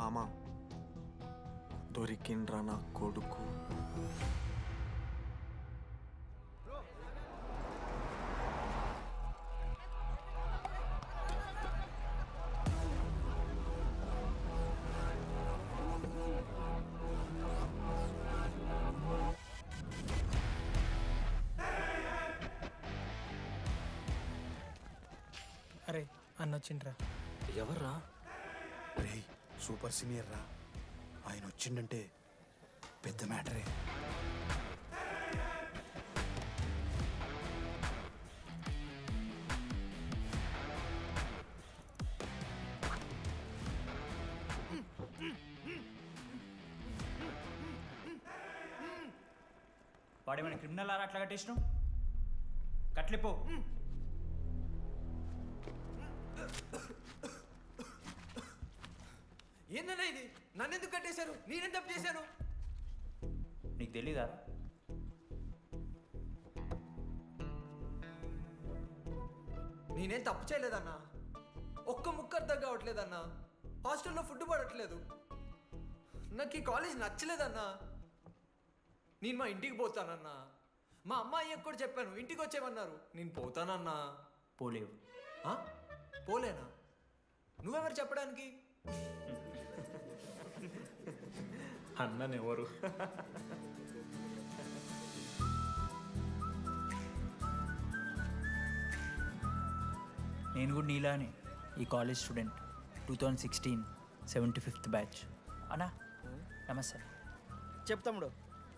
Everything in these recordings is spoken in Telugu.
మామ దొరికిండ్రా నా కొడుకు. అరే అన్న వచ్చిండ్రా. ఎవర్రా? రే సూపర్ సీనియర్ రా, ఆయన వచ్చిండంటే పెద్ద మ్యాటరే. వాడేమైనా క్రిమినల్ ఆరా అట్లా కట్టేసినావు? కట్లిపో. ఏందన్నా ఇది? నన్ను ఎందుకు కట్టేశారు? నేనేం తప్పు చేశాను? నీకు తెలీదా? నేనేం తప్పు చేయలేదన్నా. ఒక్క ముక్క అర్థం కావట్లేదన్నా. హాస్టల్లో ఫుడ్ పడట్లేదు. నాకు ఈ కాలేజ్ నచ్చలేదన్నా. నేను మా ఇంటికి పోతానన్నా. మా అమ్మాయికి కూడా చెప్పాను, ఇంటికి వచ్చేమన్నారు. నేను పోతానన్నా. పోలేవు. పోలేనా? నువ్వెవరు చెప్పడానికి? అన్ననెవరు? నేను కూడా నీలానే ఈ కాలేజ్ స్టూడెంట్, 2016 75th బ్యాచ్. అన్నా నమస్తే. చెప్పు తమ్ముడు.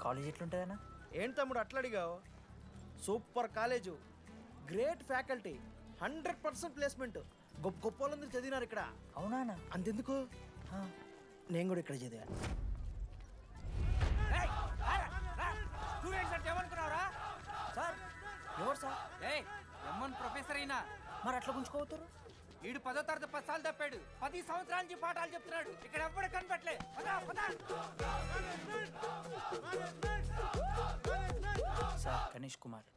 కాలేజ్ ఎట్లుంటుంది అన్న? ఏంటి తమ్ముడు అట్లా అడిగావు? Super college, great faculty, 100% placement. గొప్ప గొప్ప వాళ్ళందరూ చదివినారు ఇక్కడ. అవునా అన్న? అంతెందుకు, నేను కూడా ఇక్కడ చదివా. ఏమనుకున్నావురా సార్? ఎవరు సార్? ఎమ్మన్ ప్రొఫెసర్ అయినా మరి అట్లా గుంజుకోవతారు? వీడు 10వ తరగతి 10 సార్లు తప్పాడు. 10 సంవత్సరాల నుంచి పాఠాలు చెప్తున్నాడు. ఇక్కడ ఎవ్వడు కనపట్లే. సార్ గణేష్ కుమార్.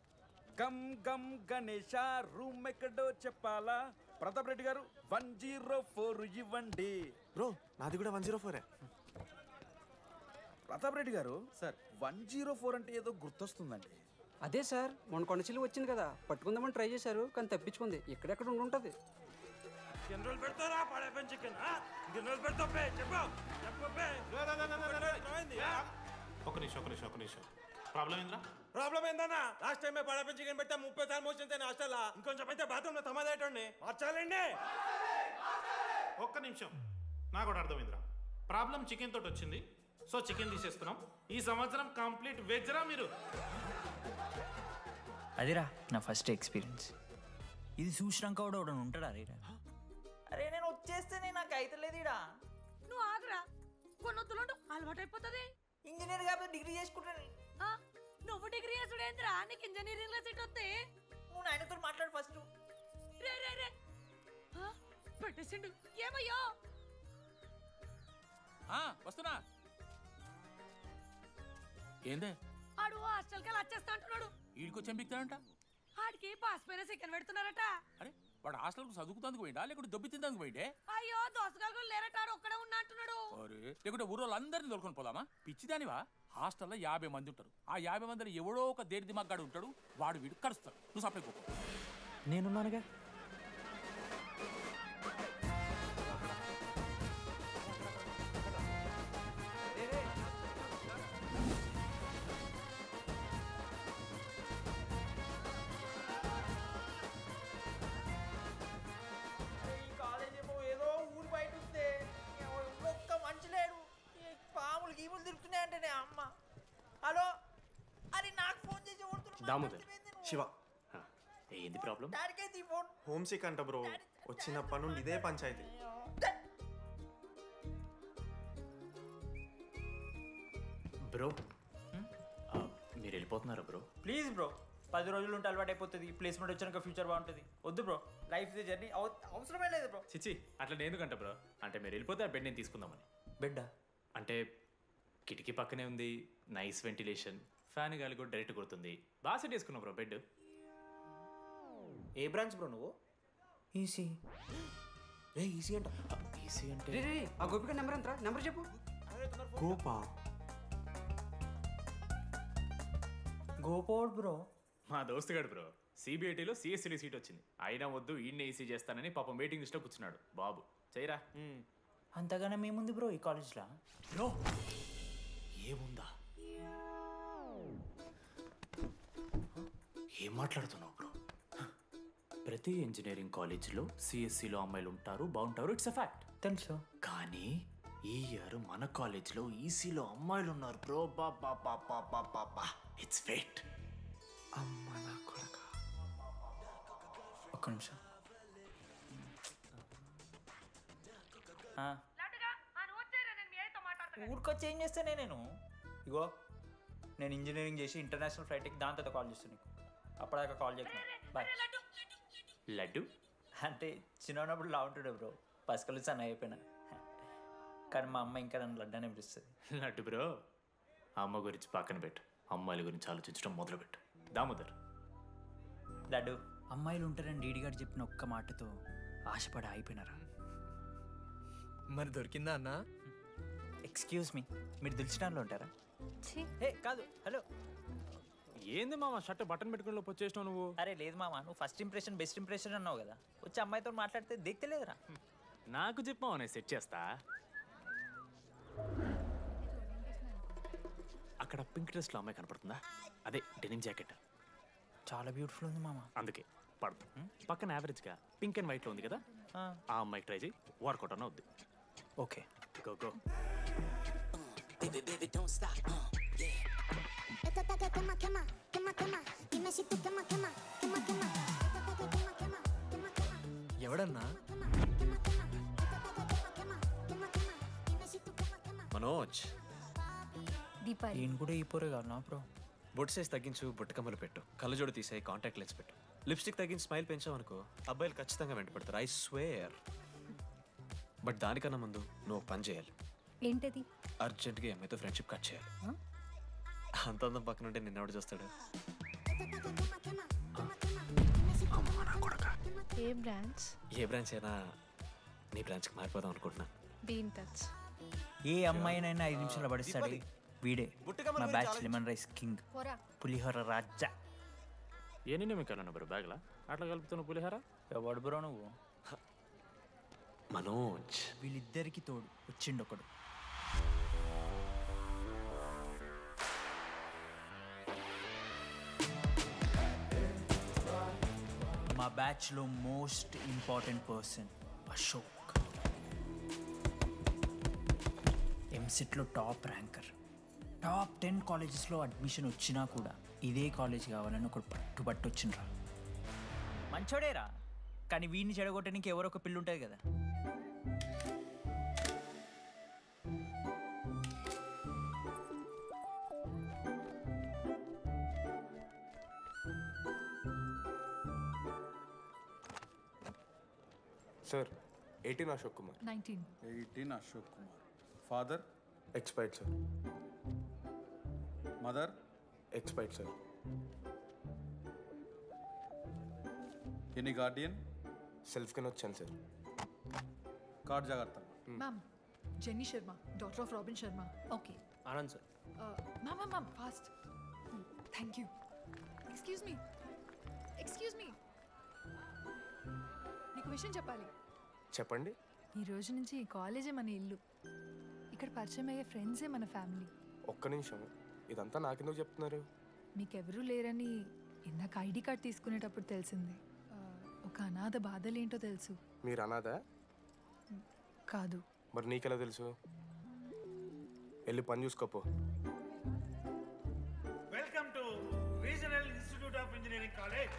గమ్ గమ్ గణేష, రూమ్ ఎక్కడో చెప్పాలా? ప్రతాప్ రెడ్డి గారు 104 ఇవ్వండి. బ్రో నాది కూడా 104. ప్రతాప్ రెడ్డి గారు సార్ 104 అంటే ఏదో గుర్తొస్తుందండి. అదే సార్, మొన్న కొండచిల్లు వచ్చింది కదా, పట్టుకుందామని ట్రై చేశారు కానీ తప్పించుకుంది. ఎక్కడెక్కడ ఉండుంటది. ఒక నిమిషం ప్రాబ్లం ఏంద్రా? ప్రాబ్లం ఏందన్నా? లాస్ట్ టైం పడప చికెన్ పెడితే 30 సార్లు మోషన్ హాస్టల్. ఇంకొంచెం అయితే బాత్రూమ్ లో తమాదేటండి మార్చాలండి. ఒక్క నిమిషం, నాకు కూడా అర్థమైందిరా. ప్రాబ్లం చికెన్ తోటి వచ్చింది, సో చికెన్ తీసేస్తున్నాం. ఈ సంవత్సరం కంప్లీట్ వెజ్ రా మీరు. అదేరా నా ఫస్ట్ ఎక్స్పీరియన్స్. ఇది చూసినాక కూడా ఒకడు ఉంటాడా? అరే నేను వచ్చేస్తేనే నాకు అయితే లేదు ఇడా. నువ్వు ఆగరా, కొన్నొత్తులు అలవాటు అయిపోతుంది. ఇంజనీర్ కాబట్టి డిగ్రీ చేసుకుంటాను. నువ్వు డిగ్రీ చేసుడేంద్రా? నీకు ఇంజనీరింగ్ లో సీట్ వస్తే నువ్వు నాయనతో మాట్లాడు ఫస్ట్. రే రే రే పెట్టేసిండు. ఏమయ్యో వస్తున్నా. ఏందే ఆడు హాస్టల్కి వెళ్ళి వచ్చేస్తా అంటున్నాడు. వీడికి వచ్చి ఎంపిక్తాడంట. ఆడికి పాస్ పైన చికెన్ పెడుతున్నారట. అరే వాడు హాస్టల్కు చదువుకుతానికి పోయిండా లేకుంటే దొబ్బి తిందానికి పోయిండే? అయ్యో దోసగాలు లేరట, ఆడు ఒక్కడే ఉన్నా అంటున్నాడు. అరే లేకుంటే ఊరోళ్ళు అందరినీ దొరుకుని పోదామా? పిచ్చిదానివా? హాస్టల్లో 50 మంది ఉంటారు. ఆ 50 మందిలో ఎవడో ఒక దేడి దిమాగ్గాడు ఉంటాడు. వాడు వీడు కరుస్తాడు. నువ్వు సప్లై పో. నేనున్నానుగా. గీములు తిరుగుతున్నాయంటే అమ్మ. హలో, అరే నాకు ఫోన్ చేసి దామోదర్ శివ, ఏంది ప్రాబ్లం? డాడీకైతే ఈ ఫోన్. హోమ్ సిక్ అంట బ్రో, వచ్చినప్పటి నుండి ఇదే పంచాయతీ. బ్రో మీరు వెళ్ళిపోతున్నారా బ్రో? ప్లీజ్ బ్రో, 10 రోజులు ఉంటే అలవాటు అయిపోతుంది. ప్లేస్మెంట్ వచ్చాక ఫ్యూచర్ బాగుంటుంది. వద్దు బ్రో, లైఫ్ ది జర్నీ, అవసరమే లేదు బ్రో. చిచి అట్లా ఎందుకంట బ్రో? అంటే మీరు వెళ్ళిపోతే ఆ బెడ్ నేను తీసుకుందామని. బెడ్డా? అంటే కిటికీ పక్కనే ఉంది, నైస్ వెంటిలేషన్, ఫ్యాన్ గాలి కూడా డైరెక్ట్ కొడుతుంది. బాగా సెట్ చేసుకున్నావు బ్రో బెడ్. ఏ బ్రాంచ్ బ్రో నువ్వు? ఈసీ. ఈసీ అంట. ఈసీ అంటే రే రే ఆ గోపిక నెంబర్ ఎంతరా? నెంబర్ చెప్పు. గోపా గోపోడ్ బ్రో. మా దోస్తుగాడు బ్రో సిబిఐటీలో సిఎస్సీలో సీట్ వచ్చింది. అయినా వద్దు ఈయన్నే ఈసీ చేస్తానని పాపం వెయిటింగ్ లిస్ట్లో కూర్చున్నాడు. బాబు చేయరా. అంతగానే మేముంది బ్రో ఈ కాలేజ్లో. బ్రో ఏముందా? ఏం మాట్లాడుతున్నావు బ్రో? ప్రతి ఇంజనీరింగ్ కాలేజీలో సిఎస్సిలో అమ్మాయిలు ఉంటారు, బాగుంటారు. It's a fact. తెలుసు. కానీ ఈ ఇయర్ మన కాలేజ్లో ఈసీలో అమ్మాయిలు ఉన్నారు బ్రో. Baba it's fate. అమ్మ నా కొడక. ఒక్క నిమిషం. ఊరికొచ్చి ఏం చేస్తానే నేను? ఇగో నేను ఇంజనీరింగ్ చేసి ఇంటర్నేషనల్ ఫ్లైట్కి దాని తర్వాత కాల్ చేస్తాను నీకు. అప్పటిదాకా కాల్ చేస్తాను. బాయ్. లడ్డు అంటే చిన్నప్పుడు లా ఉంటుండే బ్రో, పసుకలు సన్న అయిపోయినా. కానీ మా అమ్మ ఇంకా నన్ను లడ్డు అనే పిలుస్తుంది. లడ్డు బ్రో అమ్మ గురించి పక్కన పెట్టు, అమ్మాయిల గురించి ఆలోచించడం మొదలుపెట్టు. దామోదర్ లడ్డు, అమ్మాయిలు ఉంటారని డీడీగాడు చెప్పిన ఒక్క మాటతో ఆశపడి అయిపోయినారా? మరి దొరికిందా అన్న? ఎక్స్క్యూజ్ మీ, మీరు దిల్చినాలో ఉంటారా? ఏ కాదు, హలో. ఏంది మామ షర్ట్ బటన్ పెట్టుకుని లోపు వచ్చేసినావు నువ్వు? అరే లేదు మామ, నువ్వు ఫస్ట్ ఇంప్రెషన్ బెస్ట్ ఇంప్రెషన్ అన్నావు కదా, వచ్చి అమ్మాయితో మాట్లాడితే దిగుతలేదురా. నాకు చెప్పావు నేను సెట్ చేస్తా. అక్కడ పింక్ డ్రెస్లో అమ్మాయి కనపడుతుందా? అదే డెనిమ్ జాకెట్. చాలా బ్యూటిఫుల్ ఉంది మామ. అందుకే పడదు. పక్కన యావరేజ్గా పింక్ అండ్ వైట్లో ఉంది కదా, ఆ అమ్మాయికి ట్రై చేయి. వర్కౌట్ అన్న వద్దు. Okay go go. ఎవడన్నా? మనోజ్, దీపాలి. ఈయన కూడా ఈ పోరే కాదు నా బ్రో. బొట్టు సైజ్ తగ్గించు, బొట్టుకమ్మలు పెట్టు, కళ్ళజోడు తీసాయి, కాంటాక్ట్ లెన్స్ పెట్టు, లిప్స్టిక్ తగ్గించి స్మైల్ పెంచావు అనుకో, అబ్బాయిలు ఖచ్చితంగా వెంటపడతారు. I swear. బట్ దానికన్నా ముందు నువ్వు పని చేయాలి. ఏంటది? అర్జెంట్గా అమ్మాయితో ఫ్రెండ్షిప్ కట్ చేయాలి. అంత అందం పక్కన ఉంటే నిన్నెవడు చూస్తాడు? ఏ బ్రాంచ్? ఏ బ్రాంచ్ అయినా నీ బ్రాంచ్కి మారిపోదాం అనుకుంటున్నా. Be in touch. ఏ అమ్మాయినైనా 5 నిమిషాలు పడిస్తాడు వీడే. మా బ్యాచ్ లెమన్ రైస్ కింగ్, పులిహోర రాజా. ఎన్ని నిమిషాలు బ్రో బ్యాగ్లా అట్లా కలుపుతున్నావు పులిహోర? ఎవడు బ్రో నువ్వు? మనోజ్. వీళ్ళిద్దరికి తోడు వచ్చిండు ఒకడు. మా బ్యాచ్లో మోస్ట్ ఇంపార్టెంట్ పర్సన్ అశోక్. ఎంసెట్లో టాప్ ర్యాంకర్. టాప్ 10 కాలేజెస్లో అడ్మిషన్ వచ్చినా కూడా ఇదే కాలేజ్ కావాలని ఒకడు పట్టుబట్టు వచ్చిండ్రా. మంచోడేరా, కానీ వీడిని చెడగొట్టడానికి ఎవరో ఒక పిల్లు ఉంటుంది కదా. Sir 18 Ashok Kumar. 18 Ashok Kumar. Father? Expired sir. Mother? Expired sir. Any Guardian? Self కింద వచ్చాను సార్. కార్డ్ జాగ్రత్త. Ma'am, Jenny Sharma, daughter of Robin Sharma. Okay. Anand sir. Ma'am, fast. Thank you. Excuse me. నీకు విషయం చెప్పాలి. చెప్పండి. ఈ రోజు నుంచి ఈ కాలేజే మన ఇల్లు. ఇక్కడ పరిచయం అయ్యే ఫ్రెండ్సే మన ఫ్యామిలీ. ఒక్క నిమిషం, ఇదంతా నాకెందుకు చెప్తున్నారు? మీకెవరూ లేరని ఇందాక ఐడి కార్డ్ తీసుకునేటప్పుడు తెలిసింది. ఒక అనాథ బాధలేంటో తెలుసు. మీరు అనాథ? కాదు. మరి నీకెలా తెలుసు? వెళ్ళి పని చూసుకోపో. Welcome to regional institute of engineering college.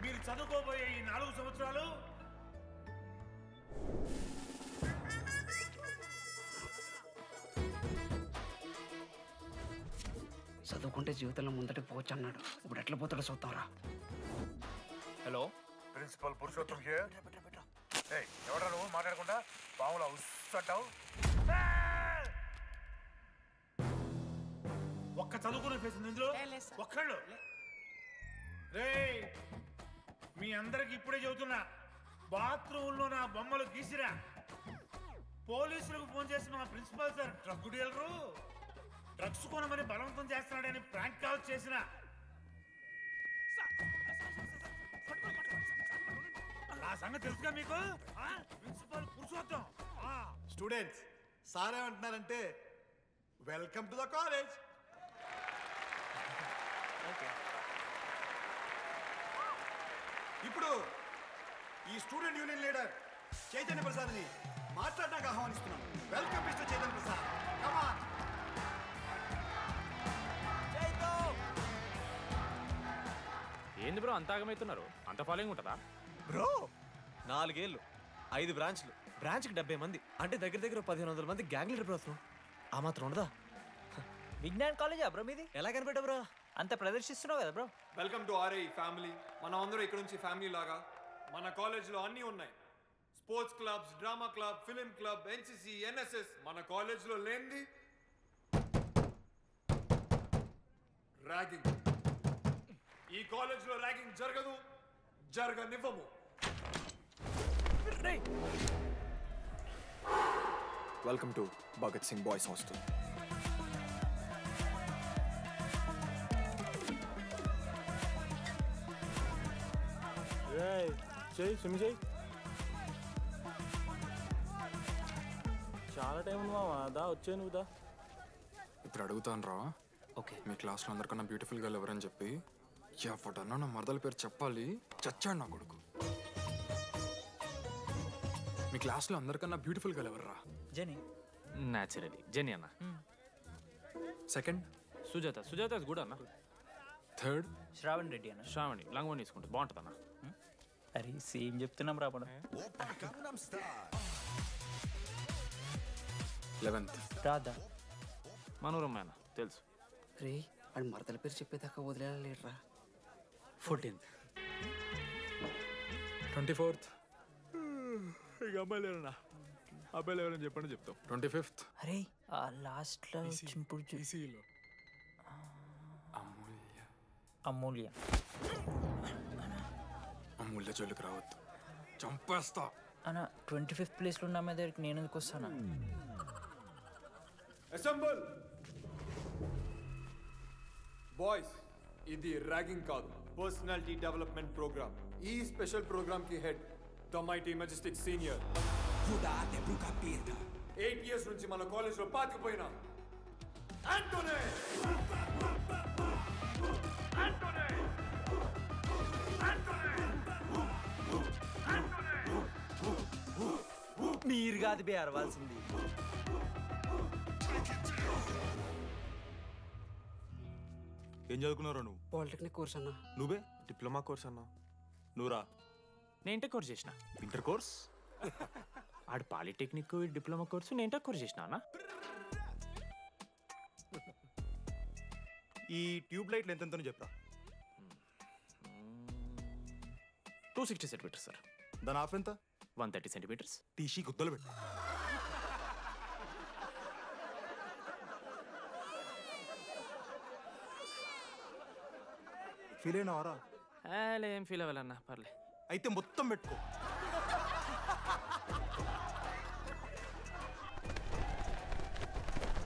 మీరు చదువుకోబోయే ఈ 4 సంవత్సరాలు చదువుకుంటే జీవితంలో ముందట పోవచ్చు అన్నాడు. ఇప్పుడు ఎట్లా పోతాడో చూద్దాంరా. Hello, principal Purushottam here. ఎవడా నువ్వు మాట్లాడకుండా పాములా ఉస్సంటావు? ఒక్క చదువుకునే ఫేస్ ఇందులో ఒక్కళ్ళు. రేయ్, మీ అందరికి ఇప్పుడే చెబుతున్నా, బాత్రూంలో నా బొమ్మలు గీసిరా. పోలీసులకు ఫోన్ చేసి మా principal sir drug dealer drugs కొనమని బలవంతం చేస్తున్నాడని ప్రాంక్ కాల్ చేసిన. ఆ సంగతి తెలుసుగా మీకు? ప్రిన్సిపల్ పురుషోత్తం. స్టూడెంట్స్, సార్ ఏమంటున్నారంటే వెల్కమ్ టు ద కాలేజ్. ఇప్పుడు ఈ స్టూడెంట్ యూనియన్ లీడర్ చైతన్య ప్రసాద్ని మాట్లాడడానికి ఆహ్వానిస్తున్నాం. Welcome mister Chaitanya Prasad. Come on. ఏంది బ్రో అంత ఆగమవుతున్నారు? అంత ఫాలోయింగ్ ఉంటుందా బ్రో? 4 ఏళ్ళు, 5 బ్రాంచ్లు, బ్రాంచ్కి 70 మంది, అంటే దగ్గర దగ్గర 1500 మంది గ్యాంగ్ లీడర్ బ్రో. ఆ మాత్రం ఉండదా? విజ్ఞాన్ కాలేజా బ్రో మీది? ఎలా కనిపెట్టా బ్రో? అంత ప్రదర్శిస్తున్నావు కదా bro. Welcome to RI family. మనం అందరూ ఇక్కడ నుంచి ఫ్యామిలీ లాగా. మన కాలేజ్లో అన్నీ ఉన్నాయి. Sports clubs, drama club, film club, NCC, NSS. మన కాలేజ్లో లేనిది ర్యాగింగ్. ఈ కాలేజ్లో ర్యాగింగ్ జరగదు, జరగనివ్వము. Welcome to Bhagat Singh boys hostel. చెయ్యి స్విమ్ చెయ్యి. చాలా టైం ఉంది మామ. దా వచ్చే నువ్వు దా. ఇప్పుడు అడుగుతాను రా. ఓకే. మీ క్లాస్లో అందరికన్నా బ్యూటిఫుల్ గర్ల్ ఎవరని చెప్పి ఎవడన్నా నా మరదల పేరు చెప్పాలి. చచ్చాడు నా కొడుకు. మీ క్లాస్లో అందరికన్నా బ్యూటిఫుల్ గర్ల్ ఎవర్రా? జెనీ. న్యాచురలీ జెనీ అన్న. Second Sujatha. Sujatha is good అన్న. థర్డ్ శ్రావణ్ రెడ్డి అన్న. శ్రావణి లంగ్ వన్ తీసుకుంటే బాగుంటుంది అన్న. అరే సేమ్ చెప్తున్నాం రాపడ. 11th రాధా. మనోరమ్మ అన్న తెలుసు. రే వాడు మరదల పేరు చెప్పేదాకా వదిలేరా. 14th 24th ఇక అమ్మాయిలు ఎవరన్నా? అబ్బాయిలు ఎవరైనా చెప్పండి చెప్తాం. 25th అరే ఆ లాస్ట్లో చింపుడు ఈసీలో అమూల్య. అమూల్య జోలికి రావద్దు, చంపేస్తా. అన్న 25th ప్లేస్లో ఉన్న అమ్మాయి దగ్గరికి నేను ఎందుకు వస్తానా? Assemble boys. ఇది ర్యాగింగ్ కాదు, పర్సనాలిటీ డెవలప్మెంట్ ప్రోగ్రామ్. ఈ స్పెషల్ ప్రోగ్రామ్ కి head the mighty Majestic senior. 8 years నుంచి మన కాలేజ్ లో పాతిపోయిన ఆంటోనీ. మీరు కాదు బే అరవాల్సింది. ఏం చదువుకున్నారా నువ్వు? పాలిటెక్నిక్ కోర్స్ అన్న. నువ్వే డిప్లొమా కోర్స్ అన్నా. నువ్వురా? నేను ఇంటర్ కోర్స్ చేసిన. Inter course? ఆడు పాలిటెక్నిక్ డిప్లొమా కోర్సు, నేను ఇంటర్ కోర్స్ చేసిన అన్న. ఈ ట్యూబ్ లైట్లు ఎంతెంతనో చెప్పరా. 260 సెంటీమీటర్స్ సార్. దాని ఆఫ్ ఎంత? 130 సెంటీమీటర్స్. టీసీ గుద్దలు పెట్టు. ఫీల్ అయినావారా? ఏం ఫీల్ అవ్వాలన్నా పర్లే. అయితే మొత్తం పెట్టుకో.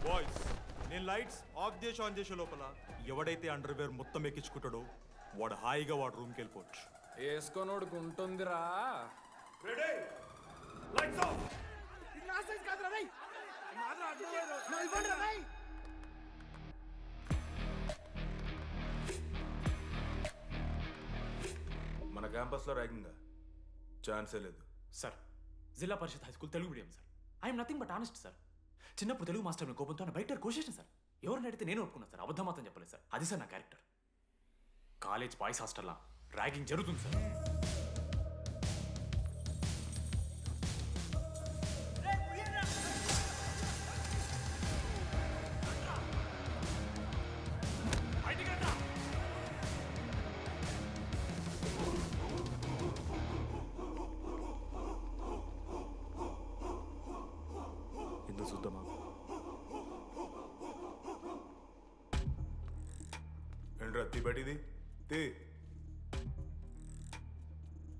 బాయ్స్, నేను లైట్స్ ఆఫ్ చేసి ఆన్ చేసే లోపల ఎవడైతే అండర్వేర్ మొత్తం ఎక్కించుకుంటాడో వాడు హాయిగా వాడు రూమ్కి వెళ్ళిపోవచ్చు. వేసుకోనోడుకు ఉంటుందిరా. Ready, lights off. మన క్యాంపస్లో ర్యాగింగ్ ఛాన్సే లేదు sir. Zilla Parishad high school Telugu medium sir. I'm nothing but honest sir. చిన్నప్పుడు తెలుగు మాస్టర్ కోపంతో బయట కోసేసిన సార్. ఎవరిని అడిగితే నేను ఒప్పుకున్నాను సార్. అబద్ధం మాత్రం చెప్పలేదు సార్. అది సార్ నా క్యారెక్టర్. కాలేజ్ బాయ్స్ హాస్టల్లా ర్యాగింగ్ జరుగుతుంది సార్. ఎందుకు చూద్దామా? ఏంట్రా తీ బయటిది తీ.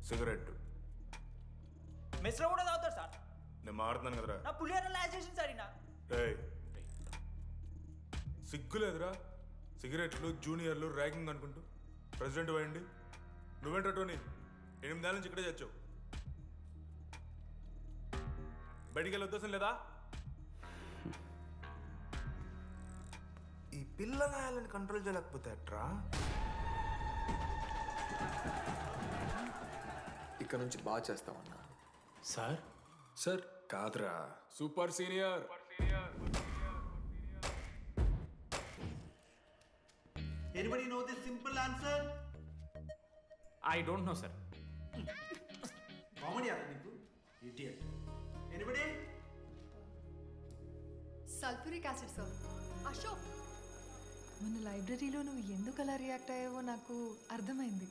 సిగరెట్. మెస్లో కూడా తాగుతారు సార్. నేను మాడుతున్నాను కదరా. నా పులిహోర లాస్ట్ చేసింది సార్ ఈయన. ఏయ్ సిగ్గులేదురా? సిగరెట్లు జూనియర్లు ర్యాగింగ్ అనుకుంటూ ప్రెసిడెంట్ పోయండి. నువ్వేంట్రా టోనీ 8 ఏళ్ళ నుంచి ఇక్కడే చచ్చావు. బయటికి వెళ్ళే ఉద్దేశం లేదా? ఈ పిల్లగాయలను కంట్రోల్ చేయలేకపోతే అట్రా. ఇక్కడ నుంచి బాగా చేస్తామన్నా. సార్ సార్ కాదురా, super senior. Anybody know the simple answer? I don't know, sir. Comedy aata niku? Idiot. Anybody? Sulphuric acid sir. Ashok, మన లైబ్రరీలో నువ్వు ఎందుకు అలా రియాక్ట్ అయ్యావో నాకు అర్థమైంది.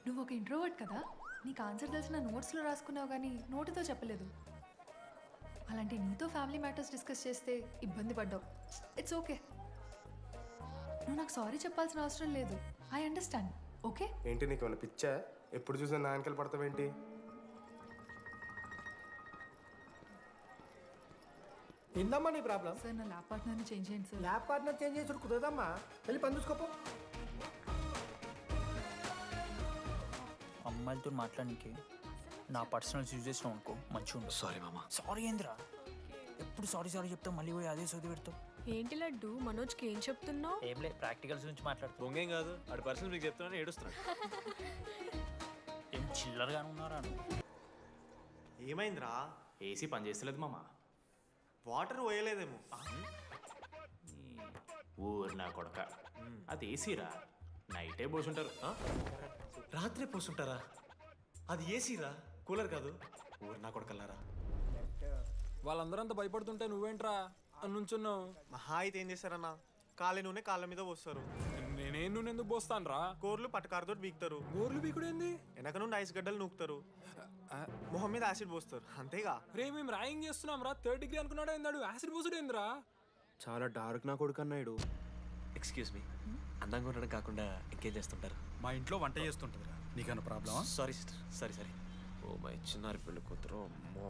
నువ్వు ఒక ఇంట్రోవర్ట్ కదా, నీకు ఆన్సర్ తెలిసిన నోట్స్లో రాసుకున్నావు కానీ నోటితో చెప్పలేదు. అలాంటి నీతో ఫ్యామిలీ మ్యాటర్స్ డిస్కస్ చేస్తే ఇబ్బంది పడ్డావు. It's okay. నువ్వు నాకు సారీ చెప్పాల్సిన అవసరం లేదు. I understand. ఓకే? ఏంటి నీకు ఏమైనా పిచ్చా? ఎప్పుడు చూసినా నా వెనకాల పడతావేంటి? ఏందమ్మా నీ ప్రాబ్లం? సార్ నా ల్యాబ్ పార్ట్నర్ని చేంజ్ చేయండి సార్. ల్యాబ్ పార్ట్నర్ చేంజ్ చేసి కుదరదమ్మా. వెళ్ళి పని చూసుకోపో. అమ్మాయిలతో మాట్లాడడానికి నా పర్సనల్స్ యూజ్ చేసినావు అనుకో మంచిగా ఉండదు. సారీ మామ. సారీ ఏంద్రా? ఎప్పుడు సారీ సారీ చెప్తావు, మళ్ళీ పోయి అదే సోది పెడతావు. ఏంటి లడ్డు మనోజ్కి ఏం చెప్తున్నావు? ఏం లేదు, ప్రాక్టికల్స్ గురించి మాట్లాడుతావు. దొంగేం కాదు, ఆడి పర్సనల్ మీకు చెప్తున్నాను ఏడుస్తున్నాడు. ఏం చిల్లరగా ఉన్నారా? ఏమైందిరా? ఏసీ పని చేస్తలేదు మామ. వాటర్ పోయలేదేమో. ఊరు నా కొడక, అది ఏసీరా, నైటే పోసుంటారు. రాత్రే పోసుంటారా? అది ఏసీరా, కూలర్ కాదు. ఊరు నా కొడకల్లారా. వాళ్ళందరూ అంత భయపడుతుంటే నువ్వేంట్రా నుంచున్నావు? మహా అయితే ఏం చేస్తారన్నా, కాళ్ళ నూనె కాళ్ళ మీద పోస్తారు. నేనేం నూనె ఎందుకు పోస్తాను రా? కూరలు పట్టకారుతో బీకుతారు. గోర్లు బీకుడు ఏంది? వెనక నుండి ఐస్ గడ్డలు నూకుతారు. మొహం మీద యాసిడ్ పోస్తారు, అంతేగా. రే మేము ర్యాగింగ్ చేస్తున్నాం రా. 3rd డిగ్రీ అనుకున్నాడు ఏందాడు? యాసిడ్ పోసుడు ఏందిరా? చాలా డార్క్ నా కొడుకు అన్నాడు. ఎక్స్క్యూజ్ మీ, అందంగా ఉండడం కాకుండా ఇంకేం చేస్తుంటారు? మా ఇంట్లో వంట చేస్తుంటుంది. నీకన్నా ప్రాబ్లమా? Sorry sister, sorry. Oh my చిన్నారి పెళ్ళి కూతురు. అమ్మో.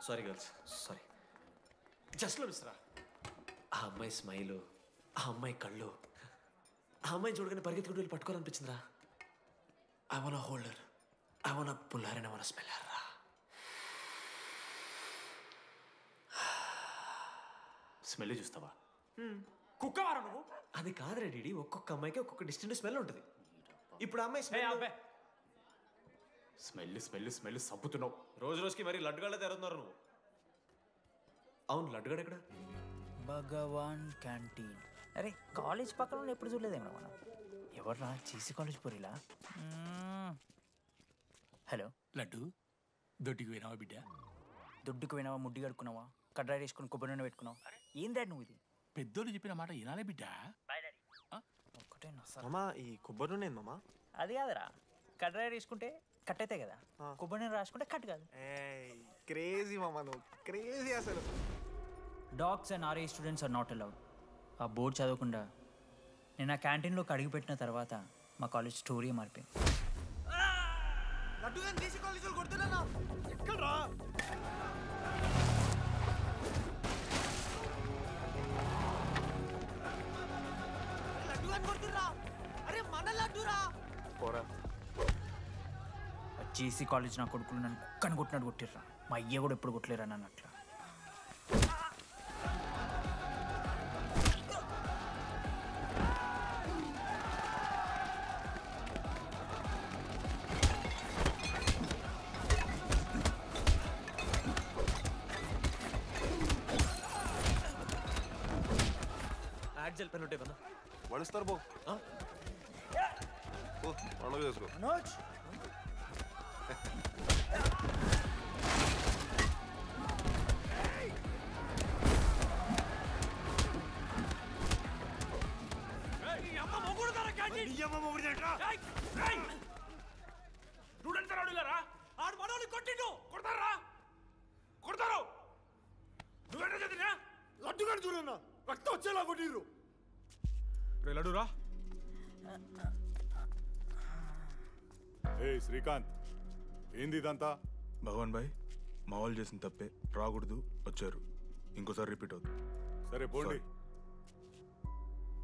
Sorry girls, sorry. జస్ట్లో మిస్రా, ఆ అమ్మాయి స్మైలు, ఆ అమ్మాయి కళ్ళు, ఆ అమ్మాయి చూడగానే పరిగెత్తుకుంటూ వెళ్ళి పట్టుకోవాలనిపించిందిరా. I wanna hold her, I wanna pull her and I wanna smell her రా. స్మెల్ చూస్తావా? కుక్కవారా నువ్వు? అది కాదురా డీడీ, ఒక్కొక్క అమ్మాయికి ఒక్కొక్క డిస్టెంట్ స్మెల్ ఉంటుంది. ఇప్పుడు అమ్మాయి స్మెల్ సబ్బుతున్నావు. రోజుకి మరి లడ్డుగాళ్ళ తెరుతున్నారు నువ్వు. అవును, లడ్డుగాడు ఎక్కడ? భగవాన్ క్యాంటీన్. అరే కాలేజ్ పక్కన ఎప్పుడు చూడలేదేమో మనం. ఎవర్రా? జీసీ కాలేజ్ పోరిలా. హలో లడ్డు, దొడ్డికి పోయినావా బిడ్డ? దొడ్డుకు పోయినావా? ముడ్డి కడుక్కున్నావా? కడ్రాయి వేసుకుని కొబ్బరి నూనె పెట్టుకున్నావు? ఏం డాడ్ నువ్వు ఇది? పెద్దోళ్ళు చెప్పిన మాట వినాలే బిడ్డ. మామా, ఈ కొబ్బరి నూనె మామా? అది కాదురా, కడ్రాయి వేసుకుంటే కట్ అవుతాయి కదా, కొబ్బరి నూనె రాసుకుంటే కట్ కాదు. క్రేజీ మామా, నువ్వు క్రేజీ అసలు. Dogs and RA students are not allowed. ఆ బోర్డు చదవకుండా నేను ఆ క్యాంటీన్లోకి అడుగుపెట్టిన తర్వాత మా కాలేజ్ స్టోరీ మారిపోయింది. లడ్డు గాని దేశీ కాలేజీలో కొడుతున్నా. ఎక్కడ్రా? లడ్డు గాని కొడుతున్నా. అరే మన లడ్డురా. పోరా. జేసీ కాలేజ్ నా కొడుకులు నన్ను కుక్కని కొట్టినట్టు కొట్టిర్రా. మా అయ్య కూడా ఎప్పుడు కొట్టలేరా నన్ను అట్లా. బ్లాక్ జెల్ పెన్ ఉంటాయి కదా వడిస్తారు బో పండుగ చేసుకో మనోజ్ స్టూడెంట్స్ రాడులారా ఆడు మనోని కొట్టిండు కొడతారా కొడతారు నువ్వేంటో చదివినా లడ్డుగాడు చూడన్నా రక్తం వచ్చేలా కొట్టిర్రు లడ్డురా ఏ శ్రీకాంత్ ఏంది ఇదంతా భగవాన్ భాయ్ మా వాళ్ళు చేసిన తప్పే రాకూడదు వచ్చారు ఇంకోసారి రిపీట్ అవుతుంది సరే పోండి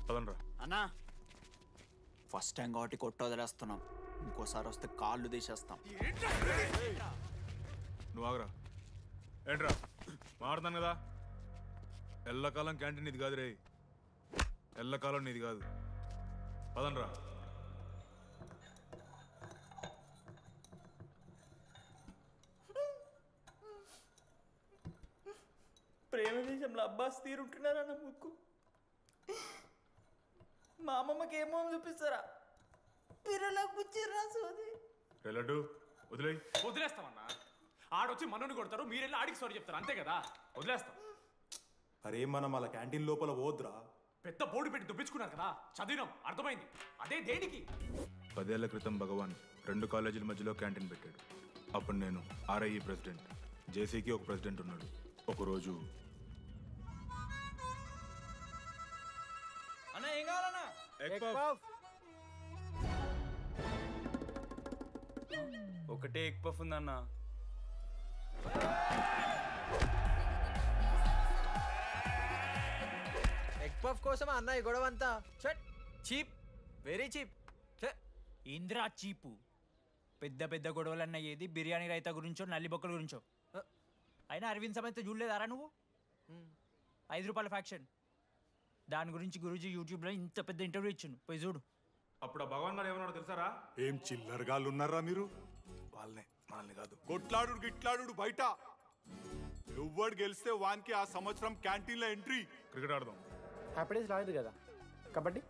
పదండ్రా అన్నా ఫస్ట్ టైం కాబట్టి కొట్టు వదిలేస్తున్నాం ఇంకోసారి వస్తే కాళ్ళు తీసేస్తాం నువ్వు ఆగరా ఏంట్రా మారుతాను కదా ఎల్లకాలం క్యాంటీన్ ఇది కాదు రే ఎల్లకాలం నీది కాదు పదనరా ప్రేమ దేశంలో అబ్బాస్ తీరుంటున్నారన్న ముక్కు మా అమ్మమ్మకి ఏమో చూపిస్తారా పిల్లలకు పుచ్చిర్రా సోది లడ్డు వదిలే వదిలేస్తామన్నా ఆడొచ్చి మనోని కొడతారు మీరెళ్ళి ఆడికి సారీ చెప్తారు అంతే కదా వదిలేస్తాం అరే మనం అలా క్యాంటీన్ లోపల పోద్రా పెద్ద బోర్డు పెట్టి దుబ్బించుకున్నారు కదా చదివినాం అర్థమైంది అదే దేనికి 10 ఏళ్ల క్రితం భగవాన్ 2 కాలేజీల మధ్యలో క్యాంటీన్ పెట్టాడు అప్పుడు నేను ఆర్ఐఈ ప్రెసిడెంట్ జేసీకి ఒక ప్రెసిడెంట్ ఉన్నాడు ఒకరోజు అన్న ఏం కావాలన్నా ఒకటే ఎగ్ పఫ్ ఉందన్న ఎగ్ పఫ్ కోసం అన్న ఈ గొడవ అంతా చీప్ వెరీ చీప్ ఇంద్రా చీపు పెద్ద పెద్ద గొడవలన్న ఏది బిర్యానీ రైతా గురించో నల్లి బొక్కల గురించో అయినా అరవింద్ సమేత చూడలేదారా నువ్వు 5 రూపాయల ఫ్యాక్షన్ దాని గురించి గురూజీ యూట్యూబ్లో ఇంత పెద్ద ఇంటర్వ్యూ ఇచ్చిండు పోయి చూడు అప్పుడు ఆ భగవాన్ గారు ఏమన్నాడు తెలుసారా ఏం చిల్లరగాళ్ళు ఉన్నారా మీరు వాళ్ళనే మనల్ని కాదు కొట్లాడు గిట్లాడు బయట ఎవ్వడు గెలిస్తే వానికి ఆ సంవత్సరం క్యాంటీన్ లో ఎంట్రీ క్రికెట్ ఆడదాం హ్యాపీడేస్ రాలేదు కదా కబడ్డీ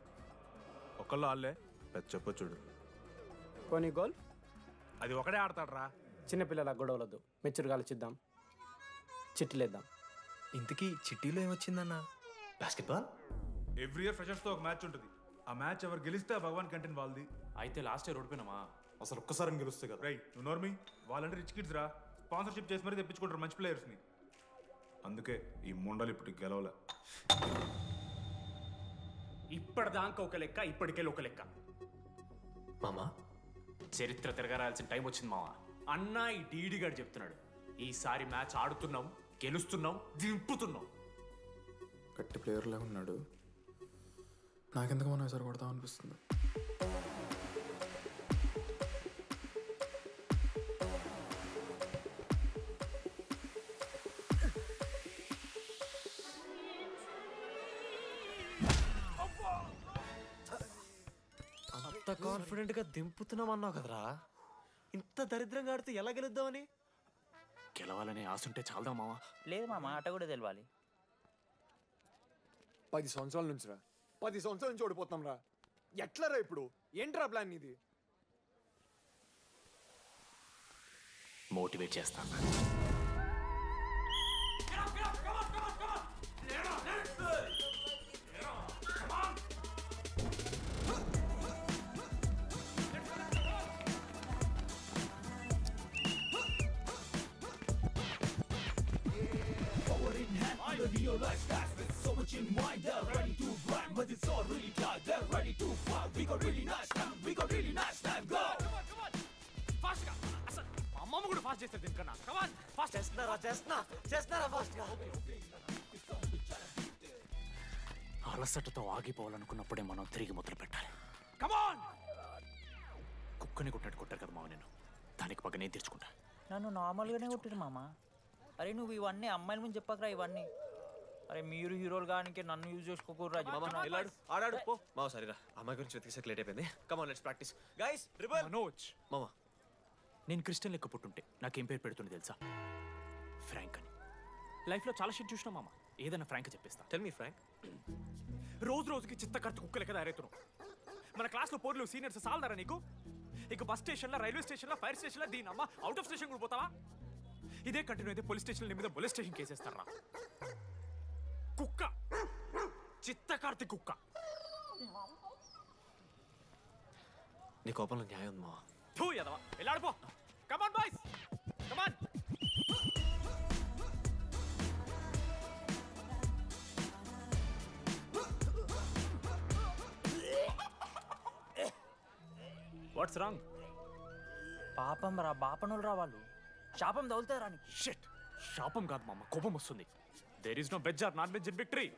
ఒకళ్ళు ఆళ్ళే పెద్ద చెప్పొచ్చుడు పోనీ గోల్ అది ఒకడే ఆడతాడ్రా చిన్నపిల్లల గొడవలొద్దు మెచ్చురుగా ఆలోచిద్దాం చిట్టిలేద్దాం ఇంతకీ చిట్టీలో ఏమొచ్చిందన్నా బాస్కెట్బాల్ ఎవ్రీ ఇయర్ ఫ్రెషర్స్ తో ఒక మ్యాచ్ ఉంటుంది ఆ మ్యాచ్ ఎవరు గెలిస్తే ఆ భగవాన్ క్యాంటీన్ వాళ్ళది అయితే లాస్ట్ ఇయర్ ఓడిపోయినామా అసలు ఒక్కసారి గెలుస్తే కదా రైట్ నువ్వు నోర్మి వాళ్ళంటే రిచ్ కిడ్స్ రా స్పాన్సర్షిప్ చేసి మరీ తెప్పించుకుంటారు మంచి ప్లేయర్స్ని అందుకే ఈ ముండలు ఇప్పుడు గెలవలే ఇప్పటిదాకా ఒక లెక్క ఇప్పటికెళ్ళి ఒక లెక్క మామా చరిత్ర తిరగరాల్సిన టైం వచ్చింది మావా అన్నా ఈ డీడీ గారు చెప్తున్నాడు ఈసారి మ్యాచ్ ఆడుతున్నాం గెలుస్తున్నాం దింపుతున్నాం గట్టి ప్లేయర్లా ఉన్నాడు నాకెందుకు మనం ఎసరు కొడతాం అనిపిస్తుంది అంత కాన్ఫిడెంట్ గా దింపుతున్నాం అన్నావు కదరా ఇంత దరిద్రంగా ఆడితే ఎలా గెలుద్దామని గెలవాలనే ఆశ ఉంటే చాలదా మావా లేదు మామ ఆట కూడా తెలవాలి 10 సంవత్సరాల నుంచి రా 10 సంవత్సరాల నుంచి ఓడిపోతాం రా ఎట్లా రా ఇప్పుడు ఏంట్రా ప్లాన్ ఇది మోటివేట్ చేస్తాను అమ్మమ్మ కూడా ఫాస్ట్ చేస్తారు దీనికన్నా కమాన్ ఫాస్ట్ చేస్తున్నారా ఫాస్ట్ గా అలసటతో ఆగిపోవాలనుకున్నప్పుడే మనం తిరిగి మొదలు పెట్టాలి కమాన్ కుక్కని కొట్టినట్టు కొట్టారు కదా మావ నేను దానికి పక్క నేను తెచ్చుకుంటా నన్ను నార్మల్గానే కొట్టిరు మామ అరే నువ్వు ఇవన్నీ అమ్మాయిల ముందు చెప్పకరా ఇవన్నీ అరే మీరు హీరోలు కానీ నన్ను యూజ్ చేసుకోకూడరా ఆడాడు పో మావ సరిరా అమ్మాయి గురించి వెతికేసాక లేట్ అయిపోయింది come on let's practice guys rebel Manoj మామా నేను క్రిస్టియన్ లెక్క పుట్టుంటే నాకేం పేరు పెడుతుంది తెలుసా ఫ్రాంక్ అని లైఫ్లో చాలా షిట్ చూసినా మామ ఏదైనా ఫ్రాంక్ చెప్పేస్తా. Tell me frank. రోజు రోజుకి చిత్తకర్త కుక్కలు కదా ఎరేతున్నావు. మన క్లాస్లో పోర్లు సీనియర్స్ సాలదారా నీకు? ఇక బస్ స్టేషన్లో, రైల్వే స్టేషన్లో, ఫైర్ స్టేషన్లో దీని అమ్మ అవుట్ ఆఫ్ స్టేషన్ కూడా పోతావా? ఇదే కంటిన్యూ అయితే పోలీస్ స్టేషన్ మీద పోలీస్ స్టేషన్ కేసేస్తారా? కుక్క, చిత్తకార్తి కుక్క. నీ కోపంలో న్యాయం ఉంది మావా. తూ ఎదవా, వెళ్ళాడిపో. Come on boys, come on. What's wrong? పాపం రా, బాపనులు రా వాళ్ళు. శాపం తగులుతాయి రా నీకు. షిట్, శాపం కాదు మామ, కోపం వస్తుంది. There is no veg or non veg in victory.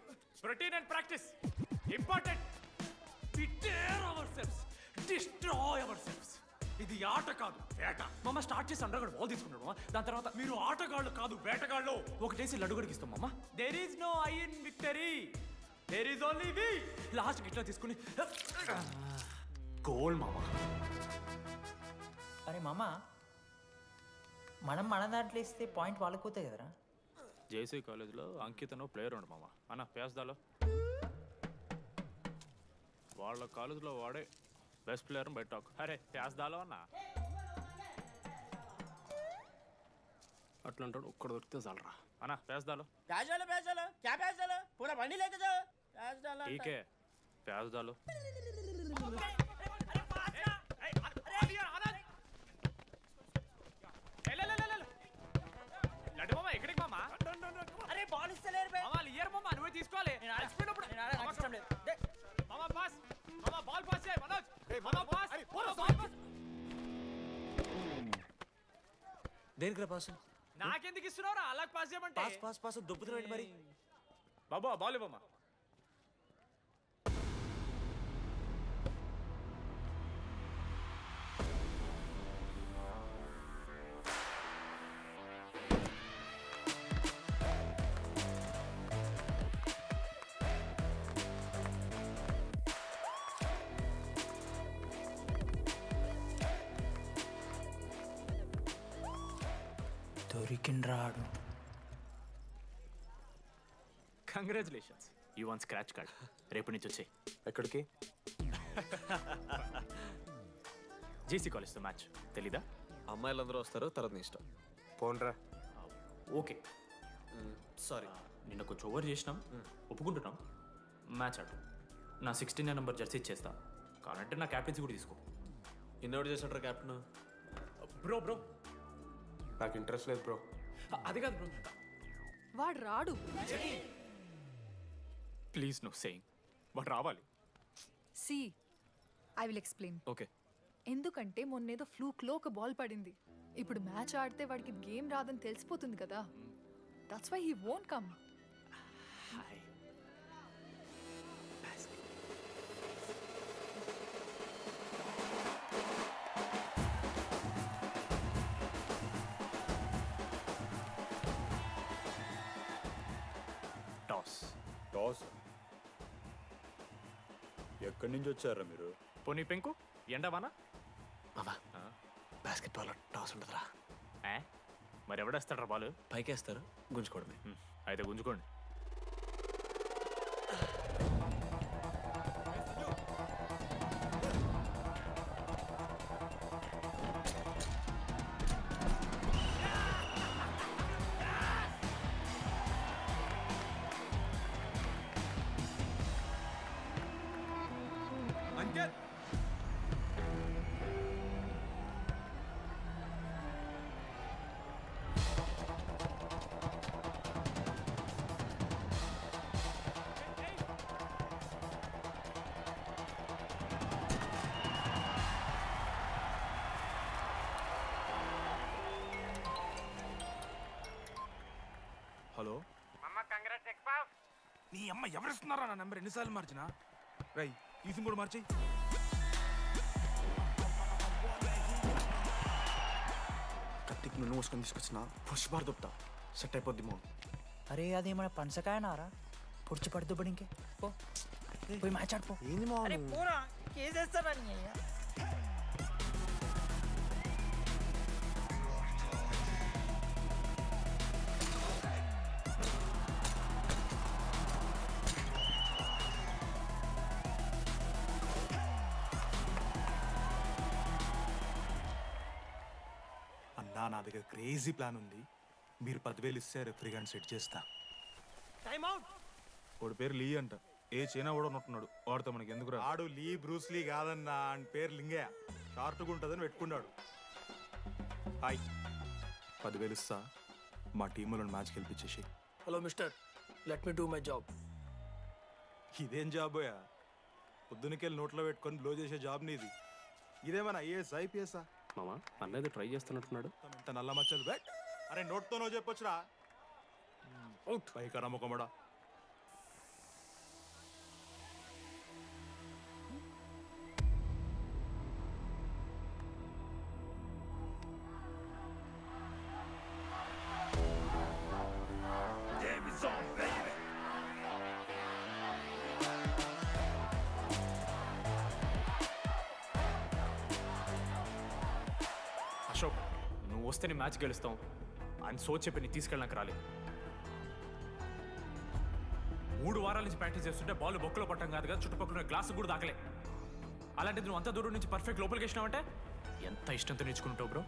Routine and practice important. We dare ourselves, destroy ourselves. ఇది ఆట కాదు, వేట. మామ స్టార్ట్ చేసి అండర్గాడు బాల్ తీసుకున్నాడు మామ. దాని తర్వాత మీరు ఆటగాళ్ళు కాదు వేటగాళ్ళు. ఒకటేసి లడ్డుగడికి ఇస్తాం మామ. There is no I in victory, there is only we. Last గిట్లా తీసుకుని గోల్ మామ. అరే మామ, మనం మన దాంట్లో ఇస్తే పాయింట్ వాళ్ళకి పోతాయి కదరా. జేసీ కాలేజ్లో అంకితను ప్లేయర్ ఉండు మామ. అన్న పేస్దాలో వాళ్ళ కాలేజ్లో వాడే బెస్ట్ ప్లేయర్ బయట టాక్. అరే పేస్దాలో అన్న అట్లా అంటాడు. ఒక్కడ దొరికితే చాలరా అన్న. పేస్దాలో టీకే పేస్దాలో. లడ్డు మామ ఎక్కడికి మామ? అరే బాల్ ఇస్తలేరు బే. మామ ఇయర్ మామ, నువ్వే తీసుకోవాలి. మామ పాస్, మామ బాల్ పాస్ చేయి మనోజ్. మామ పాస్, బాల్ పాస్. దేనికి రా పాస్? నాకెందుకు ఇస్తున్నావురా? అలా పాస్ చేయమంటే పాస్ పాస్ పాస్ దొబ్బుతున్నాడు మరి. బాబా బాల్ ఇవ్వమ్మా. దొరికిండ్రాడు. Congratulations, you won scratch card. రేపు నుంచి వచ్చాయి. ఎక్కడికి? జేసీ కాలేజ్తో మ్యాచ్ తెలీదా? అమ్మాయిలందరూ వస్తారు, తర్వాత నీ ఇష్టం. పోన్రా. ఓకే సారీ, నిన్న కొంచెం ఓవర్ చేసినాం, ఒప్పుకుంటున్నాం. మ్యాచ్ ఆడు. నా 16 నెంబర్ జెర్సీ ఇచ్చేస్తా. కానంటే నా క్యాప్టెన్సీ కూడా తీసుకో. ఇన్నోటి చేసినట్రా క్యాప్టెన్? బ్రో బ్రో నాకు ఇంట్రెస్ట్ లేదు బ్రో. అది కాదు బ్రో. వాడు రాడు. Please no saying. వాడు రావాలి. See I will explain. Okay. ఎందుకంటే మొన్నేదో ఫ్లూక్లో ఒక బాల్ పడింది. ఇప్పుడు మ్యాచ్ ఆడితే వాడికి గేమ్ రాదని తెలిసిపోతుంది కదా. That's why he won't come. Toss? ఎక్కడి నుంచి వచ్చారా మీరు? పోనీ పెంకు ఎండవానా? మామా బాస్కెట్బాల్ టాస్ ఉండదురా. మరి ఎవడేస్తాడ్రా బాల్? పైకేస్తారు, గుంజుకోవడమే. అయితే గుంజుకోండి. హలో నీ అమ్మ ఎవరిస్తున్నారా నా నెంబర్? ఎన్నిసార్లు మార్చినా? రై ఈ సిమ్ కూడా మార్చేయి. కత్తికి నన్ను మోసుకొని తీసుకొచ్చిన పుష్ బార్ దొప్తా సెట్ అయిపోద్ది మో. అరే అదేమన్నా పనసకాయ నారా? పొడిచి పడుతూ పడి ఇంకే పోయి మ్యాచ్ ఆడిపో. ఏంది మా కేసేస్తారని. దగ్గర క్రేజీ ప్లాన్ ఉంది. మీరు 10,000 ఇస్తే రెఫ్రీ గారిని సెట్ చేస్తా. Time out. వాడి పేరు లీ అంట. ఏ చైనా కూడా ఉంటున్నాడు. వాడితో మనకి ఎందుకు రా? ఆడు లీ బ్రూస్ లీ కాదన్నా, అని పేరు లింగయ్య. షార్ట్గా ఉంటుందని పెట్టుకున్నాడు. హాయ్, 10,000 ఇస్తా. మా టీంలో మ్యాచ్ గెలిపించేసి. Hello mister, let me do my job. ఇదేం జాబోయా? పొద్దునకెళ్ళి నోట్లో పెట్టుకొని బ్లో చేసే జాబ్ నీది. ఇదేమన్నా ఐఏఎస్ ఐపీఎస్ఆ? మామా అన్నది ట్రై చేస్తున్నట్టున్నాడు. ఇంత నల్ల మచ్చలు బెట్. అరే నోట్తో నువ్వు చెప్పొచ్చురా. అవుట్ పైకరా ముఖమడా. అశోక్, నువ్వు వస్తే నీ మ్యాచ్ గెలుస్తాం అని సో చెప్పి నీ తీసుకెళ్ళడానికి రాలేదు. 3 వారాల నుంచి ప్రాక్టీస్ చేస్తుంటే బాల్ బొక్కలో పట్టం కాదు కదా, చుట్టుపక్కల గ్లాసు కూడా దాకలే. అలాంటిది నువ్వు అంత దూరం నుంచి పర్ఫెక్ట్ లోపలికి వేసినావంటే ఎంత ఇష్టంతో నేర్చుకుంటావు bro.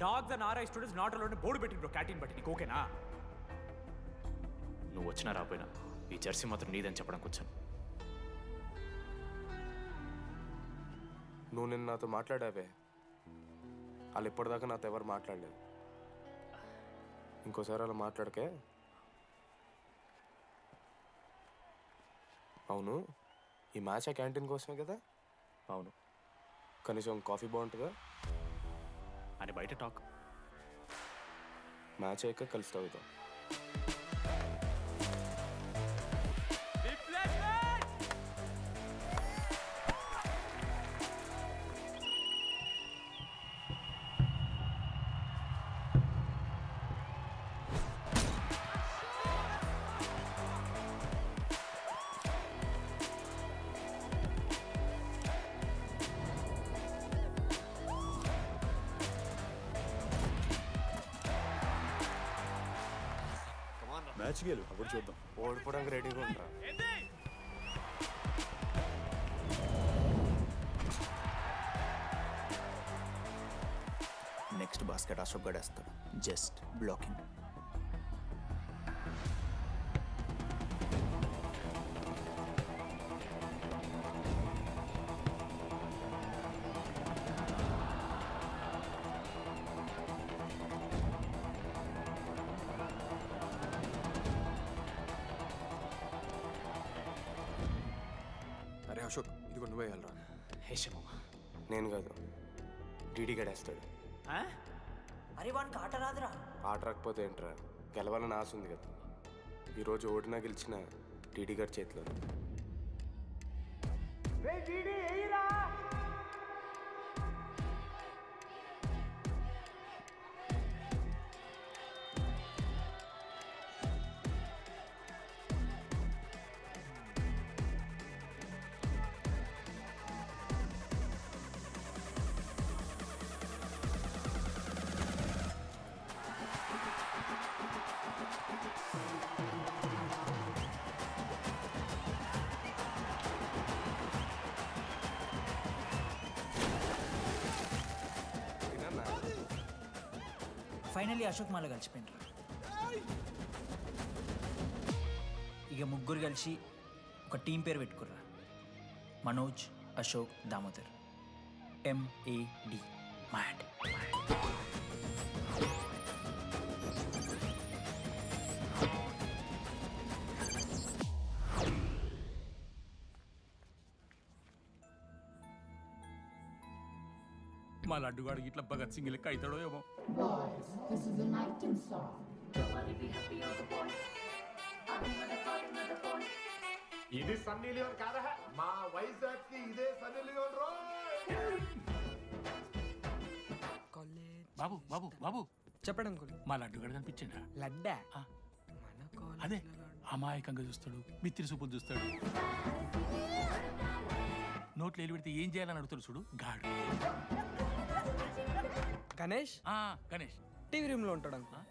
Dogs and RI students not allowed board పెట్టి బ్రో, క్యాటీన్ బట్టి. నీకు ఓకేనా? నువ్వు వచ్చినా రాపోయినా ఈ జెర్సీ మాత్రం నీదని చెప్పడానికి వచ్చాను. నువ్వు నిన్న నాతో మాట్లాడావే, వాళ్ళు ఇప్పటిదాకా నాతో ఎవరు మాట్లాడలేదు. ఇంకోసారి అలా మాట్లాడకే. అవును, ఈ మ్యాచ్ ఆ క్యాంటీన్ కోసమే కదా? అవును. కనీసం కాఫీ బాగుంటుందా అని బయట టాక్. మ్యాచ్ అయ్యాక కలిసి తాగుతాం. మ్యాచ్ గెలు, అప్పుడు చూద్దాం. ఓడిపోవడానికి రెడీగా ఉంటా. నెక్స్ట్ బాస్కెట్ అశోక్ గడేస్తాడు. Just blocking. అరే అశోక్, ఇదిగో నువ్వే వెళ్ళరా. హేషమా, నేను కాదు, డీడీ గడేస్తాడు. అరే వానికి ఆట రాదురా. ఆట రాకపోతే ఏంట్రా, గెలవాలని ఆశ ఉంది కదా. ఈరోజు ఓడినా గెలిచిన డీడీ గారి చేతిలో. ఫైనల్లీ అశోక్ మాలో కలిసిపోయినరా. ఇక ముగ్గురు కలిసి ఒక టీం పేరు పెట్టుకుర్రా. మనోజ్, అశోక్, దామోదర్. MAD. మ్యాడ్. మా లడ్డుగాడు ఇట్లా భగత్ సింగ్ లెక్క అవుతాడో ఏమో. ఇది సన్నీ లియోన్ కాదా? మా వైజాగ్ కి ఇదే సన్నీ లియోన్ రో. బాబు బాబు బాబు చెప్పండి అంకుల్. మా లడ్డుగాడు కనిపించిండా? లడ్డా? అదే అమాయకంగా చూస్తాడు, మిత్రి చూపులు చూస్తాడు, నోట్లు ఎల్లి పెడితే ఏం చేయాలని అడుగుతాడు చూడు గాడు. గణేష్? గణేష్ టీవీ రూమ్ లో ఉంటాడు అంకుల్.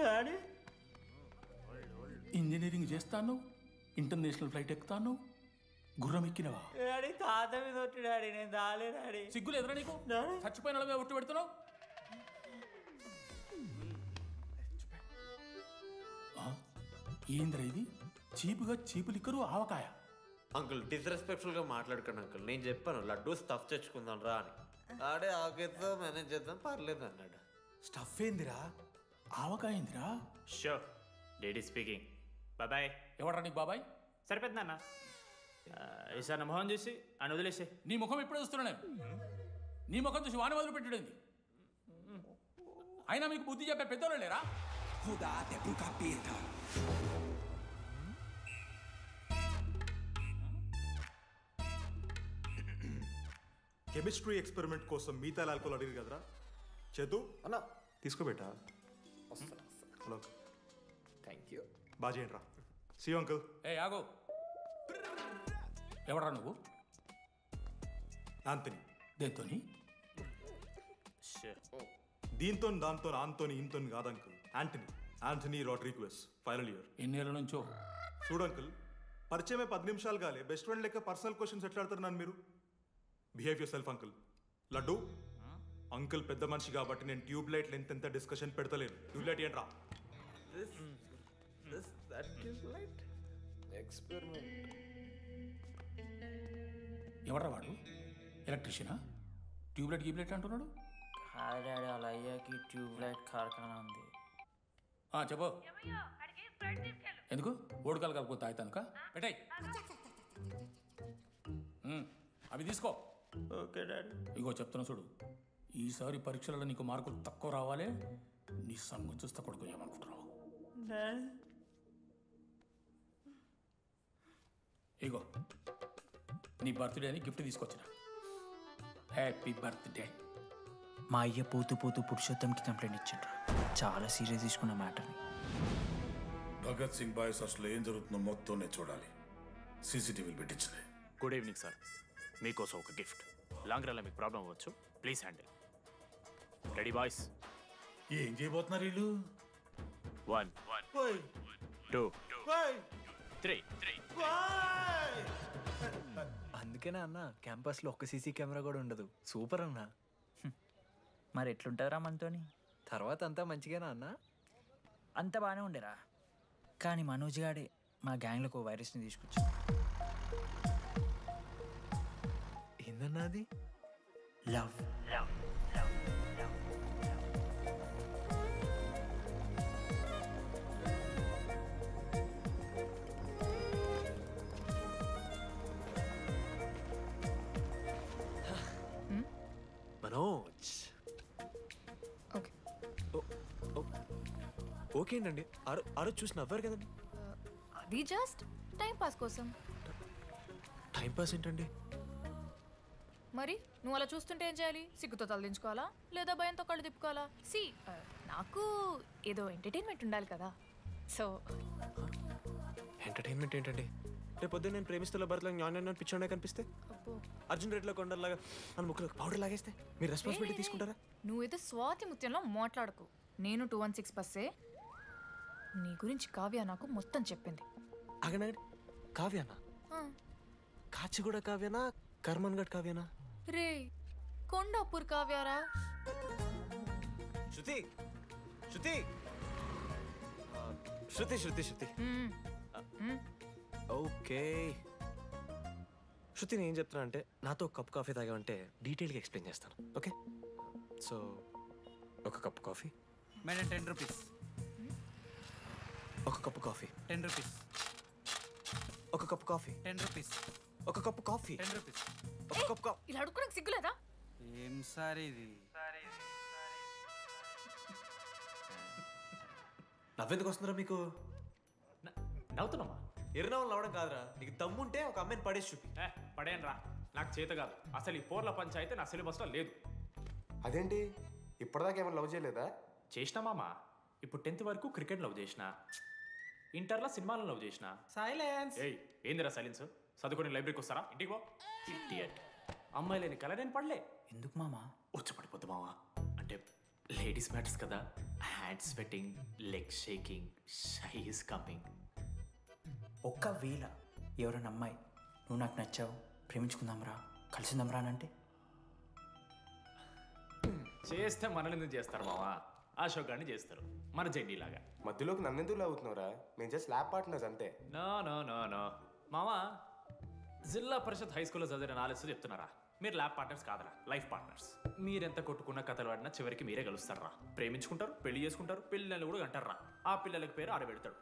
డాడీ ఇంజనీరింగ్ చేస్తాను, ఇంటర్నేషనల్ ఫ్లైట్ ఎక్కుతాను, గుర్రం ఎక్కినవా? డాడీ తాత మీద ఒట్టు డాడీ, నేను దాలే డాడీ. సిగ్గులు ఎదురా నీకు? చచ్చిపోయిన వాళ్ళ మీద ఒట్టు పెడుతున్నావు. ఏంద్రా ఇది? చీపుగా చీపు లిక్కరు ఆవకాయ. అంకుల్ డిస్రెస్పెక్ట్ఫుల్గా మాట్లాడుకోండి అంకుల్. నేను చెప్పాను లడ్డూ స్టఫ్ తెచ్చుకుందాం రా అని. ఆడే ఆకేద్దాం మేనేజ్ చేద్దాం పర్లేదు అన్నాడు. స్టఫ్ ఏందిరా? ఆవకాయ ఏందిరా? Show daddy speaking. బాబాయ్. ఎవరా నీకు బాబాయ్? సరిపోతుంది అన్న. ఈసారి నా మొహం చూసి అని వదిలేసే. నీ ముఖం ఎప్పుడు చూస్తున్నా నేను? నీ ముఖం చూసి వాన వదిలి పెట్టడండి. అయినా మీకు బుద్ధి చెప్పే పెద్దోళ్ళు లేరా? కెమిస్ట్రీ ఎక్స్పెరిమెంట్ కోసం మీథైల్ ఆల్కహాల్ అడిగారు కదరా చేతు అన్న తీసుకోబెట్టా. Hello thank you. బాగా చేయండి రా. See uncle. ఏ ఆగో, ఎవరా నువ్వు? ఆంతనీ. దేంతోని? దీంతో దాంతో ఆంతోని ఇంతో కాదు uncle. Antony Rodrigues, final year. ఎన్నేళ్ళ నుంచో? చూడు అంకుల్, పరిచయమే 10 నిమిషాలు కాలే బెస్ట్ ఫ్రెండ్ లెక్క పర్సనల్ క్వశ్చన్స్ ఎట్లా ఆడతారు నన్ను మీరు? Behave yourself uncle. Laddu uncle పెద్ద మనిషి కాబట్టి నేను ట్యూబ్ లైట్ లెంత్ ఎంత డిస్కషన్ పెడతలేను. ట్యూబ్ లైట్ ఏంట్రా? ఎవరా వాడు? ఎలక్ట్రీషియనా? ట్యూబ్లైట్ గీబ్లైట్ అంటున్నాడు. కాదు డాడీ, వాళ్ళ అయ్యాకి ట్యూబ్ లైట్ కార్ఖానా ఉంది. చెప్పు. ఎందుకు? ఓడికాలు కలుపుతా అవుతానుక పెట్టాయి. అవి తీసుకో. Okay daddy. ఇగో చెప్తున్నా చూడు, ఈసారి పరీక్షలలో నీకు మార్కులు తక్కువ రావాలి. నీ సంగం చూస్తే కొడుకు ఏమనుకుంటున్నావు? ఇగో నీ బర్త్డే అని గిఫ్ట్ తీసుకొచ్చిన. Happy birthday. మా అయ్య పోతూ పోతూ పురుషోత్తంకి కంప్లైంట్ ఇచ్చిండ్రు. చాలా సీరియస్ తీసుకున్న మ్యాటర్ని. భగత్ సింగ్ బాయ్స్ అసలు ఏం జరుగుతుందో మొత్తం నేను చూడాలి. సీసీటీవీలు పెట్టించింది. Good evening sir. మీకోసం ఒక గిఫ్ట్. లాంగ్ రన్లో మీకు ప్రాబ్లం అవ్వచ్చు, ప్లీజ్ హ్యాండిల్. Ready boys? ఏం చేయబోతున్నారు వీళ్ళు? 1 2 3. అందుకేనా అన్న క్యాంపస్లో ఒక్క సీసీ కెమెరా కూడా ఉండదు. సూపర్ అన్న. మరి ఎట్లుంటుందిరా మనతోని? తర్వాత అంతా మంచిగానా అన్న? అంత బాగానే ఉండేరా, కానీ మనోజ్ గాడే మా గ్యాంగ్లోకి ఓ వైరస్ని తీసుకొచ్చా. ఏందన్నా అది? లవ్. మనోజ్. ఓకే అండి. ఆ రోజు చూసి నవ్వారు కదండి. అది జస్ట్ టైం పాస్ కోసం. టైం పాస్ ఏంటండి? మరి నువ్వు అలా చూస్తుంటే ఏం చేయాలి? సిగ్గుతో తలదించుకోవాలా లేదా భయంతో కళ్ళు తిప్పుకోవాలా? నాకు ఏదో ఎంటర్టైన్మెంట్ ఉండాలి కదా. సో ఎంటర్టైన్మెంట్ ఏంటండి? రేపు పొద్దున్న నేను ప్రేమిస్తున్న భర్తలో జ్ఞానం పిచ్చోడే కనిపిస్తే, అర్జున్ రెడ్డిలో కొండలాగా మన ముక్కులో పౌడర్ లాగేస్తే మీరు రెస్పాన్సిబిలిటీ తీసుకుంటారా? నువ్వేదో స్వాతి ముత్యంలో మాట్లాడకు. నేను 216 బస్సే. నీ గురించి కావ్య నాకు మొత్తం చెప్పింది. అగనండి. కావ్యానా? కాచిగూడ కావ్యానా? కర్మన్ గడ్ కావ్యానా? రే కొండాపూర్ కావ్యారా? శృతి శృతి శృతి శృతి శృతి ఓకే. శృతి నేను ఏం చెప్తున్నా అంటే, నాతో ఒక కప్ కాఫీ తాగామంటే డీటెయిల్గా ఎక్స్ప్లెయిన్ చేస్తాను. ఓకే? సో ఒక కప్ కాఫీ. Madam 10 rupees. ఒక కప్పు కాఫీ. 10 రూపీస్. ఒక కప్పు కాఫీ. 10 రూపీస్. ఒక కప్పు కాఫీ. 10 రూపీస్. ఒక కప్పు కాఫీ. ఇలా అడుక్కోడానికి సిగ్గులేదా? ఏం సార్ ఇది? నవ్వెందుకు వస్తుందిరా మీకు? నవ్వుతున్నామా? ఎర్రనవ్వులు నవ్వడం కాదురా, నీకు దమ్ముంటే ఒక అమ్మాయిని పడేసి చూపి. పడేయను రా, నాకు చేత కాదు. అసలు ఈ పోర్ల పంచాయితీ నా సిలబస్లో లేదు. అదేంటి ఇప్పటిదాకా ఏమైనా లవ్ చేయలేదా? చేసినా మామా. ఇప్పుడు 10th వరకు క్రికెట్ లవ్ చేసిన, ఇంటర్లో సినిమాలను లవ్ చేసిన. సైలెన్స్. ఏయ్ ఏందిరా సైలెన్స్? చదువుకొని లైబ్రరీకి వస్తారా? ఇంటికి పో. ఇడియట్. అమ్మాయి లేని కల నేను పడలే. ఎందుకు మామా? వచ్చి పడిపోద్దు మావా. అంటే లేడీస్ మ్యాటర్స్ కదా, hand sweating, leg shaking, shy is coming. ఒక్కవేళ ఎవరైనా అమ్మాయి నువ్వు నాకు నచ్చావు, ప్రేమించుకుందాంరా, కలిసిందాంరా అని అంటే చేస్తే మనల్ని ఎందుకు చేస్తారు మావా? అశోక్ గారిని చేస్తారు, మన జెండీలాగా. మధ్యలోకి నన్నెందుకు అవుతున్నావురా? మేము జస్ట్ ల్యాబ్ పార్ట్నర్స్ అంతే. నో నో నో నో మావా, జిల్లా పరిషత్ హై స్కూల్లో చదివిన నాలెడ్జ్ చెప్తున్నారా? మీరు ల్యాబ్ పార్ట్నర్స్ కాదరా, లైఫ్ పార్ట్నర్స్. మీరెంత కొట్టుకున్న కథలు ఆడినా చివరికి మీరే కలుస్తారా? ప్రేమించుకుంటారు, పెళ్లి చేసుకుంటారు, పిల్లలు కూడా అంటారా? ఆ పిల్లలకి పేరు ఆడబెడతాడు.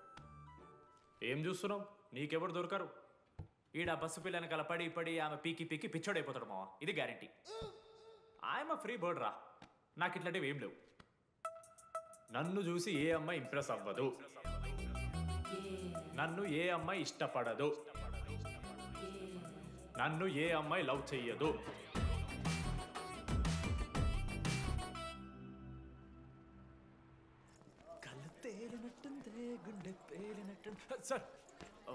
ఏం చూస్తున్నావు? నీకెవరు దొరకరు. ఈడ బస్సు పిల్లని కల పడి పడి ఆమె పీకి పీకి పిచ్చోడైపోతాడు మావా, ఇది గ్యారంటీ. ఆయమ ఫ్రీ బర్డ్ రా, నాకు ఇట్లాంటివి ఏం లేవు. నన్ను చూసి ఏ అమ్మాయి ఇంప్రెస్ అవ్వదు, నన్ను ఏ అమ్మాయి ఇష్టపడదు, నన్ను ఏ అమ్మాయి లవ్ చెయ్యదు. కళ్ళు తేలినట్టుందే, గుండె పేలినట్టు. సార్, ఓ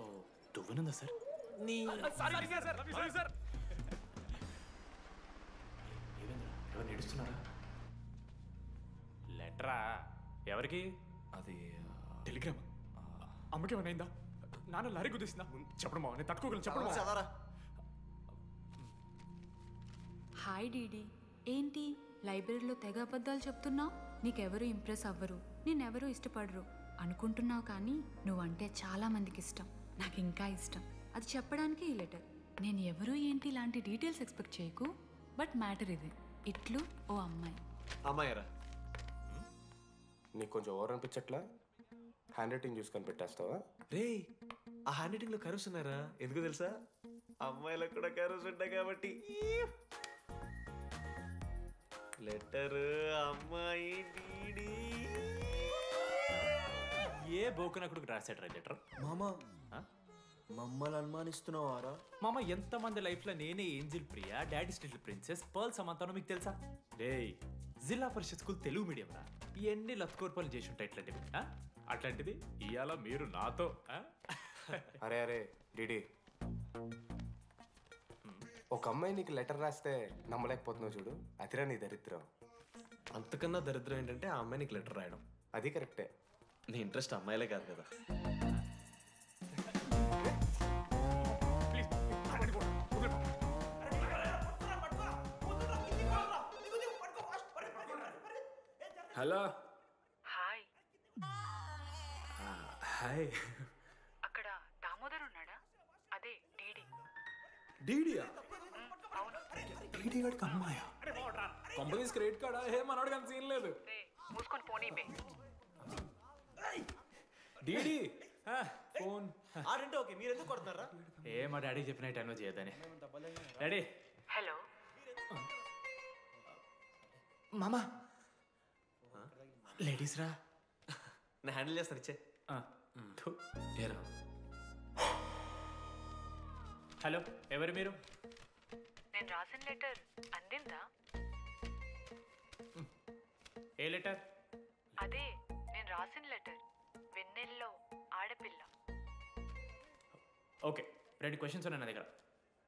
దువ్వనుందా సార్? నీ సార్ ఎవరు నడుస్తున్నారా? లెటరా ఎవరికి? అది టెలిగ్రామ్. అమ్మకి ఏమైనా నాన్న లారీ గుద్దేసిందా? చెప్పడం నేను తట్టుకోగలను. చెప్పడం చదవరా. హాయ్ డీడీ, ఏంటి లైబ్రరీలో తెగ అబద్ధాలు చెప్తున్నావు? నీకెవరు ఇంప్రెస్ అవ్వరు, నేనెవరూ ఇష్టపడరు అనుకుంటున్నావు, కానీ నువ్వంటే చాలా మందికి ఇష్టం, నాకు ఇంకా ఇష్టం. అది చెప్పడానికి ఈ లెటర్. నేను ఎవరు ఏంటి ఇలాంటి డీటెయిల్స్ ఎక్స్పెక్ట్ చేయకు, బట్ మ్యాటర్ ఇదే. ఇట్లు ఓ అమ్మాయి. అమ్మాయిరా, నీకు కొంచెం ఓవర్ అనిపించట్లా? హ్యాండ్ రైటింగ్ చూసుకొని పెట్టేస్తావా? రే, ఆ హ్యాండ్ రైటింగ్ లో కర్వ్స్ ఉన్నారా? ఎందుకు తెలుసా? అమ్మాయిలకు కూడా కర్వ్స్ ఉంటాయి కాబట్టి. లెటర్ అమ్మాయి డీడీ. ఏ బోకనకుడికి రాశాడు రా లెటర్? మామా మమ్మల్ని అనుమానిస్తున్నావారా? మామ, ఎంతమంది లైఫ్లో నేనే angel Priya, daddy little princess, pearl సమంతానో మీకు తెలుసా? డే, జిల్లా పరిషత్ స్కూల్ తెలుగు మీడియం రా, ఎన్ని లత్కోర్పాలు చేసి ఉంటాయి ఇట్లాంటివి. అట్లాంటిది ఇవాళ మీరు నాతో. అరే అరే డిడి, ఒక అమ్మాయి నీకు లెటర్ రాస్తే నమ్మలేకపోతున్నావు చూడు, అదిరా నీ దరిద్రం. అంతకన్నా దరిద్రం ఏంటంటే ఆ అమ్మాయి నీకు లెటర్ రాయడం. అది కరెక్టే. నీ ఇంట్రెస్ట్ అమ్మాయిలే కాదు కదా. హలో. హాయ్. హాయ్. అక్కడ దామోదర్ ఉన్నాడా? అదే డీడీ. డీడీయా? అవును. డీడీ వాడికి అమ్మాయా? Companies credit కార్డా? ఏ మనోడికి అంత సీన్ లేదు. మూసుకొని పోనీ బే. డీడీ ఫోన్ ఆడంటే ఓకే, మీరు ఎందుకు కొడుతున్నారా? ఏ మా డాడీ చెప్పిన టైంలో చేయొద్దని. డాడీ. హలో మామా, లేడీస్ రా. నేను హ్యాండిల్ చేస్తాను, ఇచ్చే. ఏరా. హలో, ఎవరు మీరు? నేను రాసిన లెటర్ అందిందా? ఏ లెటర్? అదే నేను రాసిన లెటర్, వెన్నెల్లో ఆడపిల్ల. ఓకే, 2 క్వశ్చన్స్ ఉన్నాయి నా దగ్గర.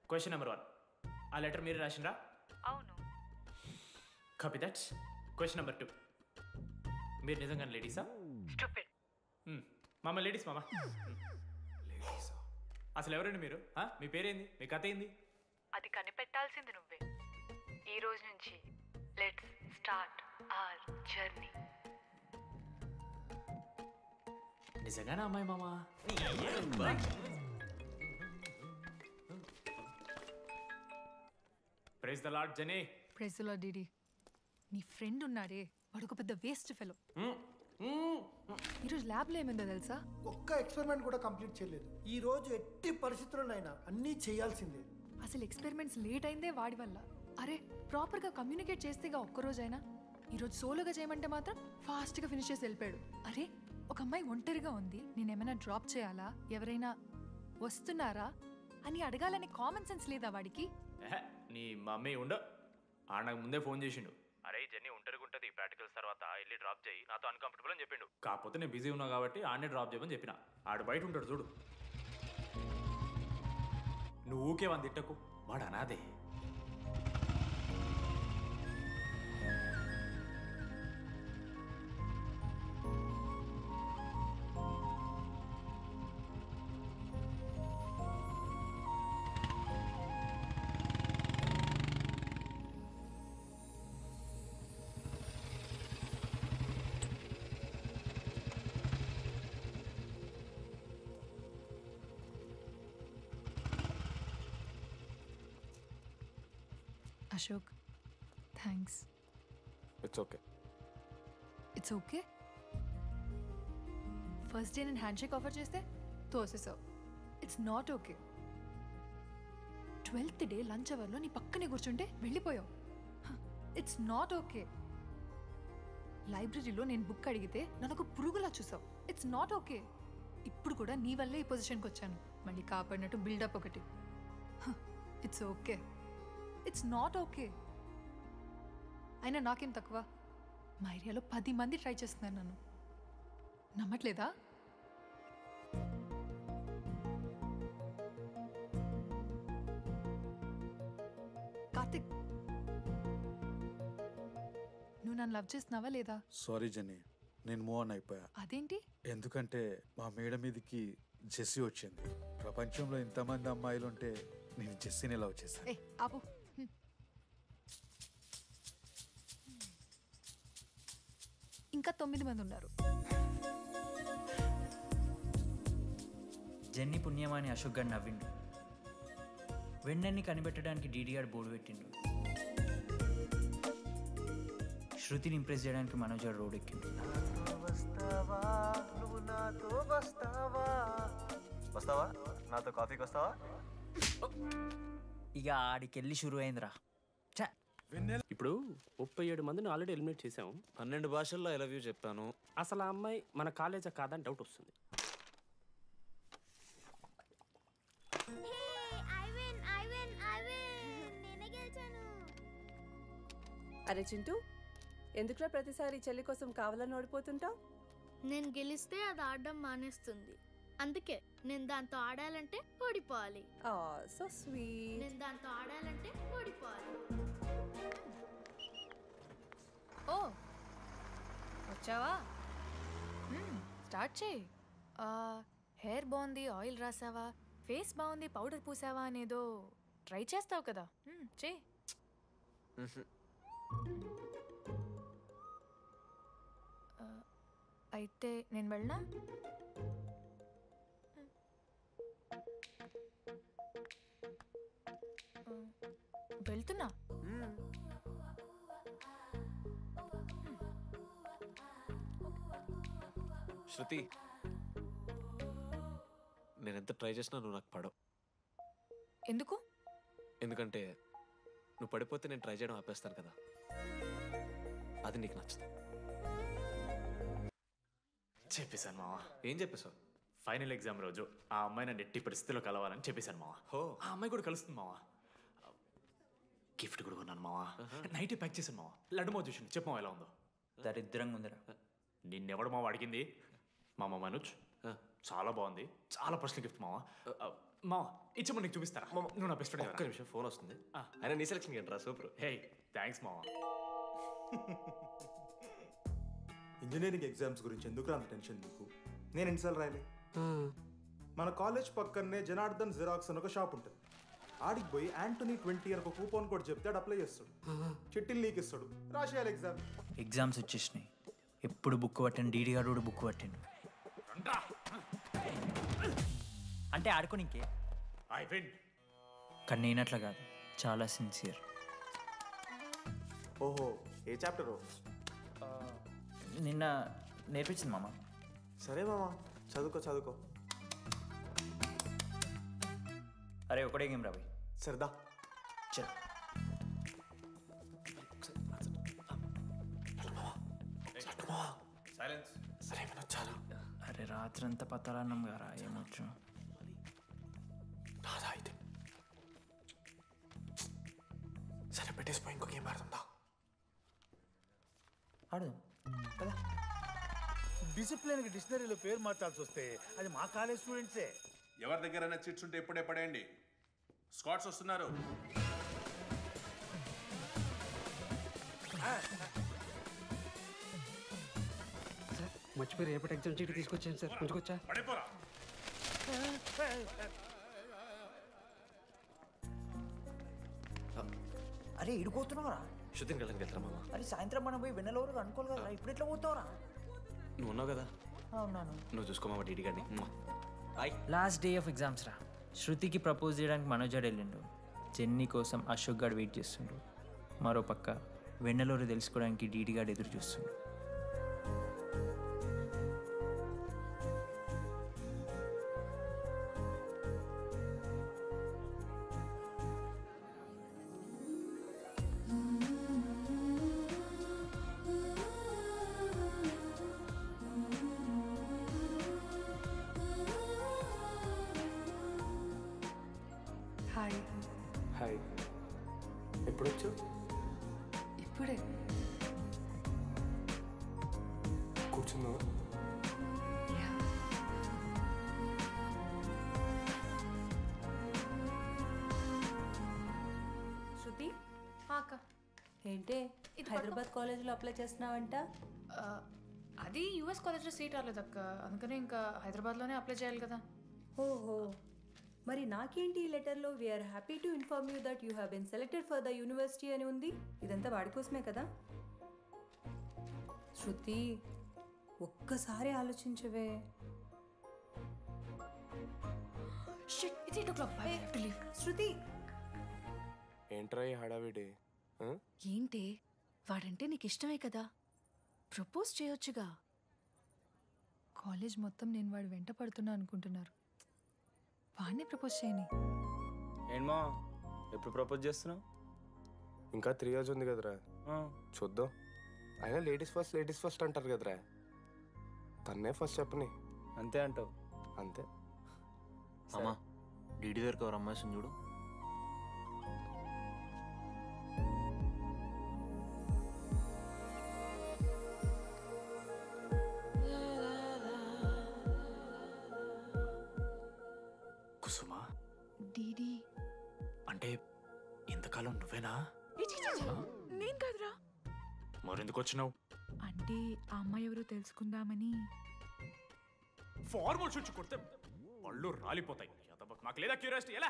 క్వశ్చన్ నెంబర్ 1, ఆ లెటర్ మీరు రాసిండ్రా? అవును. Copy that. క్వశ్చన్ నెంబర్ 2, మీరు నిజంగా లేడీసా? స్టూపిడ్. మామ లేడీస్ మామ. అసలు ఎవరండి మీరు? మీ పేరేంది? మీ కథ ఏంది? అది కనిపెట్టాల్సింది నువ్వే. ఈ రోజు నుంచి లెట్స్ స్టార్ట్ అవర్ జర్నీ. నిజంగానే అమ్మాయి మామ? Praise the lord Jenny. Praise the lord DD. నీ ఫ్రెండ్ ఉన్నాడే, వాడు ఒక పెద్ద వేస్ట్ ఫెలో. ఈరోజు ల్యాబ్లో ఏమైందో తెలుసా? ఒక్క ఎక్స్పెరిమెంట్ కూడా కంప్లీట్ చేయలేదు. ఈ రోజు ఎట్టి పరిస్థితుల్లోనైనా అన్నీ చేయాల్సిందే. అసలు ఎక్స్పెరిమెంట్స్ లేట్ అయిందే వాడి వల్ల. అరే, ప్రాపర్గా కమ్యూనికేట్ చేస్తేగా ఒక్కరోజైనా. ఈరోజు సోలోగా చేయమంటే మాత్రం ఫాస్ట్గా ఫినిష్ చేసి వెళ్ళిపోయాడు. అరే, ఒక అమ్మాయి ఒంటరిగా ఉంది, నేనేమైనా డ్రాప్ చేయాలా, ఎవరైనా వస్తున్నారా అని అడగాలనే కామన్ సెన్స్ లేదా వాడికి? నీ మమ్మీ ఉండు, నాకు ముందే ఫోన్ చేసిండు. అరే జర్నీ ఒంటరిగా ఉంటుంది, ప్రాక్టికల్స్ తర్వాత వెళ్ళి డ్రాప్ చేయి, నాతో అన్కంఫర్టబుల్ అని చెప్పిండు. కాకపోతే నేను బిజీ ఉన్నా కాబట్టి ఆడనే డ్రాప్ చేయమని చెప్పిన. ఆడు బయట ఉంటాడు చూడు. నువ్వు ఊకే వాడిని తిట్టకు, వాడు అనాదే. Ashok thanks. It's okay. It's okay. First day నేను హ్యాండ్ షేక్ ఆఫర్ చేస్తే తోసేసావు. It's not okay. 12th day lunch అవర్లో నీ పక్కనే కూర్చుంటే వెళ్ళిపోయావు. It's not okay. లైబ్రరీలో నేను బుక్ అడిగితే నన్ను ఒక పురుగులా చూసావు. It's not okay. ఇప్పుడు కూడా నీ వల్లే ఈ పొజిషన్కి వచ్చాను. మళ్ళీ కాపాడినట్టు బిల్డప్ ఒకటి. It's okay. It's not okay. అయినా నాకేం తక్కువ? మా ఏరియాలో 10 మంది ట్రై చేస్తున్నారు నన్ను. నమ్మట్లేదా? కార్తిక్, నువ్వు నన్ను లవ్ చేస్తున్నావా లేదా? సారీ జెన్నీ, నేను మూవ్ ఆన్ అయిపోయా. అదేంటి? ఎందుకంటే మా మేడ మీదకి జెస్సీ వచ్చింది. ప్రపంచంలో ఇంతమంది అమ్మాయిలు ఉంటే నేను జెస్సీని లవ్ చేశాను. ఏ ఆపు. ఇంకా 9 మంది ఉన్నారు. జెన్నీ పుణ్యమాని అశోక్ గారు నవ్విండు. వెన్నెన్ని కనిపెట్టడానికి డీడీఆర్ బోర్డు పెట్టిండు. శృతిని ఇంప్రెస్ చేయడానికి మనోజ్ గారు రోడ్ ఎక్కిండు. వస్తావా నాతో కాఫీకి వస్తావా? ఇక ఆడికెళ్ళి షురు అయిందిరా. ఇప్పుడు 37 మందిని ఆల్రెడీ ఎలిమినేట్ చేసాం. 12 భాషల్లో ఐ లవ్ యూ చెప్పాను. అసలు ఆ అమ్మాయి మన కాలేజా కాదని డౌట్ వస్తుంది. అరే చింటూ, ఎందుకురా ప్రతిసారి చెల్లి కోసం కావాలని ఓడిపోతుంటావు? నేను గెలిస్తే అది ఆడడం మానేస్తుంది. అందుకే నేను దాంతో ఆడాలంటే ఓడిపోవాలి. So sweet. నేను దాంతో ఆడాలంటే ఓడిపోవాలి. ఓ వచ్చావా? స్టార్ట్ చేయి. హెయిర్ బాగుంది, ఆయిల్ రాసావా, ఫేస్ బాగుంది, పౌడర్ పూసావా అనేదో ట్రై చేస్తావు కదా. చేయి. అయితే నేను వెళ్ళనా? వెళ్తున్నా. శృతి, నేను ఎంత ట్రై చేసినా నువ్వు నాకు పడవు. ఎందుకు? ఎందుకంటే నువ్వు పడిపోతే నేను ట్రై చేయడం ఆపేస్తాను కదా. అది నీకు నచ్చదు. చెప్పేశాను మావా. ఏం చెప్పేశావు? ఫైనల్ ఎగ్జామ్ రోజు ఆ అమ్మాయి నన్ను ఎట్టి పరిస్థితిలో కలవాలని చెప్పేశాను మావా. ఆ అమ్మాయి కూడా కలుస్తుంది మావా. గిఫ్ట్ కూడా కొన్నాను మావా. నైట్ ప్యాక్ చేశాను మావా. లడ్డు మావ చూసిండు. చెప్పు మావా ఎలా ఉందో. దరిద్రంగా ఉందిరా. నిన్నెవడు మావ అడిగింది? మామ మనోజ్. చాలా బాగుంది, చాలా పర్సనల్ గిఫ్ట్ మావా. మావా ఇచ్చమని నీకు చూపిస్తారా? నువ్వు నా బెస్ట్ ఫ్రెండ్. ఒక్క నిమిషం, ఫోన్ వస్తుంది. అయినా నీ సెలక్షన్ ఏంట్రా? సూపర్. హే థ్యాంక్స్ మావా. ఇంజనీరింగ్ ఎగ్జామ్స్ గురించి ఎందుకు అంత టెన్షన్ నీకు? నేను ఎన్నిసార్లు రాయలే. మన కాలేజ్ పక్కనే జనార్దన్ జిరాక్స్ అని ఒక షాప్ ఉంటుంది. ఆడికి పోయి యాంటనీ 20 అని ఒక కూపన్ కోడ్ చెప్తే ఆడు అప్లై చేస్తాడు. చిట్టిల్ నీకు ఇస్తాడు, రాసేయాలి ఎగ్జామ్. ఎగ్జామ్స్ వచ్చేసినాయి. ఎప్పుడు బుక్ పట్టాను, డీడీఆర్ కూడా బుక్ పట్టాను. అంటే ఆడుకోనికే. కానీ నేనట్లా కాదు, చాలా సిన్సియర్. ఓహో, ఏ చాప్టరు? నిన్న నేర్పించింది మామ. సరే మామ, చదువుకో చదువుకో. అరే ఒకటే గేమ్ రాబోయ్. సరదా చల్. అరే రాత్రంతా పతరాన్నం గారా, ఏమొచ్చు? సరే పెట్టేసిపోయి ఇంకో గేమ్ ఆడుతుందా? ఆడదాం. డిసిప్లిన్కి డిక్షనరీలో పేరు మార్చాల్సి వస్తే అది మా కాలేజ్ స్టూడెంట్సే. ఎవరి దగ్గరైనా చిట్స్ ఉంటే ఇప్పుడే పడేయండి. స్కాట్స్ వస్తున్నారు. మర్చిపోయి రేపటి ఎగ్జామ్ చీటీ తీసుకొచ్చాను సార్. ఉంచుకొచ్చా? పడిపోరా. అరే ఇడిపోతున్నావురా. శృతిని కళ్ళకి వెళ్తారా మామ? అరే సాయంత్రం మనం పోయి వెన్నెలవరకు అనుకోవాలి కదా, ఇప్పుడు ఎట్లా పోతావురా? నువ్వు ఉన్నావు కదా. అవునాను. నువ్వు చూసుకో మామ డీడీ గారిని. లాస్ట్ డే ఆఫ్ ఎగ్జామ్స్ రా. శృతికి ప్రపోజ్ చేయడానికి మనోజ్ గారు వెళ్ళిండు. జెన్నీ కోసం అశోక్ గారు వెయిట్ చేస్తుండ్రు. మరోపక్క వెన్నెలూరు తెలుసుకోవడానికి డీడీగాడు ఎదురు చూస్తుండు. హాయ్. హాయ్, ఎప్పుడు వచ్చావు? ఇప్పుడే. కూర్చున్నావా? శృతి అక్క ఏంటి హైదరాబాద్ కాలేజీలో అప్లై చేస్తున్నావంట? అది యూఎస్ కాలేజ్లో సీట్ రాలేదు అక్క, అందుకనే ఇంకా హైదరాబాద్లోనే అప్లై చేయాలి కదా. ఓహో, మరి నాకేంటి ఈ లెటర్లో we're happy to inform you that you have been selected for the university అని ఉంది. ఇదంతా వాడి కోసమే కదా? శృతి ఒక్కసారి ఆలోచించవే. శృతి ఏంట్రా ఈ హడావిడి? ఏంటి వాడంటే నీకు ఇష్టమే కదా, ప్రపోజ్ చేయొచ్చుగా. కాలేజ్ మొత్తం నేను వాడు వెంట పడుతున్నా అనుకుంటున్నారు. వాడిని ప్రపోజ్ చేయని. ఏంటమ్మా ఎప్పుడు ప్రపోజ్ చేస్తున్నావు? ఇంకా 3 years ఉంది కదరా, చూద్దాం. అయినా లేడీస్ ఫస్ట్ అంటారు కదరా, తన్నే ఫస్ట్ చెప్పని. అంతే అంటావు? అంతే. అమ్మా డీడీ దగ్గరికి ఎవరు అమ్మాయి చూడు. కుసుమా డీడీ అంటే ఇంతకాలం నువ్వేనా? నేను కాదురా. మరెందుకు వచ్చినావు? అంటే ఆ అమ్మాయి ఎవరో తెలుసుకుందామని. ఫార్మల్ షూట్ కొడితే పళ్ళు రాలిపోతాయి. నాకు లేదా క్యూరియాసిటీ? ఎలా?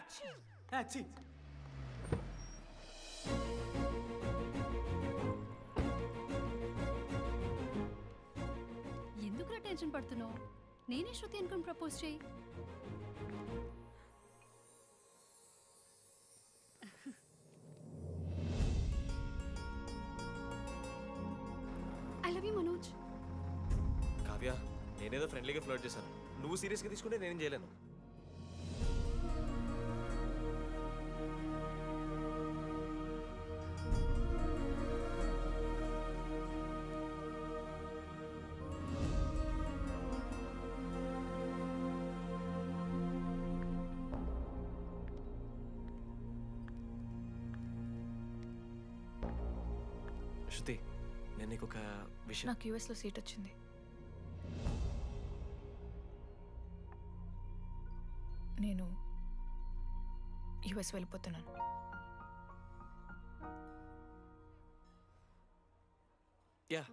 ఎందుకురా టెన్షన్ పడుతున్నావు? నేనే శృతి అనుకుని ప్రపోజ్ చేయి. I love you Manoj. Kavya, నేనేదో ఫ్రెండ్లీగా ఫ్లర్ట్ చేశాను. నువ్వు సీరియస్గా తీసుకుంటే నేనేం చేయలేను. శృతి, నేను నీకు ఒక విషయం. నాకు యూఎస్లో సీట్ వచ్చింది. నేను యూఎస్ వెళ్ళిపోతున్నాను. యా,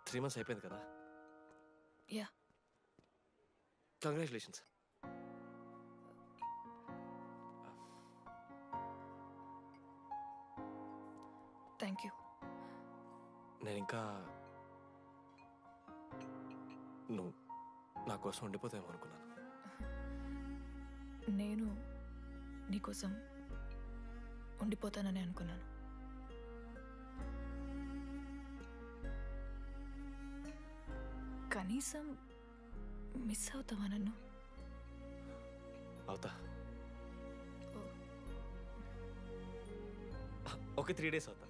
3 months అయిపోయింది కదా? యా. కంగ్రాచులేషన్స్. Thank you. నేను ఇంకా నువ్వు నా కోసం ఉండిపోతామో అనుకున్నాను. నేను నీకోసం ఉండిపోతానని అనుకున్నాను. కనీసం మిస్ అవుతావా నన్ను? అవుతా. ఒక 3 days అవుతా.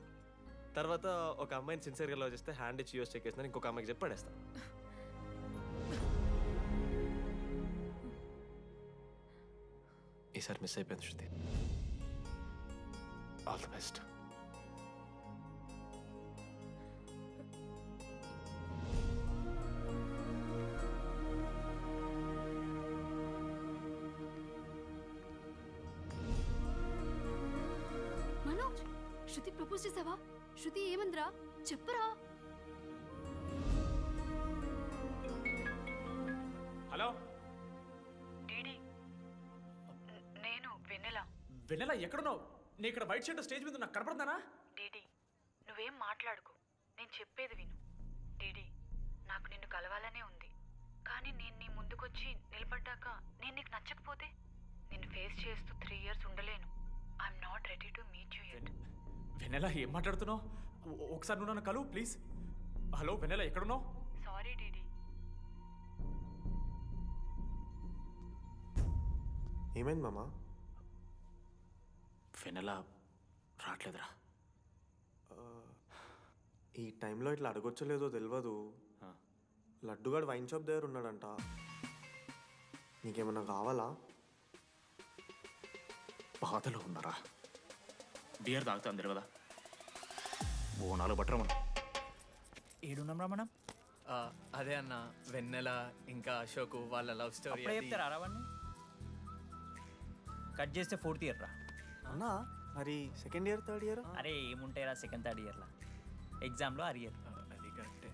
తర్వాత ఒక అమ్మాయిని సిన్సియర్గా లవ్ చేస్తే హ్యాండ్ ఇచ్చి యూస్ చెక్ చేసిన ఇంకొక అమ్మాయికి చెప్పి పడేస్తా. ఈసారి మిస్ అయిపోయింది Shruti. All the best. Manoj, Shruti propose చేసావా? శృతి ఏమందిరా చెప్పరా? హలో డీడీ, నేను వెన్నెల. వెన్నెల ఎక్కడున్నావు? నీ ఇక్కడ వైట్ షర్ట్ స్టేజ్ మీద నాకు కనపడుతున్నానా? డీడీ, నువ్వేం మాట్లాడుకో, నేను చెప్పేది విను. డీడీ, నాకు నిన్ను కలవాలనే ఉంది, కానీ నేను నీ ముందుకొచ్చి నిలబడ్డాక నేను నీకు నచ్చకపోతే నిన్ను ఫేస్ చేస్తూ 3 years ఉండలేను. I'm not ready to meet you yet. Vennela ఏం మాట్లాడుతున్నావు? ఒకసారి నువ్వు నన్ను కలువు ప్లీజ్. హలో వెన్నెల, ఎక్కడున్నావు? Sorry DD. ఏమైంది మామ? వెన్నెల రావట్లేదురా. ఈ టైంలో ఇట్లా అడగొచ్చో లేదో తెలియదు. లడ్డుగాడు వైన్ షాప్ దగ్గర ఉన్నాడంట. నీకేమన్నా కావాలా? బాధలో ఉన్నారా? బియర్ తాగుతా అందరు కదా. ఓ 4 బట్టరా మనం. ఏడున్నాం రా మనం? అదే అన్న, వెన్నెల ఇంకా అశోక్ వాళ్ళ లవ్ స్టోరీ చెప్తారా రావన్నీ? కట్ చేస్తే 4th ఇయర్ రా అన్నా. మరి సెకండ్ ఇయర్ థర్డ్ ఇయర్? అరే ఏముంటాయిరా సెకండ్ థర్డ్ ఇయర్లో, ఎగ్జామ్లో అరియర్. అది కరెక్టే.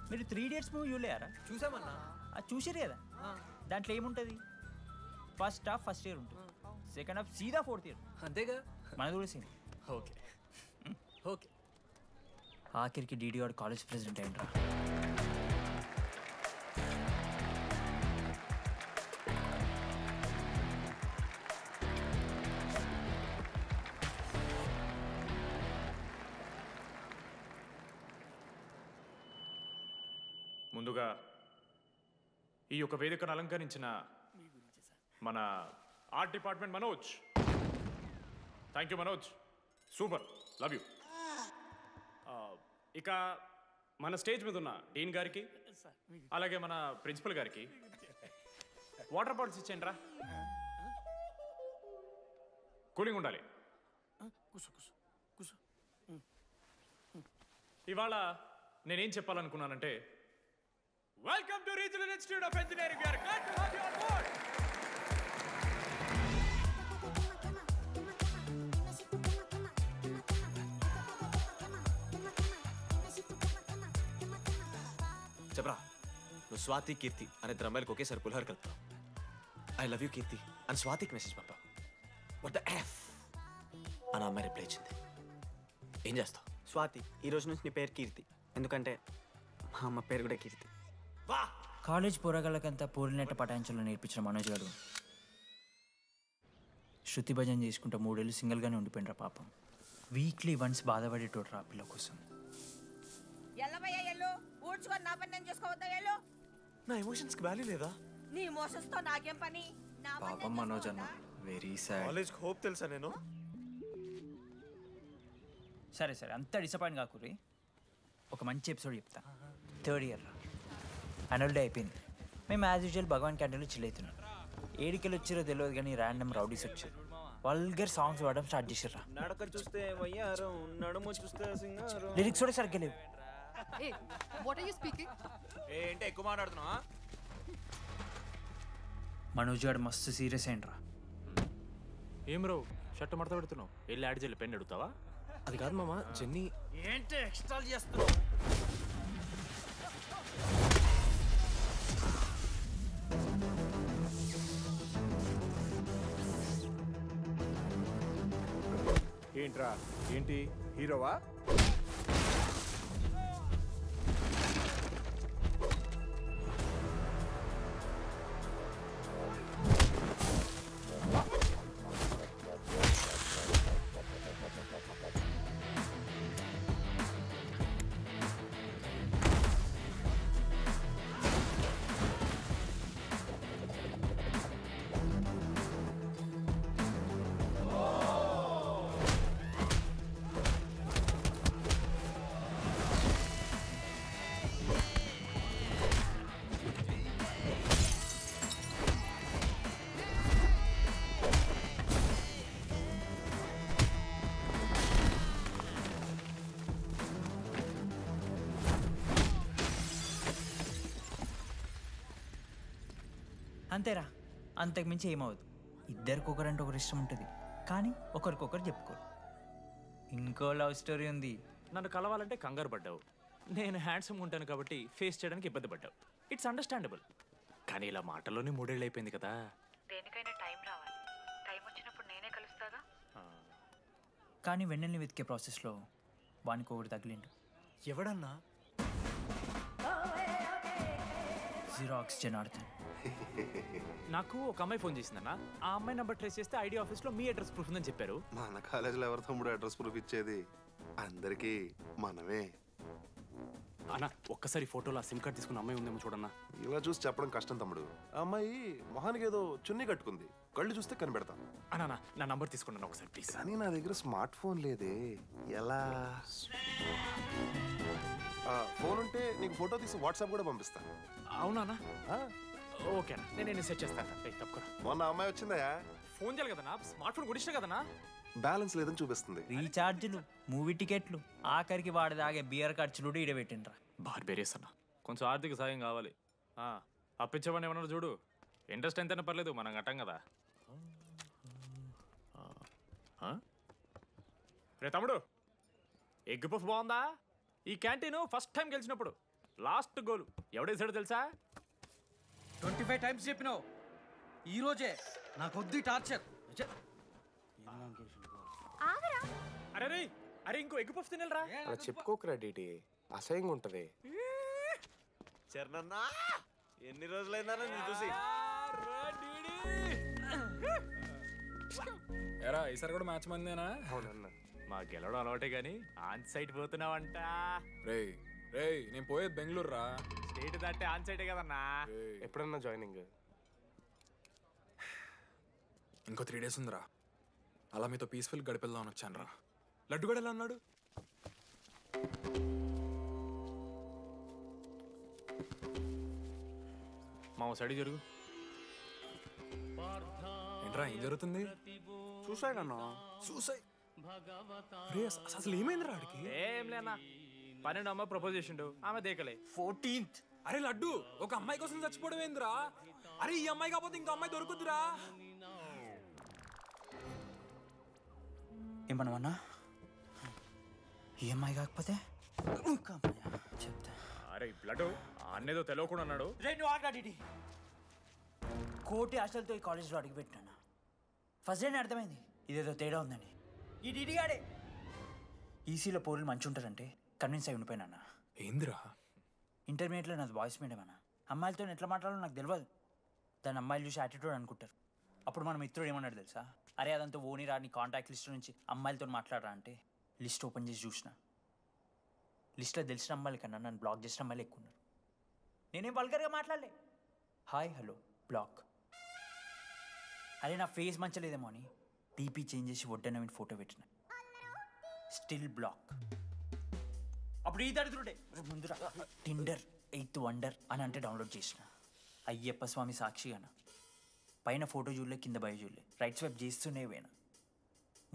మీరు 3 Idiots మూవీ చూడలేరా? చూసామన్నా. అది చూసిరు కదా. దాంట్లో ఏముంటుంది? ఫస్ట్ హాఫ్ ఫస్ట్ ఇయర్ ఉంటుంది, సెకండ్ హాఫ్ సీదా 4th ఇయర్. అంతేగా? మనది కూడా సేమ్. Okay okay. ఆఖరికి డీడీ వాడు కాలేజ్ ప్రెసిడెంట్ అయిండ్రా. ముందుగా ఈ యొక్క వేదికను అలంకరించిన మన art department Manoj. Thank you Manoj, super, love you. ఇక మన స్టేజ్ మీద ఉన్న డీన్ గారికి, అలాగే మన ప్రిన్సిపల్ గారికి వాటర్ బాటిల్స్ ఇచ్చేయండి రా. కూలింగ్ ఉండాలి. ఇవాళ నేనేం చెప్పాలనుకున్నానంటే, welcome to regional institute of engineering. We are glad to have you on board. చెప్పరా, నువ్వు స్వాతి కీర్తి అనే ఇద్దరు అమ్మాయిలకు ఒకేసారి పులిహోర కలుపుతావు. ఐ లవ్ యూ కీర్తి అని స్వాతికి మెసేజ్ పంపావు. వాట్ ద ఎఫ్ అని అమ్మాయి రిప్లై ఇచ్చింది. ఏం చేస్తావు? స్వాతి, ఈ రోజు నుంచి నీ పేరు కీర్తి, ఎందుకంటే మా అమ్మ పేరు కూడా కీర్తి. కాలేజ్ పోరగాళ్ళకంతా పూరినట్ట పటాయించలో నేర్పించిన మనోజ్ గారు శృతి భజన చేసుకుంటూ 3 ఏళ్ళు సింగిల్గానే ఉండిపోయినరా పాపం. వీక్లీ వన్స్ బాధపడేటోడు రా పిల్ల కోసం. నా పని నేను చేసుకోవద్దా? నా ఎమోషన్స్కి వాల్యూ లేదా? నీ ఎమోషన్స్ తో నాకేం పని? పాపం మనోజ్ అన్న, వెరీ సాడ్. కాలేజ్ హోప్ తెలుసా నేను? సరే సరే, అంత డిసప్పాయింట్ కాకురి. ఒక మంచి ఎపిసోడ్ చెప్తా. 3rd ఇయర్ యాన్యువల్ డే అయిపోయింది. మేము యాజ్ యూజువల్ భగవాన్ క్యాంటీన్లో చిల్ అవుతున్నాం. ఏడికెళ్ళి వచ్చారో తెలియదు కానీ ర్యాండమ్ రౌడీస్ వచ్చారు. వల్గర్ సాంగ్స్ పాడడం స్టార్ట్ చేసారా. నడక చూస్తే వయ్యారం, నడుము చూస్తే సింగారం. లిరిక్స్ కూడా సరిగ్గా లేవు. Hey, what are you speaking? ఏంటి ఎక్కువ మాట్లాడుతున్నావా? మనోజ్ గారు మస్తు సీరియస్ అయిండ్రా. ఏం రో షర్ట్ మడత పెడుతున్నావు? వెళ్ళి యాడ్ చేయాలి, పెన్ అడుగుతావా? అది కాదు మామ, జెన్నీ. ఏంటి ఎక్స్ట్రా చేస్తున్నావు? ఏంట్రా, ఏంటి హీరోవా? అంతేరా, అంతకుమించి ఏమవుదు. ఇద్దరికొకరంటే ఒకరు ఇష్టం ఉంటుంది, కానీ ఒకరికొకరు చెప్పుకోరు. ఇంకో లవ్ స్టోరీ ఉంది. నన్ను కలవాలంటే కంగారు పడ్డావు. నేను హ్యాండ్సమ్ ఉంటాను కాబట్టి ఫేస్ చేయడానికి ఇబ్బంది పడ్డావు. It's understandable. కానీ ఇలా మాటల్లోనే 3 ఏళ్ళు అయిపోయింది కదా. దేనికైనా టైం రావాలి. టైం వచ్చినప్పుడు నేనే కలుస్తాగా. కానీ వెన్నెల్ని వెతికే ప్రాసెస్లో వానికి ఒకటి తగిలిండు. ఎవడన్నా? జిరాక్స్ జనార్దన్. నాకు ఒక అమ్మాయి ఫోన్ చేసిందన్న. ఆ అమ్మాయి నెంబర్ ట్రేస్ చేస్తే ఐడి ఆఫీస్లో మీ అడ్రస్ ప్రూఫ్ ఉందని చెప్పారు. మన కాలేజీలో ఎవరి తమ్ముడు అడ్రస్ ప్రూఫ్ ఇచ్చేది? అందరికీ మనమే. అన్న ఒక్కసారి ఫోటోలో సిమ్ కార్డ్ తీసుకున్న అమ్మాయి ఉందేమో చూడన్నా. ఇలా చూసి చెప్పడం కష్టం తమ్ముడు. ఆ అమ్మాయి మొహానికి ఏదో చున్నీ కట్టుకుంది, కళ్ళు చూస్తే కనిపెడతా. అన్నా నా నంబర్ తీసుకున్నాను ఒకసారి ప్లీజ్. కానీ నా దగ్గర స్మార్ట్ ఫోన్ లేదే, ఎలా? ఫోన్ ఉంటే నీకు ఫోటో తీసి వాట్సాప్ కూడా పంపిస్తా. అవునా? ఓకే అన్న, నేను సెట్ చేస్తాను. తప్పకుండా. మొన్న అమ్మాయి వచ్చిందా? ఫోన్ చేయాలి కదన్నా, స్మార్ట్ ఫోన్ కొనిష్టం కదన్నా. బ్యాలెన్స్ లేదని చూపిస్తుంది. రీఛార్జ్లు, మూవీ టికెట్లు, ఆఖరికి వాడి దాగే బియర్ ఖర్చులు ఈడబెట్టిండ్రా. బార్బేరియస్ అన్న, కొంచెం ఆర్థిక సాయం కావాలి. అప్పించమని ఏమన్నారు చూడు. ఇంట్రెస్ట్ ఎంతైనా పర్లేదు, మనం కట్టాం కదా. రే తమ్ముడు, ఎగ్ పఫ్ బాగుందా? ఈ క్యాంటీన్ ఫస్ట్ టైం గెలిచినప్పుడు లాస్ట్ గోల్ ఎవడేసాడో తెలుసా? 25 టైమ్స్ చెప్పినావు, ఈ రోజే నాకొద్ది టార్చర్. అరే రే, అరే ఇంకో ఎగ్ పఫ్ తినరా. అలా చెప్పుకోకరా డీటీ, అసహ్యంగా ఉంటది. చరణన్నా, ఎన్ని రోజులైందా నేను చూసి? ఎరా ఈసారి కూడా మ్యాచ్ మందేనా? అవునన్నా. మా గెలవడం అలవాటే గానీ ఆన్ సైట్ పోతున్నావంట. రే రే, నేను పోయేది బెంగళూరు రా. స్టేట్ దాటే ఆన్ సైటే కదన్నా. ఎప్పుడన్నా జాయినింగ్? ఇంకో 3 days ఉందిరా. అలా మీతో పీస్ఫుల్ గడిపెళ్దామని వచ్చాను రా. లడ్డు కూడా ఎలా అన్నాడు? మా సైడ్ జరుగు. ఏంట్రా ఏం జరుగుతుంది? సూసైడ్ అన్నా. సూసైడ్? అసలు ఏమైందిరా ఆడికి? ఏం లేనా, 12 అమ్మాయి ప్రపోజ్ చేసిండు, ఆమె దేకలే. 14th. అరే లడ్డు, ఒక అమ్మాయి కోసం చచ్చిపోవడం ఏందిరా? అరే ఈ అమ్మాయి కాకపోతే ఇంకో అమ్మాయి దొరుకుద్దిరా. ఏమన్నావన్నా? ఈ అమ్మాయి కాకపోతే చెప్తా. అరే బ్లడ్ అన్నేదో తెలియకుండా అన్నాడు. కోటి ఆశలతో ఈ కాలేజ్లో అడుగుపెట్టినా. ఫస్ట్ డే అర్థమైంది ఇదేదో తేడా ఉందని. ఈ డిడిగాడే ఈసీలో పౌరులు మంచి ఉంటారంటే కన్విన్స్ అయి ఉండిపోయినా. ఏందిరా? ఇంటర్మీడియట్లో నాది బాయ్స్ మీడియం అన్న. అమ్మాయిలతో ఎట్లా మాట్లాడాలో నాకు తెలియదు. దాని అమ్మాయిలు చూసి యాటిట్యూడ్ అనుకుంటారు. అప్పుడు మన మిత్రుడు ఏమన్నాడు తెలుసా? అరే అదంతా ఓని రాని కాంటాక్ట్ లిస్ట్ నుంచి అమ్మాయిలతో మాట్లాడరా అంటే లిస్ట్ ఓపెన్ చేసి చూసిన. లిస్ట్లో తెలిసిన అమ్మాయిల కన్నా నన్ను బ్లాక్ చేసిన అమ్మాయిలు ఎక్కువ ఉన్నారు. నేనేం వల్గర్గా మాట్లాడలే. Hi hello block. అరే నా ఫేస్ మంచలేదేమో అని టీపీ చేంజ్ చేసి వడ్డనవిని ఫోటో పెట్టిన. Still block. అప్పుడు ఈ దరిద్రుడే ముందురా టిండర్ 8th వండర్ అని అంటే డౌన్లోడ్ చేసిన. అయ్యప్ప స్వామి సాక్షిగాన పైన ఫోటో చూడలే, కింద బయ చూడలే, రైట్ స్వైప్ చేస్తూనే పోయినా.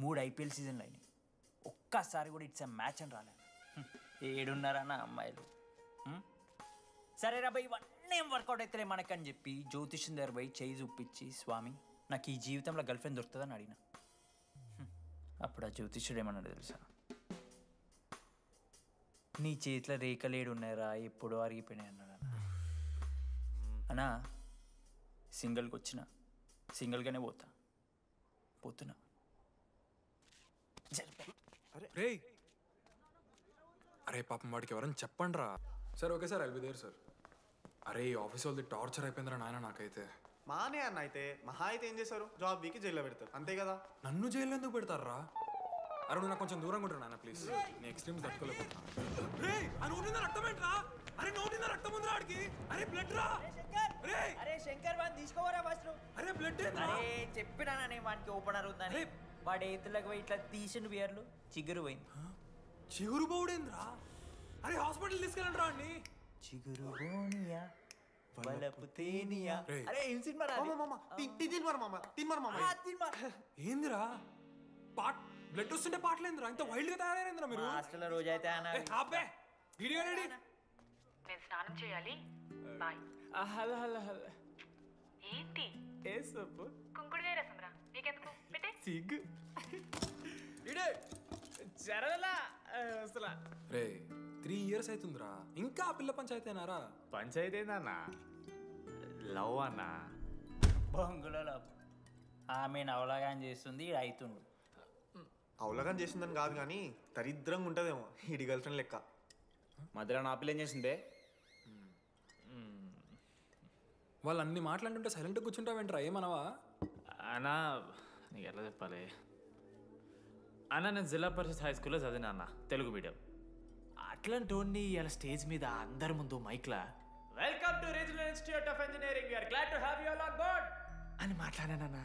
3 IPL సీజన్లు అయినాయి, ఒక్కసారి కూడా ఇట్స్ మ్యాచ్ అని రాలేదు. ఏడున్నారన్న అమ్మాయిలు. సరే రా భయ్, ఇవన్నీ ఏం వర్కౌట్ అవుతలే మనకని చెప్పి జ్యోతిష్యం దగ్గర పోయి చేయి చూపించి, స్వామి నాకు ఈ జీవితంలో గర్ల్ ఫ్రెండ్ దొరుకుతుందని అడిగిన. అప్పుడు ఆ జ్యోతిష్యుడు ఏమన్నాడు తెలుసా? నీ చేతిలో రేఖలేడు ఉన్నాయరా, ఎప్పుడో అరిగిపోయినాయి అన్నాడు. అన్నా సింగిల్కి వచ్చిన సింగిల్గానే పోతున్నా. రే అరే పాపం వాడికి ఎవరైనా చెప్పండి రా. Sir okay sir, I'll be there sir. అరే ఈ ఆఫీస్ వాళ్ళది టార్చర్ అయిపోయిందిరా నాయన నాకైతే. మానే అన్న అయితే మహా అయితే ఏం చేశారు? జాబ్ వీకి జైల్లో పెడతారు, అంతే కదా? నన్ను జైల్లో ఎందుకు పెడతారా? అరే నువ్వు నాకు కొంచెం దూరంగా ఉంటాను నాన్న ప్లీజ్. నేను ఎక్స్ట్రీమ్స్ తట్టుకోలేకపోతున్నా. అరే నోటిందా రక్తం ఉందిరా ఆడికి. అరే బ్లడ్ రా. అరే శంకర్ వాడిని తీసుకోవరా ఫస్ట్. అరే బ్లడ్. అరే చెప్పినా నేను వాడికి ఓపెనర్ ఉందని. వాడి ఎత్తులకు పోయి ఇట్లా తీసిన బియర్లు చిగురు పోయింది. చిగురు పోవుడేంద్రా? అరే హాస్పిటల్ తీసుకెళ్ళండి రా అండి. చిగురు బోనియా వలపు తేనియా. అరే ఏం సినిమా రా? ఏందిరా బ్లడ్ వస్తుంటే పాటలేందిరా? ఇంత వైల్డ్ గా తయారైందిరా మీరు. హాస్టల్లో రోజైతే నేను స్నానం చేయాలి, బాయ్. Hello hello hello. ఏంటి? ఏ సబ్బు? కుంకుడుగాయ రసం రా, నీకెందుకు? పెట్టే. సిగ్గు. జరగలా అసలు. రే 3 years అవుతుందిరా, ఇంకా ఆ పిల్ల పంచాయతీ అన్నారా? పంచాయతీ ఏందన్నా? లవ్ అన్నా. బొంగులో లవ్. ఆమె అవలాగాని చేస్తుంది, అవుతుండు. అవలగాని చేసిందని కాదు కానీ దరిద్రంగా ఉంటుందేమో ఈడి గర్ల్ ఫ్రెండ్ లెక్క. మధ్యలో నా పిల్ల ఏం చేసిందే? వాళ్ళు అన్ని మాట్లాడుతుంటే సైలెంట్గా కూర్చుంటావేంట్రా? ఏమనవా అన్నా? నీకు ఎట్లా చెప్పాలి, అన్న నేను జిల్లా పరిషత్ హై స్కూల్లో చదివినా అన్న తెలుగు మీడియం. అట్లాంటి ఇలా స్టేజ్ మీద అందరి ముందు మైక్లా welcome to regional institute of engineering we are glad to have you all on board అని మాట్లాడానన్న.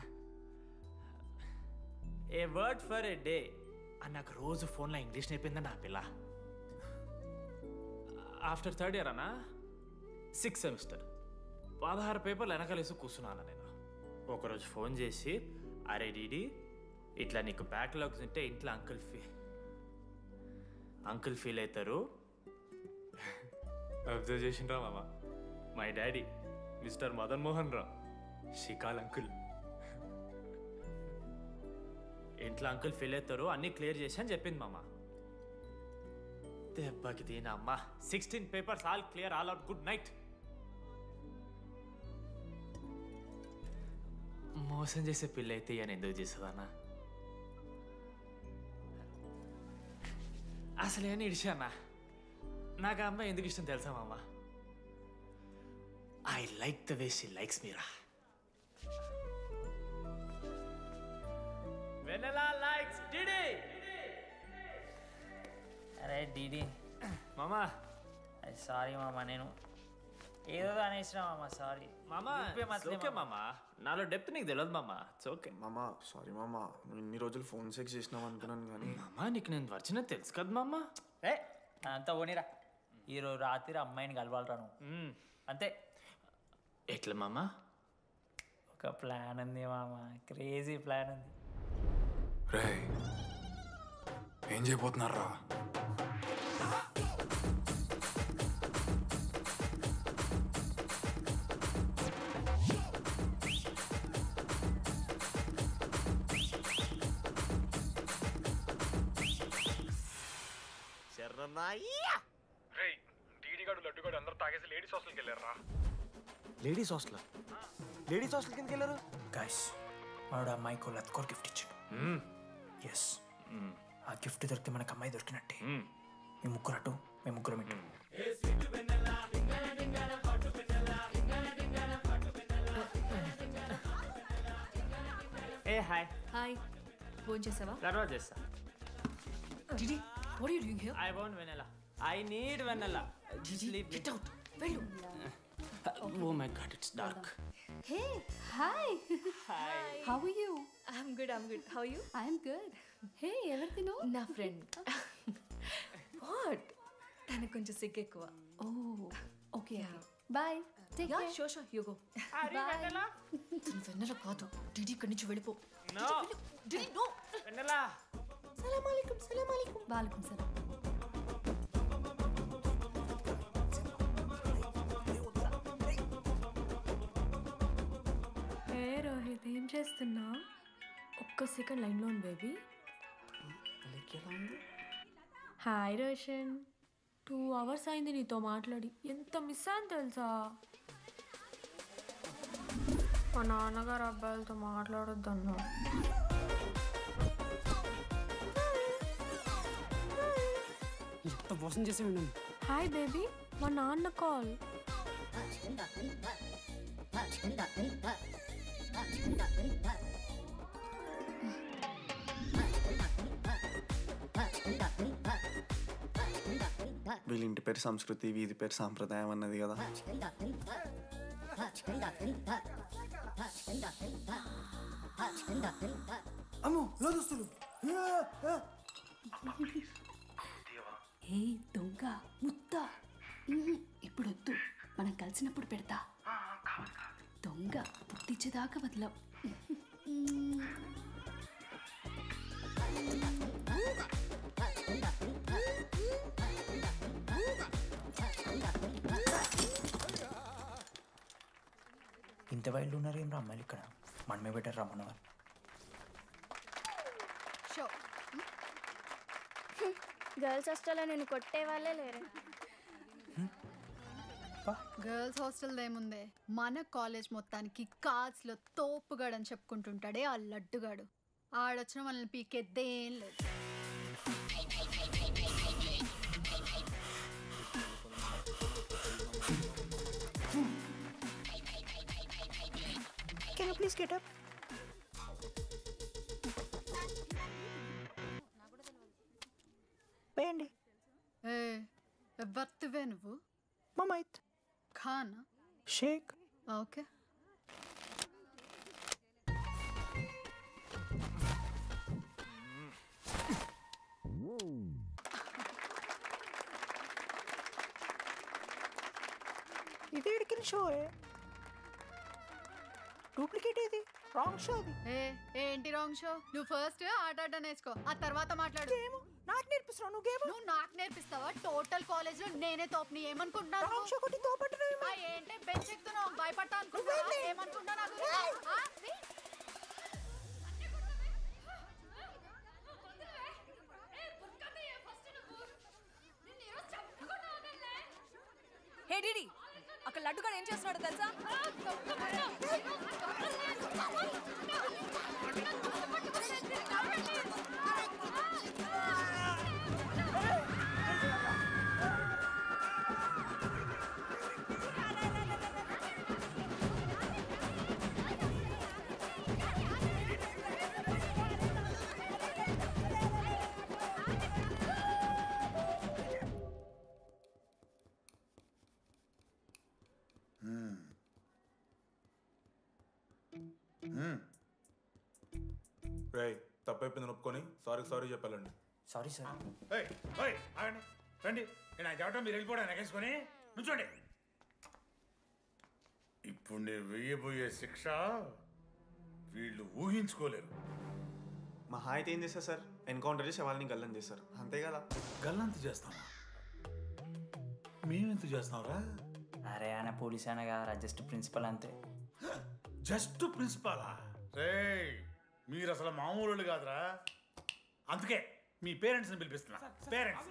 A word for a day అని నాకు రోజు ఫోన్లో ఇంగ్లీష్ నేర్పిందని నా పిల్ల. ఆఫ్టర్ థర్డ్ ఇయర్ అన్న 6th సెమిస్టర్ 16 పేపర్లు వెనకాలేసి కూర్చున్నాను నేను. ఒకరోజు ఫోన్ చేసి అరే డీడీ ఇట్లా నీకు బ్యాక్లాగ్స్ ఉంటే ఇంట్లో అంకుల్ ఫీల్ అవుతారు. అబ్జర్వ్ చేసిండ్రా మామ, my daddy mister Madan Mohan Rao షికాల్ అంకుల్. ఇంట్లో అంకుల్ ఫీల్ అవుతారు అన్నీ క్లియర్ చేసి అని చెప్పింది మామ. దెబ్బకి దీనమ్మ 16 papers all clear, all out, good night. మోసం చేసే పిల్ల అయితే అని ఎందుకు చేస్తుందన్నా? అసలు ఏమని ఇడిచానా? నాకు ఆ అమ్మాయి ఎందుకు ఇష్టం తెలుసా మామ? I like the way she likes మీరా. Vennela likes DD. అరే డీడీ మామా సారీ మామ, నేను ఏదో అనేసిన మామ, సారీ మామా. ఓకే మామా, నాలో డెప్త్ నీకు తెలియదు మామా. ఇట్స్ ఓకే మామా. సారీ మామా, నువ్వు ఇన్ని రోజులు ఫోన్ సెక్స్ చేసినావు అనుకున్నాను కానీ. మామా నీకు నేను వచ్చిన తెలుసు కదా మామా. ఏ అంతా పోనీరా, ఈరోజు రాత్రి అమ్మాయిని కలవాలరా నువ్వు అంతే. ఎట్లా మామా? ఒక ప్లాన్ ఉంది మామ, క్రేజీ ప్లాన్ ఉంది. రే ఏం చేయబోతున్నారా? డీడీగాడు లడ్డుగాడు అందరూ తాగేసి లేడీస్ హాస్టల్కి వెళ్ళారా? Ladies hostel? లేడీస్ హాస్టల్ కిందకి వెళ్ళారు గైస్. వాడు అమ్మాయికి లత్కోర్ గిఫ్ట్ ఇచ్చాడు. ఎస్, ఆ గిఫ్ట్ దొరికితే మనకు అమ్మాయి దొరికినట్టే. మీ ముగ్గురు అటు, మేము ముగ్గురం ఇటు. ఏ హాయ్. హాయ్, ఫోన్ చేసావా? తర్వాత చేస్తా. DD, what are you doing here? I want vanilla. I need vanilla. Just leave me. Get out. వెళ్ళు. Oh my god, it's dark. Hey, hi. Hi. How are you? I'm good. How are you? I'm good. Hey, ఎవరిది నువ్వు? నా ఫ్రెండ్. What? తనకు కొంచెం సిగ్గు ఎక్కువ. Oh, okay. Bye. Take care. Sure, you go. Bye. వెన్నెల కాదు, డిడి ఇక్కడి నుంచి వెళ్ళిపో. No. DD, no. Vanilla. సలాం అలైకుం. వాలేకుం సలాం. రోహిత్, ఏం చేస్తున్నా? ఒక్క సెకండ్ లైన్లో ఉంది బేబీ. హాయ్ రోషన్, 2 hours అయింది నీతో మాట్లాడి. ఎంత మిస్ అని తెలుసా? మా నాన్నగారు అబ్బాయిలతో మాట్లాడొద్దన్నా. ఎంత మోసం చేసి ఉన్నాను. హాయ్ బేబీ, మా నాన్న కాల్. వీళ్ళ ఇంటి పేరు సంస్కృతి, వీధి పేరు సాంప్రదాయం అన్నది కదా. అమ్మో లోదుస్తులు. ఏ దొంగ ముత్త, ఇప్పుడు వద్దు, మనం కలిసినప్పుడు పెడతా. దొంగ పుట్టించేదాకా వదలం. ఇంత వైల్డ్ ఉన్నారు ఏం రా అమ్మాయిలు ఇక్కడ? మనమే బెటర్ రా మనవారు. గర్ల్స్ హాస్టల్లో నేను కొట్టే వాళ్ళే లేరు. గర్ల్స్ హాస్టల్ ఏముందే, మన కాలేజ్ మొత్తానికి కార్డ్స్లో తోపుగాడని చెప్పుకుంటుంటాడే ఆ లడ్డుగాడు. ఆడొచ్చిన మనల్ని పీకెద్దేం లేదు. Can you please get up? ఎవరివే నువ్వు? మమైత్ ఖాన్ షేక్. ఓకే. ఇది ఎడికిన షో డూప్లికేట్ ఇది రాంగ్ షో అది. ఏంటి రాంగ్ షో? నువ్వు ఫస్ట్ ఆట ఆట నేర్చుకో, ఆ తర్వాత మాట్లాడు. నాకు నేర్పిస్తున్నావు నువ్వు గేమ్? నువ్వు నాకు నేర్పిస్తావా? టోటల్ కాలేజ్ లో నేనే తోపుని. ఏమనుకుంటున్నావు? రాంగ్ షో కొట్టి తోపట్టు. ఏంటి బెంచ్ ఎక్కుతున్నావు? భయపడతా అనుకుంటున్నావా? ఏమనుకుంటున్నా నాకు? హే డిడి, అక్కడ లడ్డుగాడు ఏం చేస్తున్నాడో తెలుసా? రేయ్ తప్పైపోయింది ఒప్పుకొని సారీ చెప్పాలండి. Sorry sir. ఆగండి రండి. నేను ఆయన చెప్పడం మీరు వెళ్ళిపోవడానికి ఎగేసుకొని నుంచోండి. ఇప్పుడు నేను వెయ్యబోయే శిక్ష వీళ్ళు ఊహించుకోలేరు. మహా అయితే ఏం చేస్తారు సార్? ఎన్కౌంటర్ చేసి వాళ్ళని గల్లం చేస్తారు, అంతే కదా? గల్లంత చేస్తామా? మేమెంత చేస్తాంరా? అరే ఆయన పోలీస్ అయినా కదా, జస్ట్ ప్రిన్సిపల్ అంతే. జస్ట్ ప్రిన్సిపాలా? రే మీరు అసలు మామూలు కాదురా. అందుకే మీ పేరెంట్స్ని పిలిపిస్తున్నా. పేరెంట్స్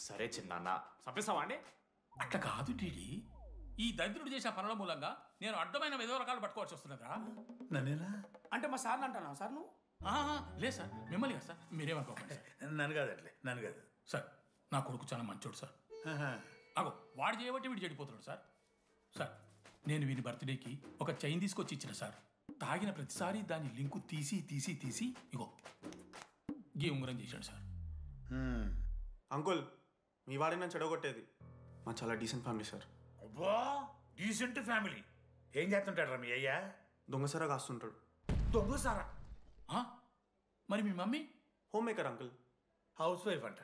సరే చిన్న చంపేస్తావా అండి? అట్లా కాదు డీడీ, ఈ దరిద్రుడు చేసిన పనుల మూలంగా నేను అడ్డమైన ఏదో రకాలు పట్టుకోవాల్సి వస్తున్నదా? నన్నేనా అంటే మా సార్ని అంటున్నావు సార్ నువ్వు? లేదు సార్, మిమ్మల్ని కదా సార్. మీరేమనుకోకండి సార్. నన్ను కాదండి, నన్ను కాదు సార్. నా కొడుకు చాలా మంచోడు సార్. అగో వాడు చేయబట్టి వీడు చెడిపోతున్నాడు సార్. సార్ నేను వీని బర్త్డేకి ఒక చైన్ తీసుకొచ్చి ఇచ్చిన సార్. తాగిన ప్రతిసారి దాని లింకు తీసి ఇగో గీ ఉంగరం చేశాడు సార్. అంకుల్ మీ వాడే నన్ను చెడగొట్టేది. మా చాలా డీసెంట్ ఫ్యామిలీ సార్. అబ్బా డీసెంట్ ఫ్యామిలీ. ఏం చేస్తుంటాడు రా మీ అయ్యా? దొంగసారా కాస్తుంటాడు. దొంగసారా? మరి మీ mummy? Home maker uncle. House wife అంట.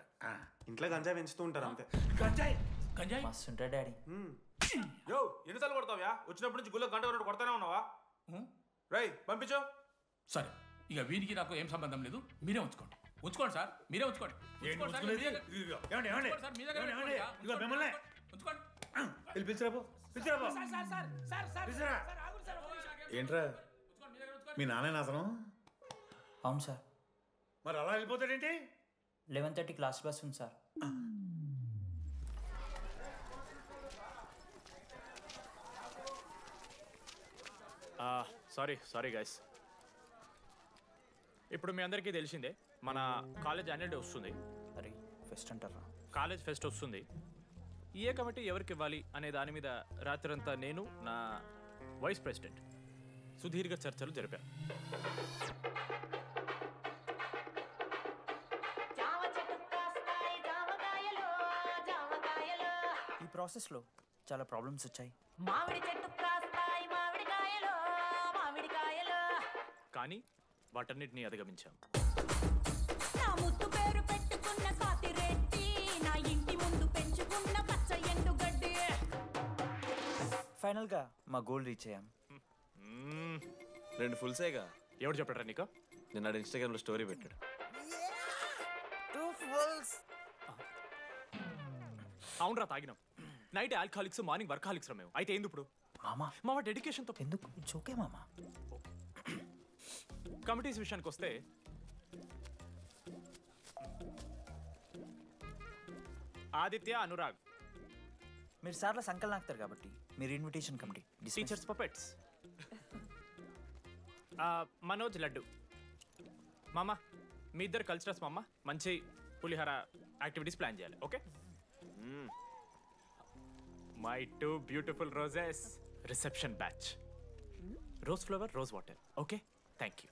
ఇంట్లో గంజాయి పెంచుతూ ఉంటారు అంతే. గంజాయి మస్తు ఉంటాడు డాడీ. యో ఎన్నిసార్లు కొడతావ్యా? వచ్చినప్పటి నుంచి గుళ్ళ గంట కొట్టు కొడతానే ఉన్నావా? రై పంపించు. సరే ఇక వీరికి నాకు ఏం సంబంధం లేదు, మీరే ఉంచుకోండి సార్. మీరే ఉంచుకోండి. ఏంట్రా మీ నాన్న అతను? అవును సార్. మరి అలా వెళ్ళిపోతాడేంటి? 11:30 క్లాస్ బస్ ఉంది సార్. Sorry guys. ఇప్పుడు మీ అందరికీ తెలిసిందే మన కాలేజ్ యాన్యువల్ డే వస్తుంది. అరే ఫెస్ట్ అంటారా? కాలేజ్ ఫెస్ట్ వస్తుంది. ఏ కమిటీ ఎవరికి ఇవ్వాలి అనే దాని మీద రాత్రంతా నేను నా వైస్ ప్రెసిడెంట్ సుదీర్ఘ చర్చలు జరిపాను. ఈ ప్రాసెస్లో చాలా ప్రాబ్లమ్స్ వచ్చాయి. మామిడి చెట్టు కాస్తాయి మామిడికాయలు మామిడికాయలు. కానీ వాటన్నిటిని అధిగమించాం. నా ముద్దు పేరు పెట్టుకున్న కాతిరెట్టి, నా ఇంటి ముందు పెంచుకున్న పచ్చ ఎండుగడ్డి. ఫైనల్గా మా గోల్ రీచ్ అయ్యాం. 2 ఫుల్సేగా. ఎవరు చెప్పారా నీకు? నిన్న ఇన్స్టాగ్రామ్లో స్టోరీ పెట్టాడు. 2 ఫుల్స్. అవునరా తాగినాం. నైట్ ఆల్కహాలిక్స్, మార్నింగ్ వర్కాలిక్స్ రా మేము. అయితే ఏంది ఇప్పుడు? మా డెడికేషన్తో ఎందుకు ఓకే మామా. కమిటీస్ విషయానికి వస్తే ఆదిత్య, అనురాగ్ మీరు సార్ల సంకల్ నాకుతారు కాబట్టి మీరు invitation committee. Teachers puppets. Manoj, laddu. మామ మీ ఇద్దరు కల్చరల్స్ మామ. మంచి పులిహార యాక్టివిటీస్ ప్లాన్ చేయాలి. Okay? My 2 beautiful roses. Reception batch. Rose flower, rose water. Okay? Thank you.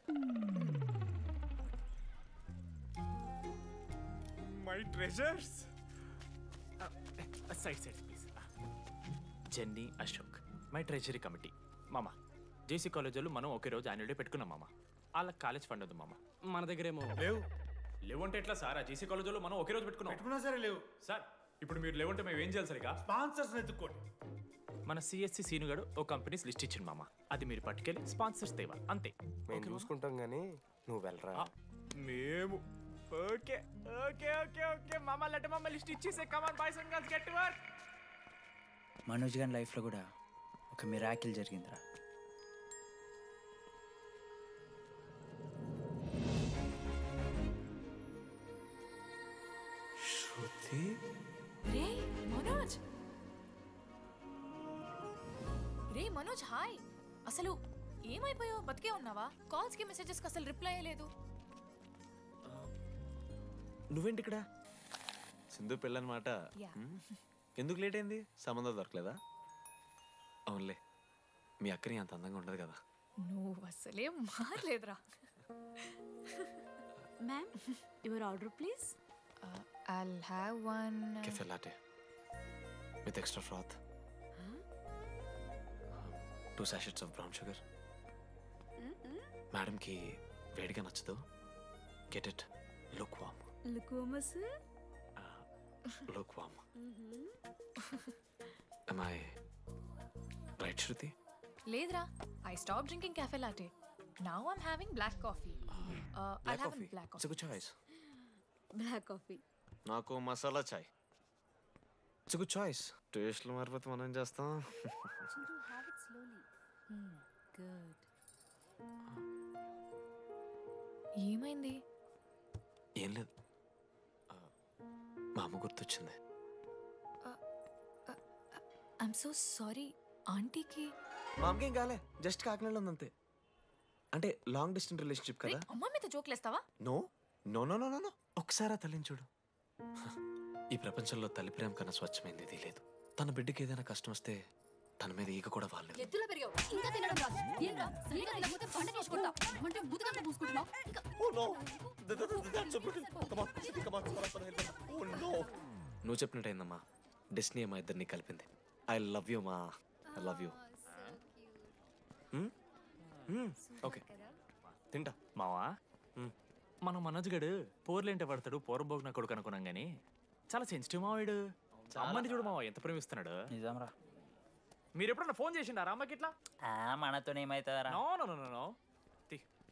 My treasures. Side please. Jenny, Ashok, my treasury committee. మామ, జేసీ కాలేజ్ వాళ్ళు మనం ఒకే రోజు యాన్యువల్ డే పెట్టుకున్నాం మామ. వాళ్ళకి కాలేజ్ ఫండ్ ఉంది మామ. మన దగ్గర ఏమో లేవంటే ఎట్లా సార్? ఆ జేసీ కాలేజ్ వాళ్ళు మనం ఒకే రోజు పెట్టుకున్నా సరే లేవు సార్. ఇప్పుడు మీరు లేవంటే మేము ఏం చేయాలి సరిగా? స్పాన్సర్స్ ఎత్తుక్కోండి. మన సిఎస్సి సీనుగాడు ఓ కంపెనీస్ లిస్ట్ ఇచ్చింది మామ. అది మీరు పట్టుకెళ్ళి స్పాన్సర్స్ తేవా అంతే. మేము చూసుకుంటాం కానీ నువ్వు వెళ్ళరా. మేము ఓకే ఓకే ఓకే ఓకే మామ. లెట్ మామ లిస్ట్ ఇచ్చేసే. Come on boys and girls, get to work. Manoj గారి లైఫ్లో కూడా ఒక మిరాకిల్ జరిగిందిరా. శృతి. రే మనోజ్, రే మనోజ్, హాయ్. అసలు ఏమైపోయావు? బతికే ఉన్నావా? కాల్స్ కి మెసేజెస్ కి అసలు రిప్లై అయ్యలేదు. నువ్వేంటి ఇక్కడ? సింధు పెళ్ళనమాట. ఎందుకు లేట్ అయింది? సంబంధం దొరకలేదా? అవునులే, మీ అక్కని అంత అందంగా ఉండదు కదా. నువ్వు అసలే మారలేదురా. Ma'am, your order please. I'll have one cafe latte with extra froth. 2 sachets of brown sugar. Madam కి వేడిగా నచ్చదు. Get it. Look warm. Look warm. am I right, Shruti? లేదురా, I stopped drinking cafe latte. Now I'm having black coffee. I'll have a black It's a coffee. good choice. Black coffee. నాకు masala chai. It's good choice. టేస్ట్లు మారిపోతే మనం ఏం చేస్తాం? Have it slowly. గుడ్. ఏమైంది? ఏం లేదు, మా అమ్మ గుర్తొచ్చింది. I'm so sorry. ఆంటీకి మా అమ్మకి ఏం కాలే, జస్ట్ కాకినాడలో ఉందంతే. అంటే లాంగ్ డిస్టెన్స్ రిలేషన్షిప్ కదా. అమ్మ మీతో జోక్లేస్తావా? No no no no no. ఒకసారి తల్లిని చూడు. ఈ ప్రపంచంలో తల్లి ప్రేమ కన్నా స్వచ్ఛమైంది ఇది లేదు. తన బిడ్డకి ఏదైనా కష్టం వస్తే తన మీద ఈగ కూడా వాళ్ళలేదు. ఎత్తులో పెరిగావు, ఇంకా తినడం రాదు. ఏంట్రా సరిగా తినకపోతే పంట చేసుకుంటా అంటే బుద్ధగా పూసుకుంటున్నావు. నువ్వు చెప్పినట్టయిందమ్మా. డెస్టినీ మా ఇద్దరిని కలిపింది. ఐ లవ్ యూ మా. I love you. ఓకే తింటా. మావా, మనం మనోజ్ గడు పోర్లేంటే పడతాడు, పోరబోగు నా కొడుకు అనుకున్నాం కానీ చాలా సెన్సిటివ్ మావాడు. అమ్మని చూడు మావా ఎంత ప్రేమిస్తున్నాడు. నిజంరా. మీరు ఎప్పుడన్నా ఫోన్ చేసిండారా అమ్మకి ఇట్లా? మనతో ఏమైతుందరా? No no no no.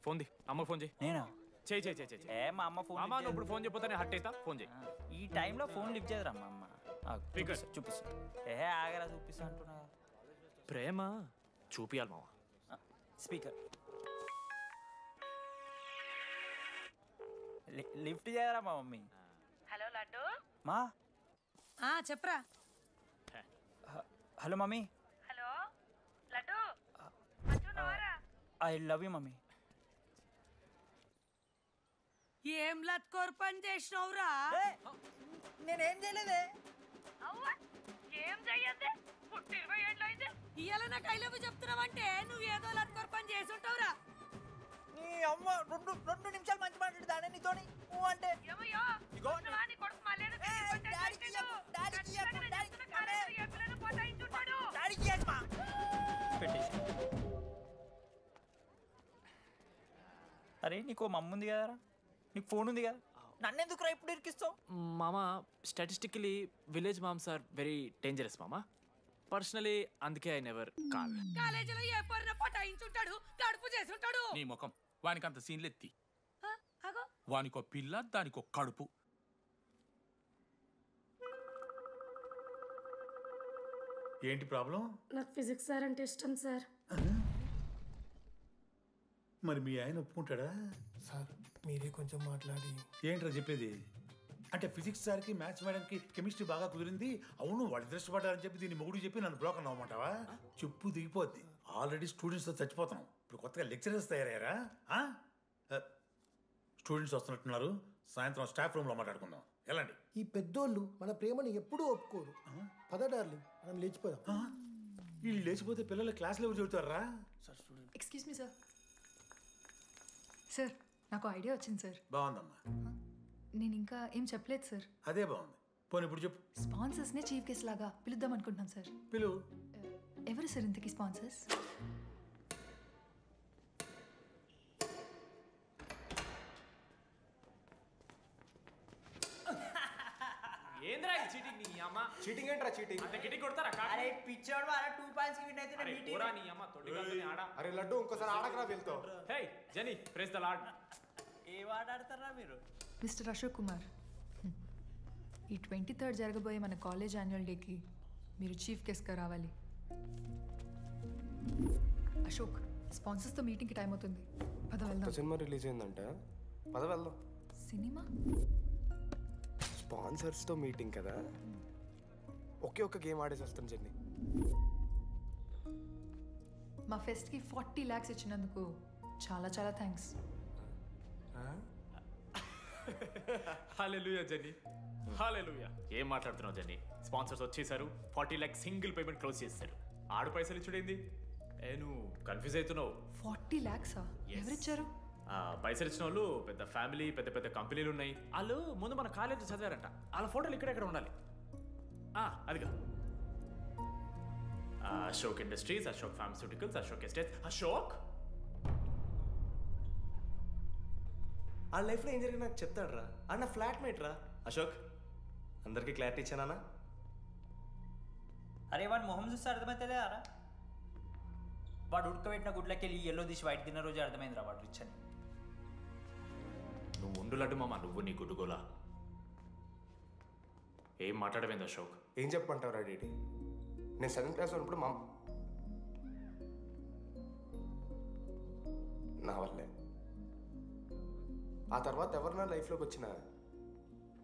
Phone ది, అమ్మకి ఫోన్ చేయి. నేను చేయి చేయి చేయి. మా అమ్మ ఫోన్. అమ్మ నువ్వు ఇప్పుడు ఫోన్ చెప్పితే హట్ అవుతా. ఫోన్ చేయి. ఈ టైంలో ఫోన్ లిఫ్ట్ చేయదురా మా అమ్మ. చూపిస్తా. ఆగరా చూపిస్తా అంటున్నా. ప్రేమ చూపియాలి మావా. స్పీకర్ లిఫ్ట్ చేయరా మా మమ్మీ. హలో లడ్డు. మా చెప్పరా. Hello mummy. Hello laddu. I love you mummy. ఏం లత్కోర్ పని చేసినవురా? నేనేం చేయలేదే. ఏం చెయ్యద్దే? పుట్టి 20 ఏళ్ళు అయింది. ఇయ్యాల నాకు ఐ లవ్ యూ చెప్తున్నావంటే నువ్వు ఏదో లత్కోర్ పని చేసి ఉంటావురా. నీ అమ్మ రెండు నిమిషాలు మంచి మాట్లాడుతానే నీతోని. నువ్వు అంటే ఏమయ్యో ఉన్నవాని కొడుకు మళ్ళేను అరే నీకు మమ్మ ఉంది కదరా, నీకు ఫోన్ ఉంది కదా, నన్నెందుకు రా ఇప్పుడు ఇరికిస్తావు? మామా, statistically village moms are very dangerous మామా. పర్సనలీ అందుకే ఐ నెవర్ కాల్. కాలేజీలో ఏ పొరిన పటాయించుంటాడు, కడుపు చేసి ఉంటాడు. నీ ముఖం వానికి అంత సీన్లెత్తి. వానికో పిల్ల, దానికో కడుపు. ఏంటి ప్రాబ్లం? నాకు ఫిజిక్స్ సార్ అంటే ఇష్టం సార్. మరి మీ ఆయన ఒప్పుకుంటాడా? సార్ మీరే కొంచెం మాట్లాడి. ఏంట్రా చెప్పేది? అంటే ఫిజిక్స్ సార్కి మ్యాథ్స్ మేడంకి కెమిస్ట్రీ బాగా కుదిరింది, అవును వాళ్ళు ఇష్టపడ్డారని చెప్పి దీన్ని మొగుడు చెప్పి నన్ను బ్రోకన్ అవ్వమంటావా? చెప్పు దిగిపోద్ది. ఆల్రెడీ స్టూడెంట్స్తో చచ్చిపోతున్నాం, ఇప్పుడు కొత్తగా లెక్చరర్స్ తయారయ్యారా? స్టూడెంట్స్ వస్తున్నట్టున్నారు, సాయంత్రం స్టాఫ్ రూమ్లో మాట్లాడుకుందాం. ఎలాంటి ఈ పెద్దోళ్ళు మన ప్రేమను ఎప్పుడూ ఒప్పుకోరు. పద డార్లింగ్, మనం లేచిపోదాం. వీళ్ళు లేచిపోతే పిల్లలు క్లాస్లో ఎవరు చెబుతారా? Excuse me sir. సార్ నాకు ఐడియా వచ్చింది సార్. బాగుందమ్మా. నేను ఇంకా ఏం చెప్పలేదు సార్. అదే బాగుంది. పోనీ ఇప్పుడు చెప్పు. స్పాన్సర్స్నే చీఫ్ గెస్ట్ లాగా పిలుద్దాం అనుకుంటున్నాం సార్. పిలువు. ఎవరు సార్ ఇంతకీ స్పాన్సర్స్? ఏంద్రా ఈ చీటింగ్ నీ అమ్మ? చీటింగ్ ఏంట్రా చీటింగ్? అంత గిటి కొడతారా కాకి? అరే పిచ్చోడు వారా 2 పాయింట్స్ కి విన్ అయితే అరే మీటింగ్ పోరా నీ అమ్మ తొడిగల్ని ఆడ. అరే లడ్డు ఇంకోసారి ఆడకరా వెళ్తావు. హే జెనీ ప్రెస్ ద లార్డ్. ఏ ఆట ఆడతారా మీరు? మిస్టర్ అశోక్ కుమార్, ఈ 23rd జరగబోయే మన కాలేజ్ యాన్యువల్ డేకి మీరు చీఫ్ గెస్ట్గా రావాలి. అశోక్, స్పాన్సర్స్తో మీటింగ్కి టైం అవుతుంది. పద వెళ్దాం. సినిమా రిలీజ్ అయిందంట. పద వెళ్దాం. సినిమా? స్పాన్సర్స్తో మీటింగ్ కదా, ఒకే ఒక్క గేమ్ ఆడేసి వస్తాను జెన్నీ. మా ఫెస్ట్కి 40 lakhs ఇచ్చినందుకు చాలా చాలా థ్యాంక్స్. హల్లెలూయా జెన్నీ, హల్లెలూయా. ఏం మాట్లాడుతున్నావు జెన్నీ? స్పాన్సర్స్ వచ్చేసారు, 40 lakhs సింగిల్ పేమెంట్ క్లోజ్ చేస్తారు. ఆడు పైసలు ఇచ్చుడేంది? నువ్వు కన్ఫ్యూజ్ అవుతున్నావు. 40 lakhs ఎవరిచ్చారు? పైసలు ఇచ్చిన వాళ్ళు పెద్ద ఫ్యామిలీ, పెద్ద పెద్ద కంపెనీలు ఉన్నాయి. వాళ్ళు ముందు మన కాలేజ్ చదివారంట. వాళ్ళ ఫోటోలు ఇక్కడెక్కడ ఉండాలి. అదిగా Ashok industries, Ashok pharmaceuticals, Ashok estates. Ashok ఆ లైఫ్లో ఏం జరిగింది నాకు చెప్తాడు రా. అన్న ఫ్లాట్మేట్ రా అశోక్. అందరికీ క్లారిటీ ఇచ్చానా? అరే వాడు మొహం చూస్తే అర్థమైతే రా. వాడు ఉడకబెట్టిన గుడ్లకి వెళ్ళి ఎల్లో తీసి వైట్ తిన్న రోజు అర్థమైందిరా వాడు రిచ్ అని. నువ్వు ఉండు లడ్డు మామ, నువ్వు నీ గుడ్డుగోలా. ఏం మాట్లాడమైంది అశోక్? ఏం చెప్పమంటావు రా డీడీ? నేను 7th క్లాస్ ఉన్నప్పుడు నా వల్లే. ఆ తర్వాత ఎవరు నా లైఫ్లోకి వచ్చినా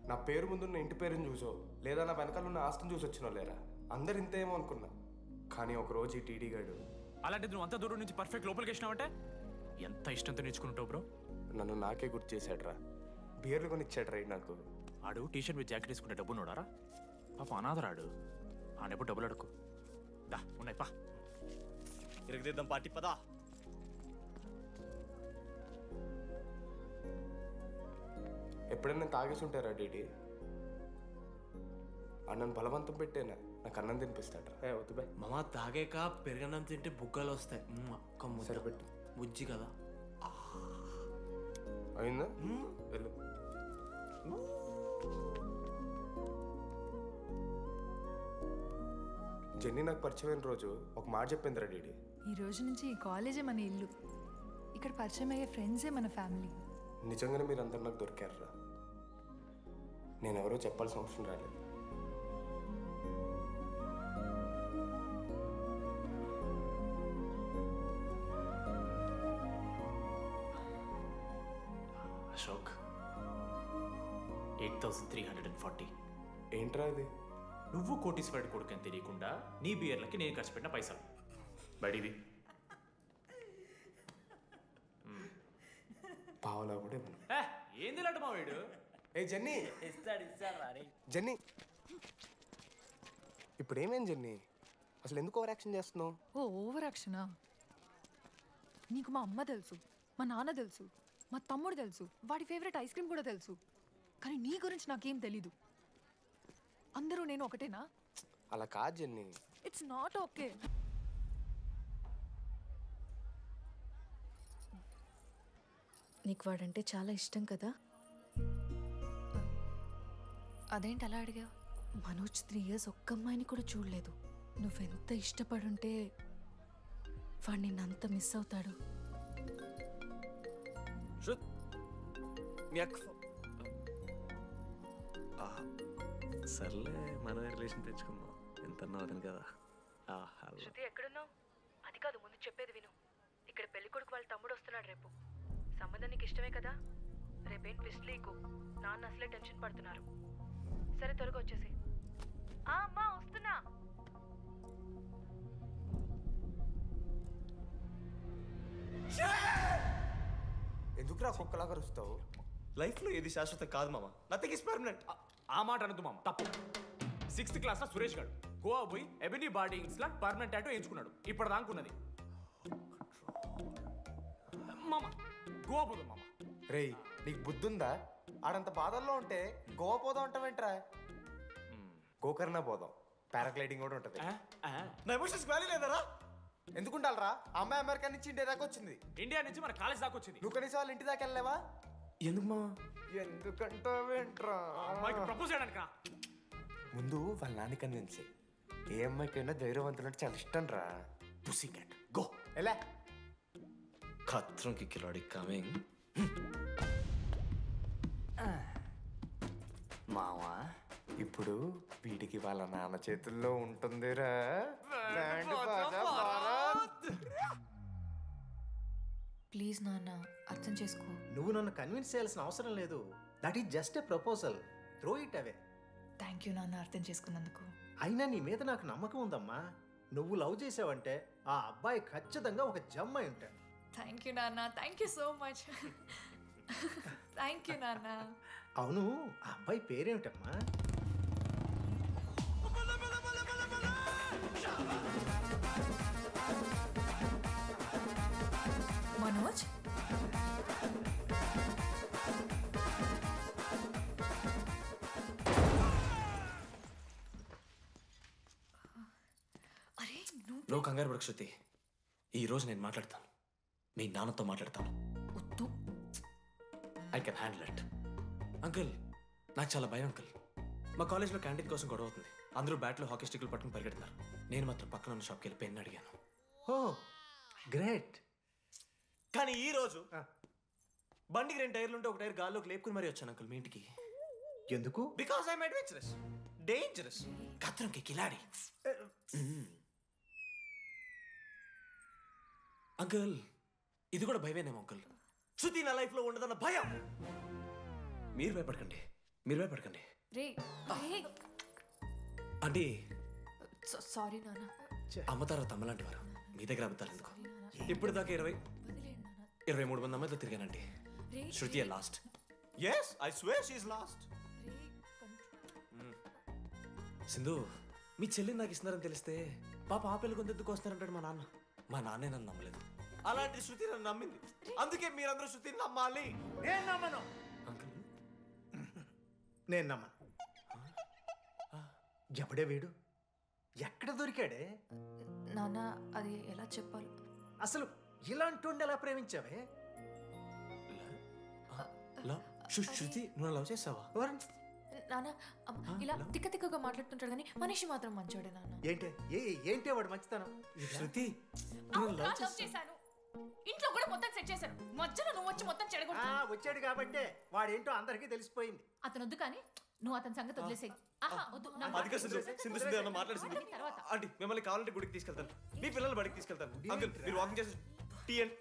నా పేరు ముందున్న ఇంటి పేరుని చూసో లేదా నా వెనకాల ఉన్న ఆస్తిని చూసి వచ్చినో లేరా, అందరు ఇంతేమో అనుకున్నా. కానీ ఒకరోజు ఈ టీడీ గాడు. అలాంటిది నువ్వు అంత దూరం నుంచి పర్ఫెక్ట్ లోపలికి వచ్చినావంటే ఎంత ఇష్టంతో నేర్చుకుంటావు బ్రో. నన్ను నాకే గుర్తు చేశాడు రా. బియర్లు కొని ఇచ్చాడు రా నాకు. ఆడు టీషర్ట్ మీద జాకెట్ వేసుకుంటే డబ్బు నోడారా? పాప అనాథరాడు. ఆడెప్పుడు డబ్బులు అడుకు. దా ఉన్నాయి పా, ఇరగదిద్దాం పార్టీ పదా. ఎప్పుడైనా తాగేసి ఉంటారా డీడీ? అన్నను బలవంతం పెట్టేనా నాకు అన్నం తినిపిస్తాడు. వద్దు బాయ్ మామ, తాగాక పెరగన్నం తింటే బుగ్గలు వస్తాయి. సరిపెట్టు. బుజ్జి కదా. అయిందా? వెళ్ళు. జెన్నీ నాకు పరిచయమైన రోజు ఒక మాట చెప్పిందిరా డీడీ. ఈ రోజు నుంచి ఈ కాలేజే మన ఇల్లు. ఇక్కడ పరిచయం అయ్యే ఫ్రెండ్సే మన ఫ్యామిలీ. నిజంగానే మీరు అందరు నాకు దొరికారురా. నేనెవరో చెప్పాల్సిన అవసరం రాలేదు. అశోక్ 8,340. ఏంట్రా ఇది? నువ్వు కోటీశ్వరుడి కొడుకు అని తెలియకుండా నీ బియర్లకి నేను ఖర్చు పెట్టిన పైసలు బడివి. పావలా కూడా ఇవ్వను. ఏంది లడ్డు మా వీడు? ఏ జెన్నీ, ఇస్తాడు రే. జెన్నీ ఇప్పుడు ఏమేం జెన్నీ? అసలు ఎందుకు ఓవర్ యాక్షన్ చేస్తున్నావు? ఓవర్ యాక్షనా? నీకు మా అమ్మ తెలుసు, మా నాన్న తెలుసు, మా తమ్ముడు తెలుసు, వాడి ఫేవరెట్ ఐస్ క్రీమ్ కూడా తెలుసు. కానీ నీ గురించి నాకేం తెలీదు. అందరూ నేను ఒకటేనా? అలా కాదు జెన్నీ. It's not okay. నీకు వాడంటే చాలా ఇష్టం కదా? అదేంటి అలా అడిగావు? మనోజ్ 3 years ఒక్క అమ్మాయిని కూడా చూడలేదు. నువ్వెంత ఇష్టపడుంటే వాడు నిన్నంత మిస్ అవుతాడు. సర్లే, మనమే రిలేషన్ తెచ్చుకుందాం. ఎంత అతను కదా. శృతి ఎక్కడున్నావు? అది కాదు, ముందు చెప్పేది విను. ఇక్కడ పెళ్లి కొడుకు వాళ్ళ తమ్ముడు వస్తున్నాడు రేపు. సంబంధం నీకు ఇష్టమే కదా? రేపేం ట్విస్ట్ లీకు. నాన్న అసలే టెన్షన్ పడుతున్నారు. సరే త్వరగా వచ్చేసి. అమ్మా వస్తున్నా. ఎందుకురా కుక్కలాగా రుస్తావు? లైఫ్లో ఏది శాశ్వతం కాదు మామ. Nothing is permanent. ఆ మాట అనద్దు మామ, తప్పు. 6th క్లాస్లో సురేష్ గారు గోవా పోయి ఎబినీ బార్డింగ్స్లా పర్మనెంట్ టాటూ వేయించుకున్నాడు. ఇప్పుడు దానుకున్నది మామ. గోవా పోదు మామ. రేయ్, నీకు బుద్ధుందా? ఆడంత బాధల్లో ఉంటే గోవా పోదాం అంటావేంట్రా? గోకర్ణ పోదాం, పారాగ్లైడింగ్ కూడా ఉంటుంది. నా ఎమోషన్స్ వ్యాలీ లేదరా? ఎందుకుంటారా? అమ్మాయి అమెరికా నుంచి ఇండియా దాకా వచ్చింది. ఇండియా నుంచి మన కాలేజ్ దాకా వచ్చింది. నువ్వు కనీసం వాళ్ళ ఇంటి దాకా వెళ్ళలేవా? ఎందుకు మా? ఎందుకంటావేంట్రా? అమ్మాయికి ప్రపోజ్ చేయడానికి ముందు వాళ్ళ నాన్న కన్విన్స్. ఏ అమ్మాయికైనా ధైర్యవంతులంటే చాలా ఇష్టం రా. పుసి క్యాట్ గో. ఎలా? ఖత్రం కి కిలాడి కమింగ్. మావా ఇప్పుడు వీడికి వాళ్ళ నాన్న చేతుల్లో ఉంటుందిరా. ప్లీజ్ నాన్న అర్థం చేసుకో. నువ్వు నన్ను కన్విన్స్ చేయాల్సిన అవసరం లేదు. That is just a proposal. Throw it away. Thank you నాన్న అర్థం చేసుకున్నందుకు. అయినా నీ మీద నాకు నమ్మకం ఉందమ్మా. నువ్వు లవ్ చేసావంటే ఆ అబ్బాయి ఖచ్చితంగా ఒక జమ్ అయి ఉంటాడు. థ్యాంక్ యూ నాన్న, thank you so much. Thank you నాన్న. అవును, ఆ అబ్బాయి పేరేమిటమ్మా? మనోజ్. నువ్వు కంగారు పడకు శృతి. ఈ రోజు నేను మాట్లాడతాను, మీ నాన్నతో మాట్లాడతాను. I can handle it. Uncle, నాకు చాలా భయం అంకుల్. మా కాలేజ్లో క్యాంటీన్ కోసం గొడవ అవుతుంది. అందరూ బ్యాట్లో హాకీ స్టిక్లు పట్టుకుని పరిగెడుతున్నారు. నేను మాత్రం పక్కన ఉన్న షాప్కి వెళ్ళి పెన్ అడిగాను. ఓ గ్రేట్. కానీ ఈ రోజు బండికి 2 టైర్లు ఉంటే ఒక టైర్ గాల్లోకి లేపుకుని మరీ వచ్చాను అంకుల్ మీ ఇంటికి. ఎందుకు? బికాస్ ఐఎమ్ అడ్వెంచరస్, డేంజరస్, ఖత్రంకి కిలాడి. అంకుల్, ఇది కూడా భయమేనేమో అంకుల్. శృతి నా లైఫ్లో ఉండదన్న భయం. మీరు భయపడకండి, మీరు భయపడకండి. రే రే. అంటే సారీ నాన్న. అమ్మ తర్వాత అమ్మలాంటి వారు, మీ దగ్గర అబద్ధాలు ఎందుకు? ఇప్పుడు దాకా 23 మంది అమ్మాయితో తిరిగానండి. Shruti last. Yes, I swear she is last. Sindhu, మీ చెల్లిని నాకు ఇస్తున్నారని తెలిస్తే పాప ఆ పెళ్లి కొంతెందుకు వస్తారంటాడు మా నాన్న. మా నాన్నే నన్ను నమ్మలేదు, అలాంటి శృతి నన్ను నమ్మింది. అందుకే మీరందరూ శృతిని నమ్మాలి. నేను నమ్మను. నేను నమ్మను. ఎవడే వీడు? ఎక్కడ దొరికాడే? నాన్న అది ఎలా చెప్పాలి? అసలు ఇలాంటి ఎలా ప్రేమించావే? శృతి, నువ్వు లవ్ చేసావా? నాన్న ఇలా తిక్కగా మాట్లాడుతుంటాడు కానీ మనిషి మాత్రం మంచోడే నాన్న. ఏంటి వాడు మంచితనం? శృతి, లవ్ చేశాను. ఇంట్లో కూడా మొత్తం సెట్ చేశాను. మధ్యలో నువ్వు వచ్చి మొత్తం చెడగొట్టావు. వచ్చాడు కాబట్టి వాడేంటో అందరికీ తెలిసిపోయింది. అతను వద్దు కానీ నువ్వు అతని సంగతి వదిలేసేయి. ఆంటీ, మిమ్మల్ని కావాలంటే గుడికి తీసుకెళ్తాను, మీ పిల్లలు బడికి తీసుకెళ్తాను. అంకుల్, మీరు వాకింగ్ చేసి టీ అండ్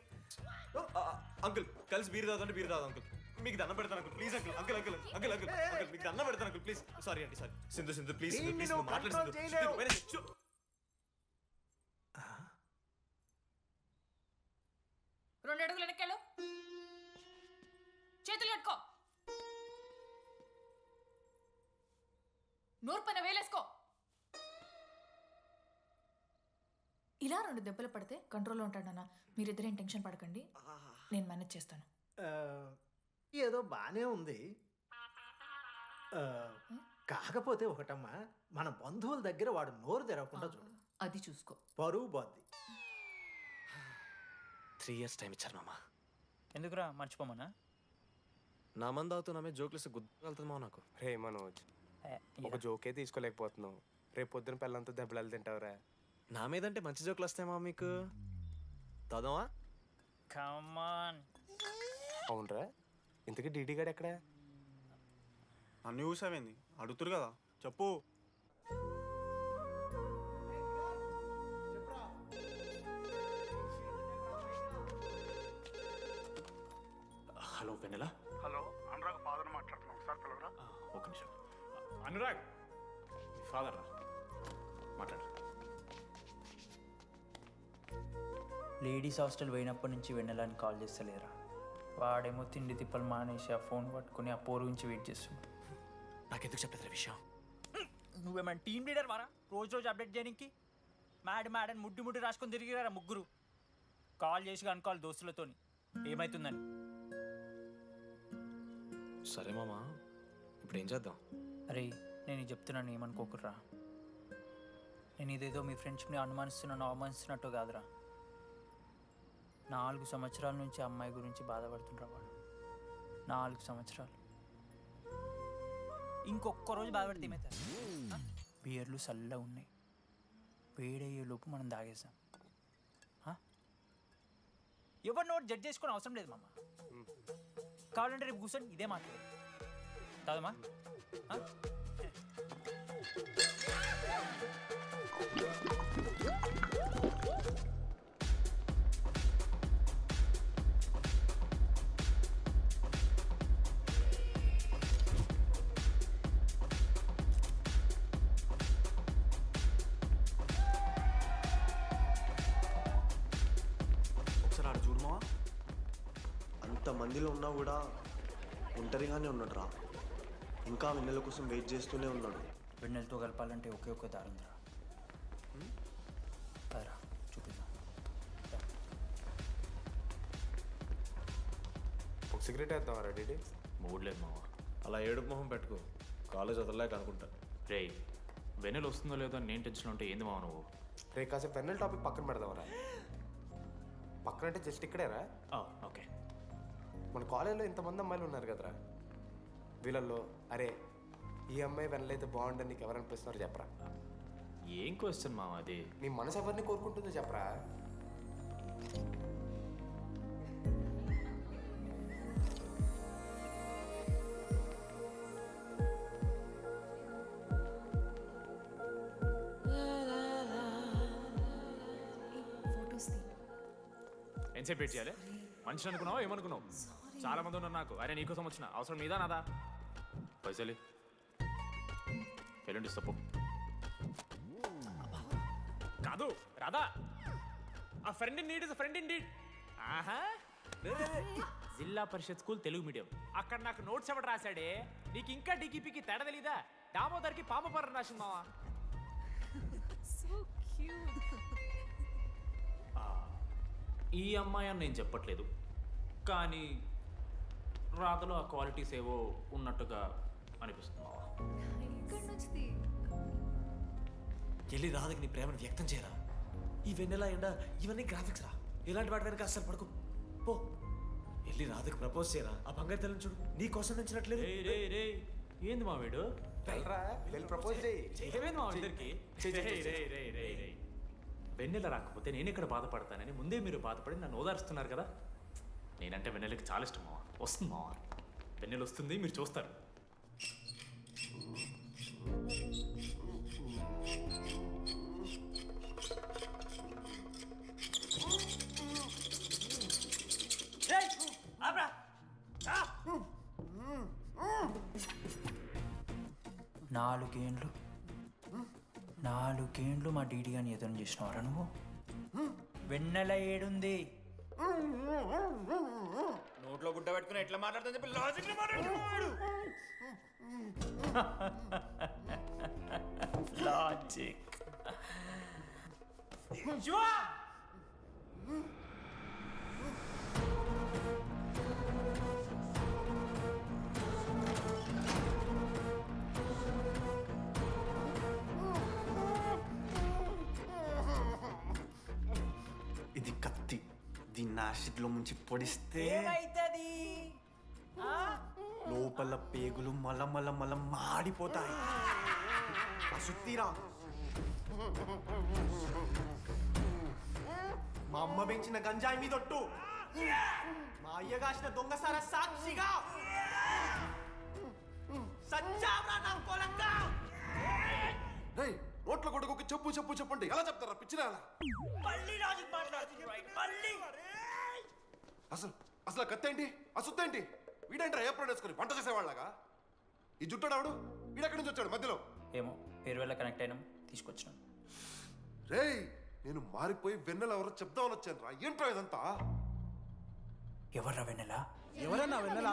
అంకుల్ కలిసి బీరు తాగుతుంటే బీరు తాగు అంకుల్. మీకు దండం పెడతాను uncle, please uncle. Uncle uncle uncle uncle uncle మీకు దండం పెడతాను అంకుల్, ప్లీజ్. సారీ అండి, సారీ. సింధు ప్లీజ్ ప్లీజ్ మాట్లాడు. 2 అడుగులు వెనక్కెళ్ళు. చేతులు కట్టుకో. నోరు పైన వేలేసుకో. ఇలా 2 దెబ్బలు పడితే కంట్రోల్లో ఉంటాడు నాన్న. మీరిద్దరేం టెన్షన్ పడకండి, నేను మేనేజ్ చేస్తాను. ఏదో బానే ఉంది. కాకపోతే ఒకటమ్మా, మన బంధువుల దగ్గర వాడు నోరు తెరవకుండా చూడు. అది చూసుకో, పరువు బాద్ది. 3 years టైం ఇచ్చారు మామ. ఎందుకురా మర్చిపోమన్నా? నా మంది అవుతూ నా మీద జోకులు గుర్తుకెళ్తుంది మామ నాకు. రే మనోజ్, ఒక జోకే తీసుకోలేకపోతున్నావు. రేపు పొద్దున పిల్లలతో దెబ్బలు తింటావురా. నా మీద అంటే మంచి జోకులు వస్తాయి మా మీకు. తాదామా? కమాన్. అవునరా, ఇంతకీ డీడీ గారు ఎక్కడ? అన్ని చూసావేంది? అడుగుతురు కదా, చెప్పు. హలో వెన్నెలా. హలో, అనురాగ్ ఫాదర్ మాట్లాడుతున్నాం. ఒకసారి పిలవరా? ఒక నిమిషం. అనురాగ్ ఫాదర్ రా, మాట్లాడు. లేడీస్ హాస్టల్ పోయినప్పటి నుంచి వెన్నెలని కాల్ చేస్తలేరా. వాడేమో తిండి తిప్పలు మానేసి ఆ ఫోన్ పట్టుకుని ఆ పోరు గురించి వెయిట్ చేస్తున్నాడు. నాకెందుకు చెప్పలేదు విషయం? నువ్వేమైనా టీమ్ లీడర్ వారా రోజు అప్డేట్ చేయడానికి? మ్యాడని ముడ్డి రాసుకొని తిరిగిరారా ముగ్గురు. కాల్ చేసి అనుకోవాలి దోస్తులతోని ఏమవుతుందని. సరే మామా, ఇప్పుడు ఏం చేద్దాం? అరే నేను ఇది చెప్తున్నాను, ఏమనుకోకుర్రా. నేను ఇదేదో మీ ఫ్రెండ్షిప్ని అవమానిస్తున్నట్టు కాదురా. 4 సంవత్సరాల నుంచి అమ్మాయి గురించి బాధపడుతుండ్రా వాడు. 4 సంవత్సరాలు. ఇంకొక్క రోజు బాధపడితే ఏమవుతారు? బియర్లు చల్లగా ఉన్నాయి, వేడయ్యే లోపు మనం తాగేసాం. ఎవరు నోట్ జడ్జ్ చేసుకుని అవసరం లేదు మామ. కావాలంటే రేపు కూర్చొని ఇదే మాట్లాడు కాదమ్మా. ఒకసారి ఆడ చూడమా, అంతమందిలో ఉన్నా కూడా ఒంటరిగానే ఉన్నాడు రా. ఇంకా వెన్నెల కోసం వెయిట్ చేస్తూనే ఉన్నాడు. వెన్నెలతో కలపాలంటే ఒకే ఒక్క దారి ఉందిరా. అదరా చూపిద్దాం. ఒక సిగరెట్ వేద్దాం రెడీ? మూడ్ లేదు మావా. అలా ఏడుపు మొహం పెట్టుకో, కాలేజ్ వదలలేక అనుకుంటా. రే వెన్నెల వస్తుందో లేదో నేను టెన్షన్ ఉంటే ఏంది మావ నువ్వు? రే కాసేపు వెన్నెల టాపిక్ పక్కన పెడదాంరా. పక్కన అంటే జస్ట్ ఇక్కడేరా. ఓకే. మన కాలేజ్లో ఇంతమంది అమ్మాయిలు ఉన్నారు కదరా, వీళ్ళల్లో అరే ఈ అమ్మాయి వెనలైతే బాగుండని నీకు ఎవరు అనిపిస్తున్నారు చెప్పరా? ఏం క్వశ్చన్ మామ అది? నీ మనసు ఎవరిని కోరుకుంటుందో చెప్పరా? ఎంతసేపు వెయిట్ చేయాలి? మనిషిని అనుకున్నావు ఏమనుకున్నావు? చాలా మంది ఉన్నారు నాకు. అరే నీకోసం వచ్చిన అవసరం నీదా నాదా? పైసలు ఎల్లుండి ఇస్తా పో. కాదు రాదా, ఆ friend in need is friend in need. ఆహా, జిల్లా పరిషత్ స్కూల్ తెలుగు మీడియం. అక్కడ నాకు నోట్స్ ఎవడు రాశాడే? నీకు ఇంకా డికిపికి తేడా తెలీదా? దామోదర్కి పామపరం రాసింది మావా. ఈ అమ్మాయి అని నేను చెప్పట్లేదు, కానీ రాధలో ఆ క్వాలిటీస్ ఏవో ఉన్నట్టుగా అనిపిస్తుంది మావా. వెళ్ళి రాధకి నీ ప్రేమను వ్యక్తం చేయరా. ఈ వెన్నెల ఎండ ఇవన్నీ గ్రాఫిక్స్ రా. ఇలాంటి వాటి వెనక అస్సలు పడుకో. పో వెళ్ళి రాధకి ప్రపోజ్ చేయరా. ఆ బంగారు తెల్లని చూడు నీ కోసం నచ్చినట్లేదు. ఏంది మా వీడు? ప్రపోజ్ ఏమైంది మా ఇద్దరికి? వెన్నెల రాకపోతే నేను ఇక్కడ బాధపడతానని ముందే మీరు బాధపడి నన్ను ఓదారుస్తున్నారు కదా. నేనంటే వెన్నెలకి చాలా ఇష్టం మావా. వస్తుంది మావా, వెన్నెల వస్తుంది, మీరు చూస్తారు. నాలుగేండ్లు మా డీడీ అని ఎదురు చేసినవారా నువ్వు? వెన్నెల ఏడుంది? నోట్లో గుడ్డ పెట్టుకుని ఎట్లా మాట్లాడుతా చెప్పి లాజిక్ లాజిక్. ఇది కత్తి, దీన్ని యాసిడ్లో ముంచి పొడిస్తే ఏమైతది? లోపల పేగులు మల మాడిపోతాయి. అసుత్తిరా, మా అమ్మ పెంచిన గంజాయి మీదొట్టు, మా అయ్య కాసిన దొంగసార సాక్షిగా సచ్చావ్రా నా కొలంగా. నోట్ల కొడుకు చెప్పు చెప్పు చెప్పండి ఎలా చెప్తారా పిచ్చినా? అసలు కత్తేంటి అసుత్తేంటి? వీడేంట్రా ఏప్రిల్ వేసుకుని వంట చేసేవాళ్ళగా? ఈ జుట్టాడు వీడెక్కడి నుంచి వచ్చాడు మధ్యలో? ఏమో పేరు వల్ల కనెక్ట్ అయినాం, తీసుకొచ్చినాం. రేయ్ నేను మారిపోయి వెన్నెల ఎవరో చెప్దామని వచ్చాను రా. ఏంట్రా ఇదంతా? ఎవర్రా వెన్నెల? ఎవరన్నా వెన్నెల?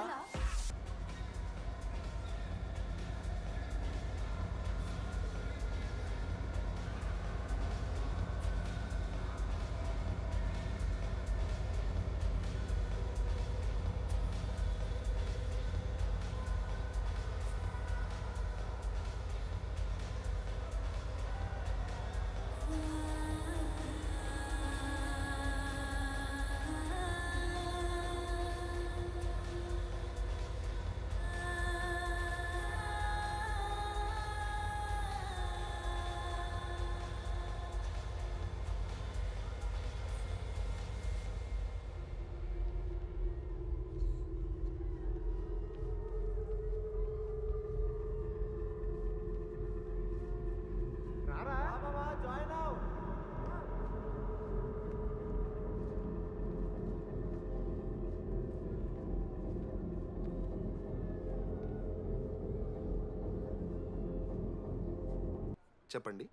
చెప్పండి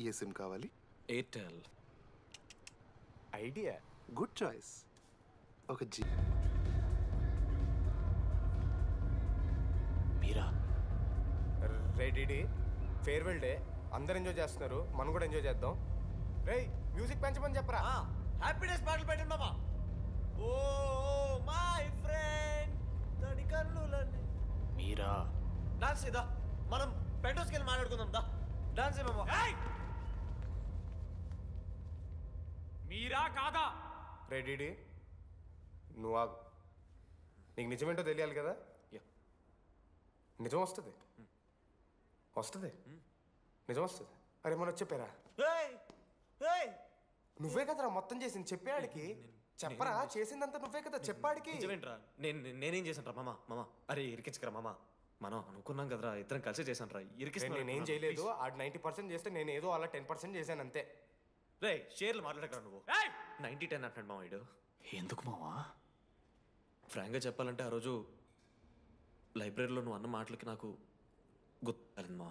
ఏ సిమ్ కావాలి? ఎయిర్టెల్. Idea, good choice. ఒక జీ. మీరా రేడి ఫేర్వెల్ డే, అందరు ఎంజాయ్ చేస్తున్నారు, మనం కూడా ఎంజాయ్ చేద్దాం. రేయ్ మ్యూజిక్ పెంచమని చెప్పరా. హ్యాపీ డేస్ పాటలు పెట్టండి మామా. ఓ మై ఫ్రెండ్ తడి కన్నులని. మీరా డాన్స్ చేద్దా, మనం పెంటోస్కి వెళ్ళి మాట్లాడుకుందాం. దా డాన్స్ మామా. మీరా కాదా? రేడి నువ్వు ఆగు. నీకు నిజమేంటో తెలియాలి కదా. నిజం వస్తుంది, వస్తుంది, నిజం వస్తుంది. అరే మనం చెప్పారా? నువ్వే కదరా మొత్తం చేసింది, చెప్పాడికి చెప్పరా. చేసిందంతా నువ్వే కదా, చెప్పాడికి. నిజమేంట్రా? నేనేం చేశాను రా మామా? మామా అరే ఇరికించకరా మామా. మనం అనుకున్నాం కదరా, ఇద్దరం కలిసి చేశాను రా. నేనేం చేయలేదు. ఆడు 90% చేస్తే నేను ఏదో అలా 10% చేశాను అంతే. రే షేర్లు మాట్లాడకరా నువ్వు. 90-10 అంటున్నాడు మామ వీడు. ఎందుకు మావా? ఫ్రాంక్గా చెప్పాలంటే ఆ రోజు లైబ్రరీలో నువ్వు అన్న మాటలకి నాకు గుర్తు మా.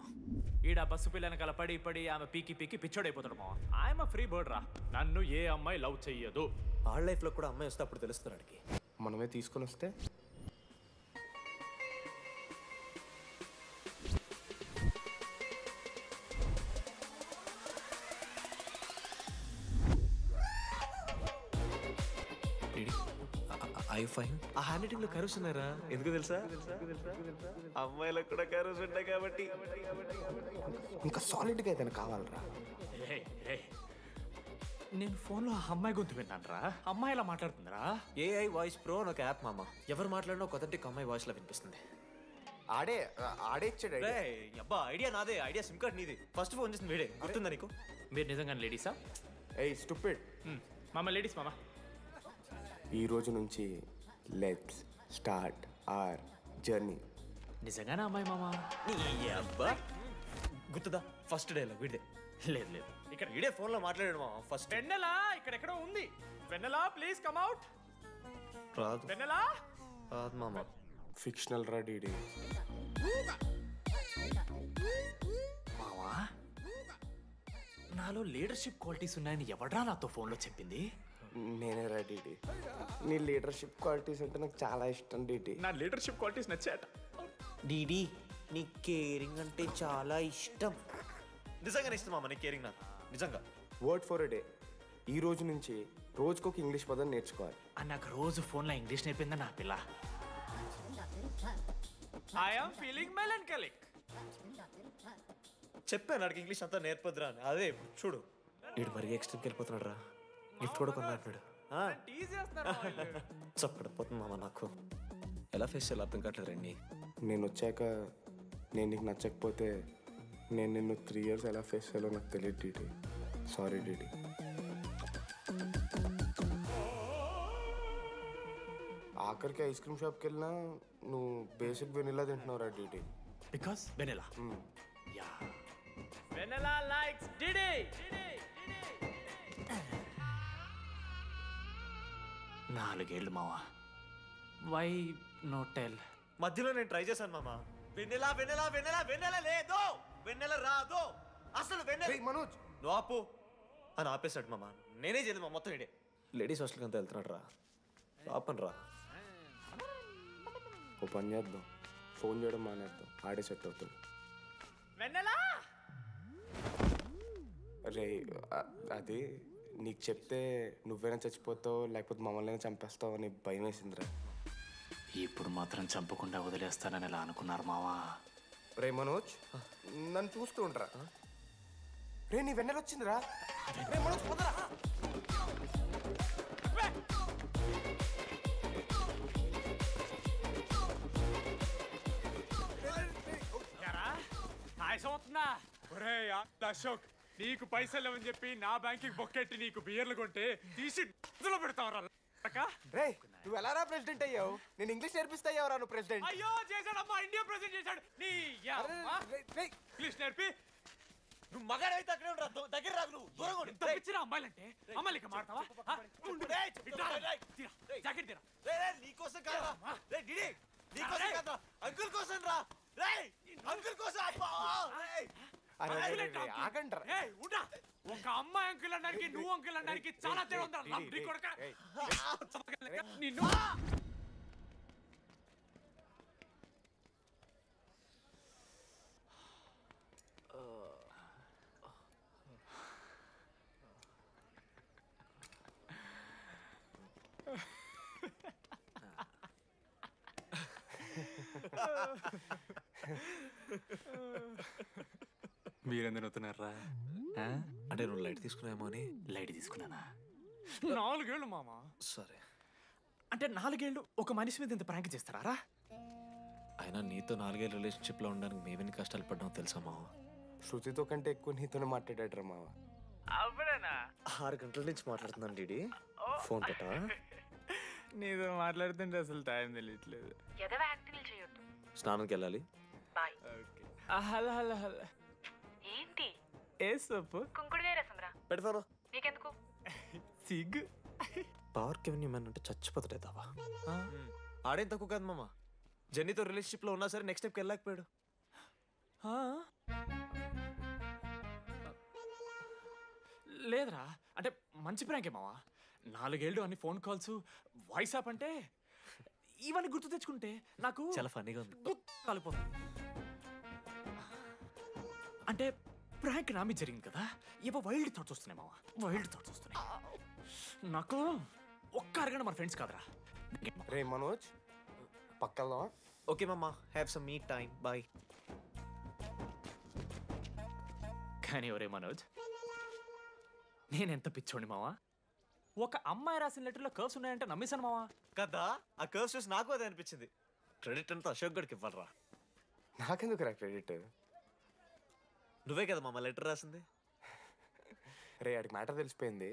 ఈడ బస్సు పిల్లని కలపడి పడి ఆమె పీకి పీకి పిచ్చోడైపోతాడు మావా. ఐఎమ్ ఫ్రీ బర్డ్ రా. నన్ను ఏ అమ్మాయి లవ్ చెయ్యదు. వాళ్ళ లైఫ్లో కూడా అమ్మాయి వస్తే అప్పుడు తెలుస్తుంది వాడికి. మనమే తీసుకొని వస్తే ఐ ఫైన్. ఆ హ్యాండ్ రైటింగ్ లో కర్వ్స్ ఉన్నారా? ఎందుకు తెలుసా? అమ్మాయిలకు కూడా కర్వ్స్ ఉంటాయి కాబట్టి. ఇంకా సాలిడ్గా ఏదైనా కావాలరా. నేను ఫోన్లో అమ్మాయి గొంతు విన్నాను రా. అమ్మాయి ఇలా మాట్లాడుతుందిరా. ఏఐ వాయిస్ ప్రో అని ఒక యాప్ మామ. ఎవరు మాట్లాడినా ఒక అథెంటిక్ అమ్మాయి వాయిస్ లా వినిపిస్తుంది. ఆడే ఇచ్చాడు. అబ్బా ఐడియా నాదే. ఐడియా సిమ్ కార్డ్ నీది. ఫస్ట్ ఫోన్ చేసింది వీడే. గుర్తుందా నీకు? మీరు నిజంగా లేడీసా? ఏయ్ స్టూపిడ్. మామ లేడీస్ మామ. ఈ రోజు నుంచి లెట్స్ స్టార్ట్ అవర్ జర్నీ. నిజంగానే అమ్మాయి మామ? అబ్బా గుర్తుదా? ఫస్ట్ డేలో వీడే. లేదు లేదు, ఇక్కడ వీడే ఫోన్లో మాట్లాడాడు మామ. ఫస్ట్ వెన్నెలా ఇక్కడెక్కడో ఉంది. వెన్నెలా ప్లీజ్ కమ్ అవుట్. రాదు. వెన్నెలా రాదు మామ. ఫిక్షనల్ రా డీడీ. మావా నాలో లీడర్షిప్ క్వాలిటీస్ ఉన్నాయని ఎవడ్రా నాతో ఫోన్లో చెప్పింది? నేనే రా డీడీ. నీ లీడర్షిప్ క్వాలిటీస్ అంటే నాకు చాలా ఇష్టం డీడీ. నా లీడర్షిప్ క్వాలిటీస్ నచ్చాట. డీడీ నీ కేరింగ్ అంటే చాలా ఇష్టం. నిజంగానే ఇష్టం మామ నీ కేరింగ్ నాకు. నిజంగా. Word for a day. ఈ రోజు నుంచి రోజుకొక ఇంగ్లీష్ పదం నేర్చుకోవాలి. నాకు రోజు ఫోన్లో ఇంగ్లీష్ నేర్పిందా నా పిల్ల. I am feeling melancholic. చెప్పాను నాకు ఇంగ్లీష్ అంతా నేర్పదురా అని. అదే చూడు వీడు మరీ ఎక్స్ట్రీమ్కి వెళ్ళిపోతున్నాడు రా. గిఫ్ట్ కూడా కొన్నాడు. చప్పడిపోతుంది మామ నాకు. ఎలా ఫేస్ చేయాలి అర్థం కావట్లేదు రండి. నేను వచ్చాక నేను నీకు నచ్చకపోతే నేను నిన్ను 3 years ఎలా ఫేస్ చేయాలో నాకు తెలియదు డీడీ. Sorry DD. ఆఖరికి ఐస్ క్రీమ్ షాప్కి వెళ్ళినా నువ్వు బేసిక్ వెనిలా తింటున్నావు రా DD. Because vanilla. Yeah vanilla likes DD. 4 ఏళ్ళు మావా. Why no tell? మధ్యలో నేను ట్రై చేశాను మామ. వెన్నెలా వెన్నెలా వెన్నెలా వెన్నెల లేదు, వెన్నెల రాదు అసలు. వెన్నెల మనోజ్ నువ్వు ఆపు అని ఆపేశాడు మామ. నేనే చేయలేదు మా మొత్తం ఇడే. లేడీస్ హాస్టల్కి అంతా వెళ్తున్నాడు రా. ఆపను రా. ఓ పని చేద్దాం, ఫోన్ చేయడం మానేద్దాం. ఆడే సెట్ అవుతుంది. వెన్నెలా రే అది నీకు చెప్తే నువ్వైనా చచ్చిపోతావు లేకపోతే మమ్మల్ని చంపేస్తావు అని భయం వేసిందిరా. ఇప్పుడు మాత్రం చంపకుండా వదిలేస్తానని ఎలా అనుకున్నారు మావా? రే మనోజ్ నన్ను చూస్తూ ఉండరా. రే నీ వెన్నెల వచ్చిందిరా. రే మనోజ్ పోదరా. అవుతుందా? ఒరే అశోక్, నీకు పైసలు లేవని చెప్పి నా బ్యాంకింగ్ బొక్కెట్టి నీకు బియర్లు కొంటే తీసి ఇందులో పెడతావరా? రే నువ్వు ఎలా రా ప్రెసిడెంట్ అయ్యావు? నేను ఇంగ్లీష్ నేర్పిస్తా అయ్యావురా నువ్వు ప్రెసిడెంట్. అయ్యో చేశాడమ్మా, ఇండియా ప్రెసిడెంట్ చేశాడు. నీ ఇంగ్లీష్ నేర్పి నువ్వు మగాడైతే అక్కడే ఉండరా. దగ్గర రాదు నువ్వు, దూరంగా ఉండు. తప్పించిన అమ్మాయిలంటే అమ్మాయిలకి మాడతావా? జాకెట్ తీరా. నీకోసం కాదా? నీకోసం కాదా? అంకుల్ కోసం రా. అంకుల్ కోసం. ఒక అమ్మాయి అంకుల్ అనడానికి నువ్వు అంకుల్ అనడానికి చాలా తేడా ఉంది. నిన్ను మీరెందుకు అవుతున్నారా? అంటే నువ్వు లైట్ తీసుకున్నామో అని. లైట్ తీసుకున్నానా? 4 ఏళ్ళు మామ. సరే, అంటే 4 ఏళ్ళు ఒక మనిషి మీద ఇంత ప్రాంక్ చేస్తారా? అయినా నీతో 4 ఏళ్ళ రిలేషన్షిప్లో ఉండడానికి మేమెన్ని కష్టాలు పడ్డామో తెలుసా మావ? శృతితో కంటే ఎక్కువ నీతోనే మాట్లాడాడు రా మావ. 6 గంటల నుంచి మాట్లాడుతున్నాను డీడీ. ఫోన్ పెట్టా? నీతో మాట్లాడుతుంటే అసలు టైం తెలియట్లేదు. స్నానంకి వెళ్ళాలి. Hello hello hello. ఏంటి ఏ సోపు? కుంకుడుగాయ రసం రా. పెడతాను. నీకెందుకు? సిగ్గు. పవర్కి ఎవరిని అంటే చచ్చిపోతాడేదావా? ఆడేం తక్కువ కాదు మామ. జెన్నీతో రిలేషన్షిప్లో ఉన్నా సరే నెక్స్ట్ స్టెప్కి వెళ్ళలేకపోయాడు. లేదురా, అంటే మంచి ప్రాంకే మావా. 4 ఏళ్ళు అన్ని ఫోన్ కాల్స్, వాయిస్ యాప్ అంటే ఇవన్నీ గుర్తు తెచ్చుకుంటే నాకు చాలా ఫన్నీగా ఉంది. కాలిపోతుంది. అంటే ప్రాంక్ నా మీద జరిగింది కదా, ఏవో వైల్డ్ థాట్స్ వస్తున్నాయి మావా, వైల్డ్ థాట్స్ వస్తున్నాయి. నాకు ఒక్క అరగంట మన ఫ్రెండ్స్ కాదురా. రే మనోజ్, పక్కలో. ఓకే మామ, have some me time, bye. కానీ ఒరే మనోజ్, నేనెంత పిచ్చోండి మావా. ఒక అమ్మాయి రాసిన లెటర్లో కర్వ్స్ ఉన్నాయంటే నమ్మేశాను మావా. కదా, ఆ కర్వ్స్ చూసి నాకు అదే అనిపించింది. క్రెడిట్ అంతా అశోక్ గడికి ఇవ్వరా. నాకెందుకు రా క్రెడిట్? నువ్వే కదా మామ లెటర్ రాసింది. రే ఆడికి మ్యాటర్ తెలిసిపోయింది.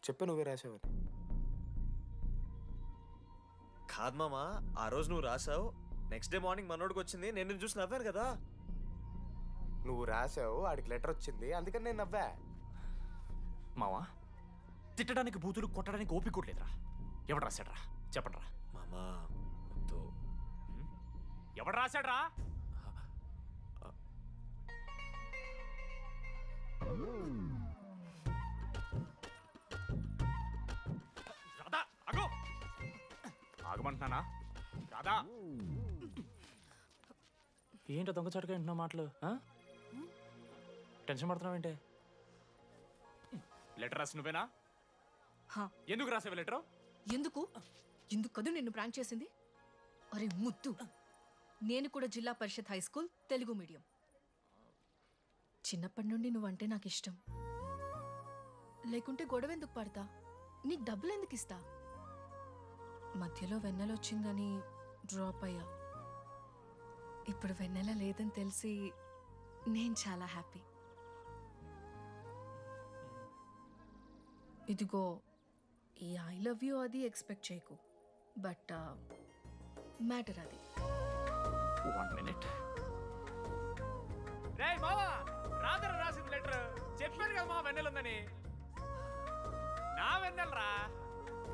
చెప్పు, నువ్వే రాసావని. కాదు మామ, ఆ రోజు నువ్వు రాసావు, నెక్స్ట్ డే మార్నింగ్ మనోడికి వచ్చింది, నేను నిన్ను చూసి నవ్వాను కదా. నువ్వు రాసావు, ఆడికి లెటర్ వచ్చింది, అందుకని నేను నవ్వా. మావా, తిట్టడానికి బూతులు కొట్టడానికి ఓపిక కూడా లేదురా. ఎవడు రాశాడ్రా చెప్పండిరా. మామా ఎవడు రాశాడ్రా? రాధా ఆగు, ఆగమంటున్నానా? రాధా, ఏంటో దొంగచాటుగా వింటున్నావు మాటలు? టెన్షన్ పడుతున్నావేంటే? లెటర్ రాసి నువ్వేనా? ఎందుకు రాసావు లెటర్? ఎందుకు కదూ నిన్ను ప్రాంక్ చేసింది? అరే ముద్దు, నేను కూడా జిల్లా Parishad high school Telugu medium. చిన్నప్పటి నుండి నువ్వంటే నాకు ఇష్టం. లేకుంటే గొడవ ఎందుకు పడతా? నీకు డబ్బులు ఎందుకు ఇస్తా? మధ్యలో వెన్నెల వచ్చిందని డ్రాప్ అయ్యా. ఇప్పుడు వెన్నెల లేదని తెలిసి నేను చాలా హ్యాపీ. ఇదిగో ఈ ఐ లవ్ యూ అది ఎక్స్పెక్ట్ చేయకు, బట్ మ్యాటర్ అది. 1 minute. రేయ్ మావా, రాధర రాసిన లెటర్ చెప్పాడు కదా మా వెన్నెలుందని. నా వెన్నెలరా.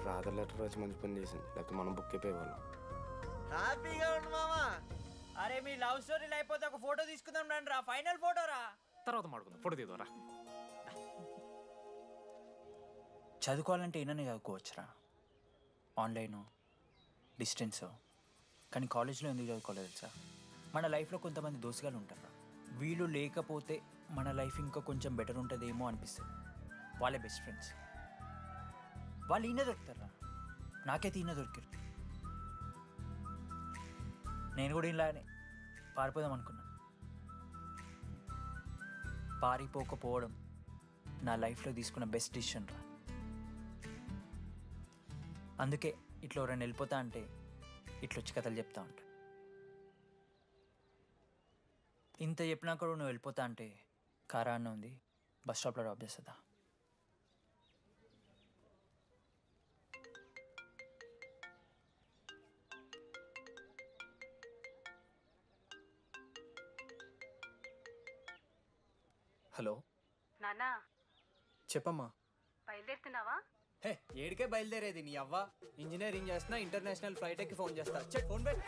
రాధ లెటర్ రాసి మంచి పని చేసింది, లేకపోతే మనం బుక్ అయిపోయేవాళ్ళం. హ్యాపీగా ఉండు మామా. అరే మీ లవ్ స్టోరీలు అయిపోతే ఒక ఫోటో తీసుకుందాం రండి రా, ఫైనల్ ఫోటో రా. తర్వాత మాడుకుందాం, ఫోటో తీద్దాం. చదువుకోవాలంటే ఏమైనా చదువుకోవచ్చురా, ఆన్లైన్ డిస్టెన్స్. కానీ కాలేజ్లో ఎందుకు చదువుకోలేదు తెలుసా? మన లైఫ్లో కొంతమంది దోస్తుగాలు ఉంటారు, వీళ్ళు లేకపోతే మన లైఫ్ ఇంకా కొంచెం బెటర్ ఉంటుందేమో అనిపిస్తుంది. వాళ్ళే బెస్ట్ ఫ్రెండ్స్. వాళ్ళు ఈయన దొరుకుతారా, నాకైతే ఈయన దొరికారు. నేను కూడా ఇలానే పారిపోదాం అనుకున్నా. పారిపోకపోవడం నా లైఫ్లో తీసుకున్న బెస్ట్ డిసిషన్ రా. అందుకే ఇట్లా ఎవరైనా వెళ్ళిపోతా అంటే ఇట్లొచ్చి కథలు చెప్తా ఉంటా. ఇంత చెప్పినా కూడా నువ్వు వెళ్ళిపోతా అంటే కారా అన్న ఉంది, బస్ స్టాప్లో డ్రాప్ చేస్తుందా? హలో నానా, చెప్పమ్మా. బయలుదేరుతున్నావా? హే, ఏడికే బయలుదేరేది నీ అవ్వ. ఇంజనీరింగ్ చేస్తున్నా, ఇంటర్నేషనల్ ఫ్లైట్ ఎక్కి ఫోన్ చేస్తా. చెక్ ఫోన్ పెట్.